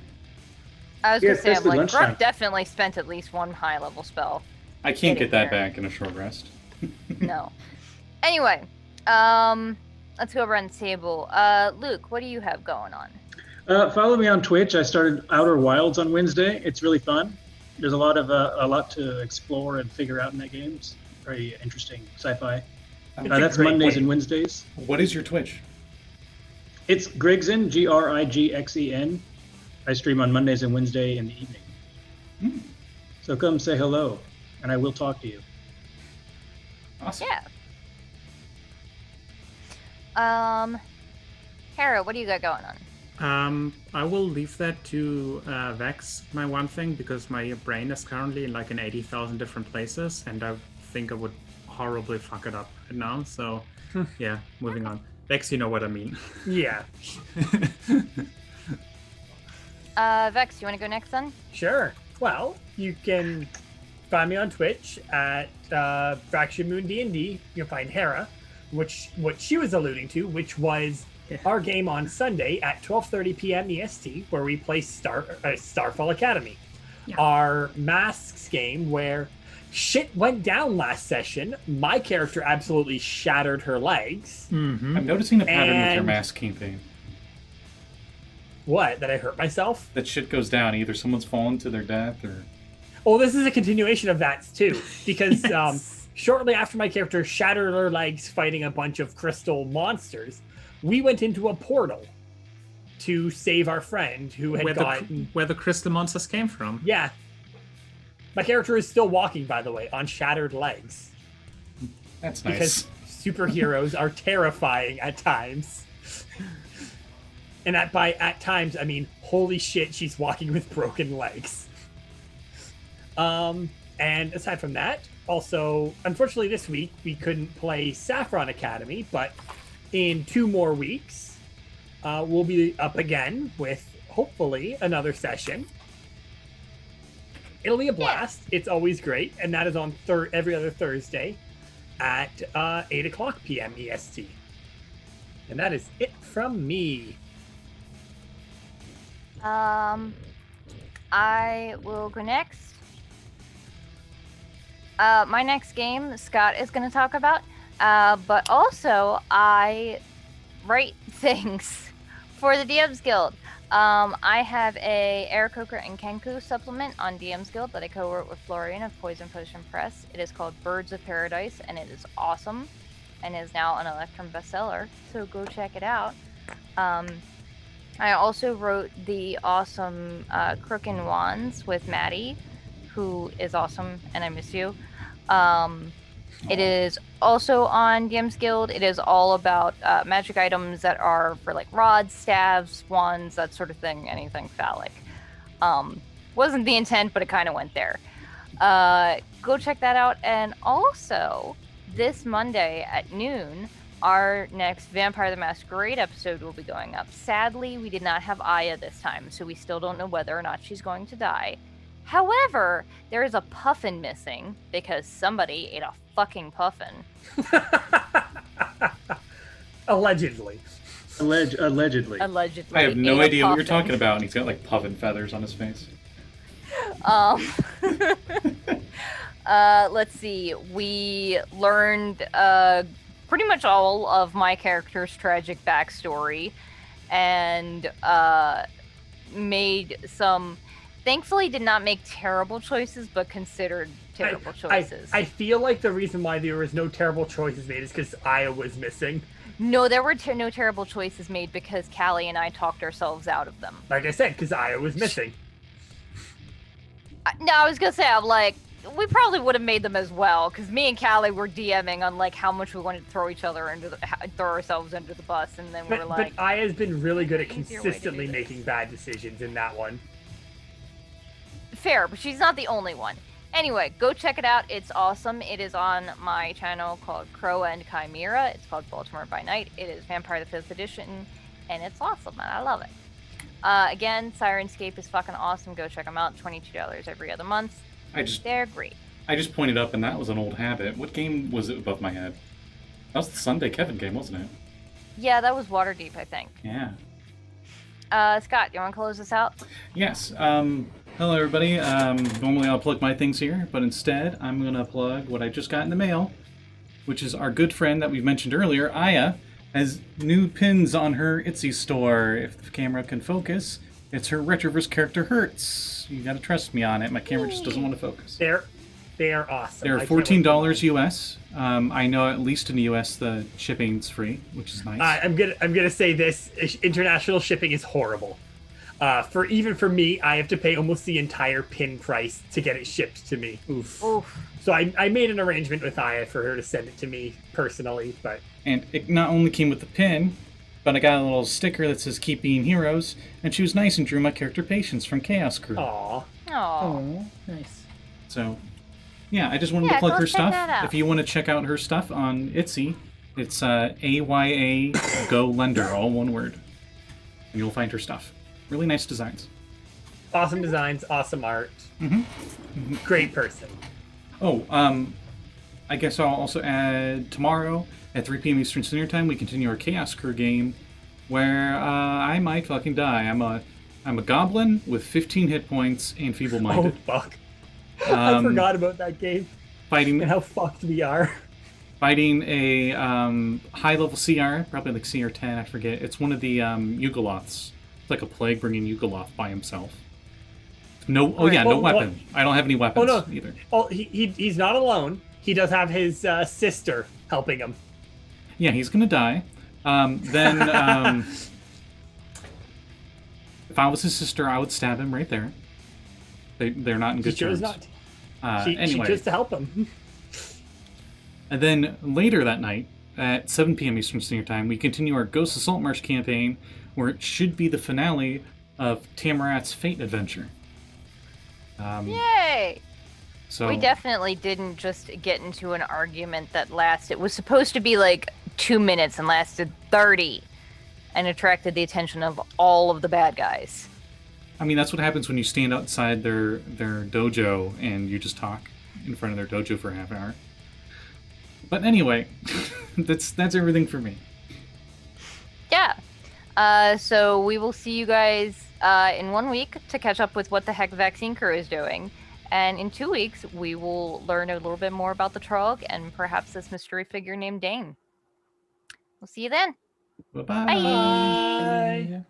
I was Yeah, gonna say, it's I'm like, lunchtime. Gruk definitely spent at least one high level spell. I can't Getting get that there. back in a short rest. No. Anyway, let's go around the table. Luke, what do you have going on? Follow me on Twitch. I started Outer Wilds on Wednesday. It's really fun. There's a lot to explore and figure out in that game. It's very interesting sci-fi. It's a That's great Mondays game. and Wednesdays. What is your Twitch? It's Grigxen, Grigxen. I stream on Mondays and Wednesday in the evening. Hmm. So come say hello, and I will talk to you. Awesome. Yeah. Hera, what do you got going on? I will leave that to Vex, my one thing, because my brain is currently in like in 80,000 different places, and I think I would horribly fuck it up right now. So, yeah, moving on. Vex, you know what I mean. Yeah, Vex, you want to go next then? sure. Well, you can find me on Twitch at Fraction Moon D&D. You can find Hera, what she was alluding to, which was our game on Sunday at 12:30 p.m. EST, where we play Starfall Academy, Yeah. our Masks game, where shit went down last session. My character absolutely shattered her legs. Mm-hmm. I'm noticing a pattern with your And- mask campaign. What? That I hurt myself? That shit goes down. Either someone's fallen to their death or... Oh, this is a continuation of that too, because Yes. shortly after my character shattered her legs fighting a bunch of crystal monsters, we went into a portal to save our friend who had Where the crystal monsters came from. Yeah. My character is still walking, by the way, on shattered legs. That's nice. Because superheroes are terrifying at times. And at times, I mean, holy shit, she's walking with broken legs. And aside from that, also, unfortunately this week, we couldn't play Saffron Academy, but in 2 more weeks, we'll be up again with, hopefully, another session. It'll be a blast. It's always great. And that is on every other Thursday at 8 o'clock p.m. EST. And that is it from me. I will go next. My next game, Scott is going to talk about. But also, I write things for the DMs Guild. I have a Aarakocra and Kenku supplement on DMs Guild that I co-wrote with Florian of Poison Potion Press. It is called Birds of Paradise, and it is awesome, and is now an Electrum bestseller. So go check it out. I also wrote the awesome Crook and Wands with Maddie, who is awesome, and I miss you. It is also on DMs Guild. It is all about magic items that are for like rods, staves, wands, that sort of thing, anything phallic. Wasn't the intent, but it kind of went there. Go check that out. And also, this Monday at noon, our next Vampire the Masquerade episode will be going up. Sadly, we did not have Aya this time, so we still don't know whether or not she's going to die. However, there is a puffin missing because somebody ate a fucking puffin. Allegedly. Allegedly. Allegedly. I have no ate a idea what you're puffin. talking about, and he's got like puffin feathers on his face. Let's see. We learned pretty much all of my character's tragic backstory and made some... Thankfully, did not make terrible choices, but considered terrible choices. I feel like the reason why there was no terrible choices made is because Aya was missing. No, there were no terrible choices made because Callie and I talked ourselves out of them. Like I said, because Aya was missing. No, I was gonna say, I'm like, we probably would have made them as well, because me and Callie were DMing on like how much we wanted to throw ourselves under the bus, and then we were like, But Aya's been really good at easier way to do consistently this. making bad decisions in that one. fair, but she's not the only one. Anyway, go check it out. It's awesome. It is on my channel called Crow and Chimera. It's called Baltimore by Night. It is Vampire the 5th edition, and it's awesome, and I love it. Again, Sirenscape is fucking awesome. Go check them out. $22 every other month. They're great. I just pointed up, and that was an old habit. What game was it above my head? That was the Sunday Kevin game, wasn't it? Yeah, that was Waterdeep, I think. Yeah. Scott, you want to close this out? Yes. Hello, everybody. Normally I'll plug my things here, but instead I'm going to plug what I just got in the mail, which is our good friend that we've mentioned earlier, Aya, has new pins on her Etsy store. If the camera can focus, it's her Retroverse character Hertz. You got to trust me on it. My camera just doesn't want to focus. They are awesome. They're $14 US. I know at least in the US the shipping's free, which is nice. I'm gonna say this: international shipping is horrible. For me, I have to pay almost the entire pin price to get it shipped to me. Oof. Oof. So I made an arrangement with Aya for her to send it to me personally, but And it not only came with the pin, but I got a little sticker that says "Keep Being Heroes," and she was nice and drew my character Patience from Chaos Crew. aw. Aww. Nice. So, yeah, I just wanted Yeah, to plug go her check stuff. that out. If you want to check out her stuff on Etsy, it's AYA Go Lender, all one word. And you'll find her stuff. Really nice designs. Awesome designs, awesome art. Great person. Oh, I guess I'll also add tomorrow at 3 p.m. Eastern Standard Time, we continue our Chaos Crew game, where I might fucking die. I'm a goblin with 15 hit points and Oh feeble-minded. fuck! I forgot about that game. fighting and how fucked we are. Fighting a high-level CR, probably like CR 10, I forget. It's one of the Yugoloths. It's like a plague bringing Yugoloth by himself. No, oh yeah, no weapon. I don't have any weapons either. Oh, he's not alone. He does have his sister helping him. Yeah, he's gonna die. Then, if I was his sister, I would stab him right there. They're not in good terms. She chose not. She chose to help him. And then later that night, at 7 p.m. Eastern Standard Time, we continue our Ghost Assault March campaign, where it should be the finale of Tamarat's Fate adventure. Yay! So we definitely didn't just get into an argument that lasted. It was supposed to be like 2 minutes and lasted 30, and attracted the attention of all of the bad guys. I mean, that's what happens when you stand outside their dojo and you just talk in front of their dojo for half an hour. But anyway, that's everything for me. Yeah. So we will see you guys in 1 week to catch up with what the heck Vaccine Crew is doing. And in 2 weeks, we will learn a little bit more about the Trog and perhaps this mystery figure named Dane. We'll see you then. Bye-bye. Bye. Bye.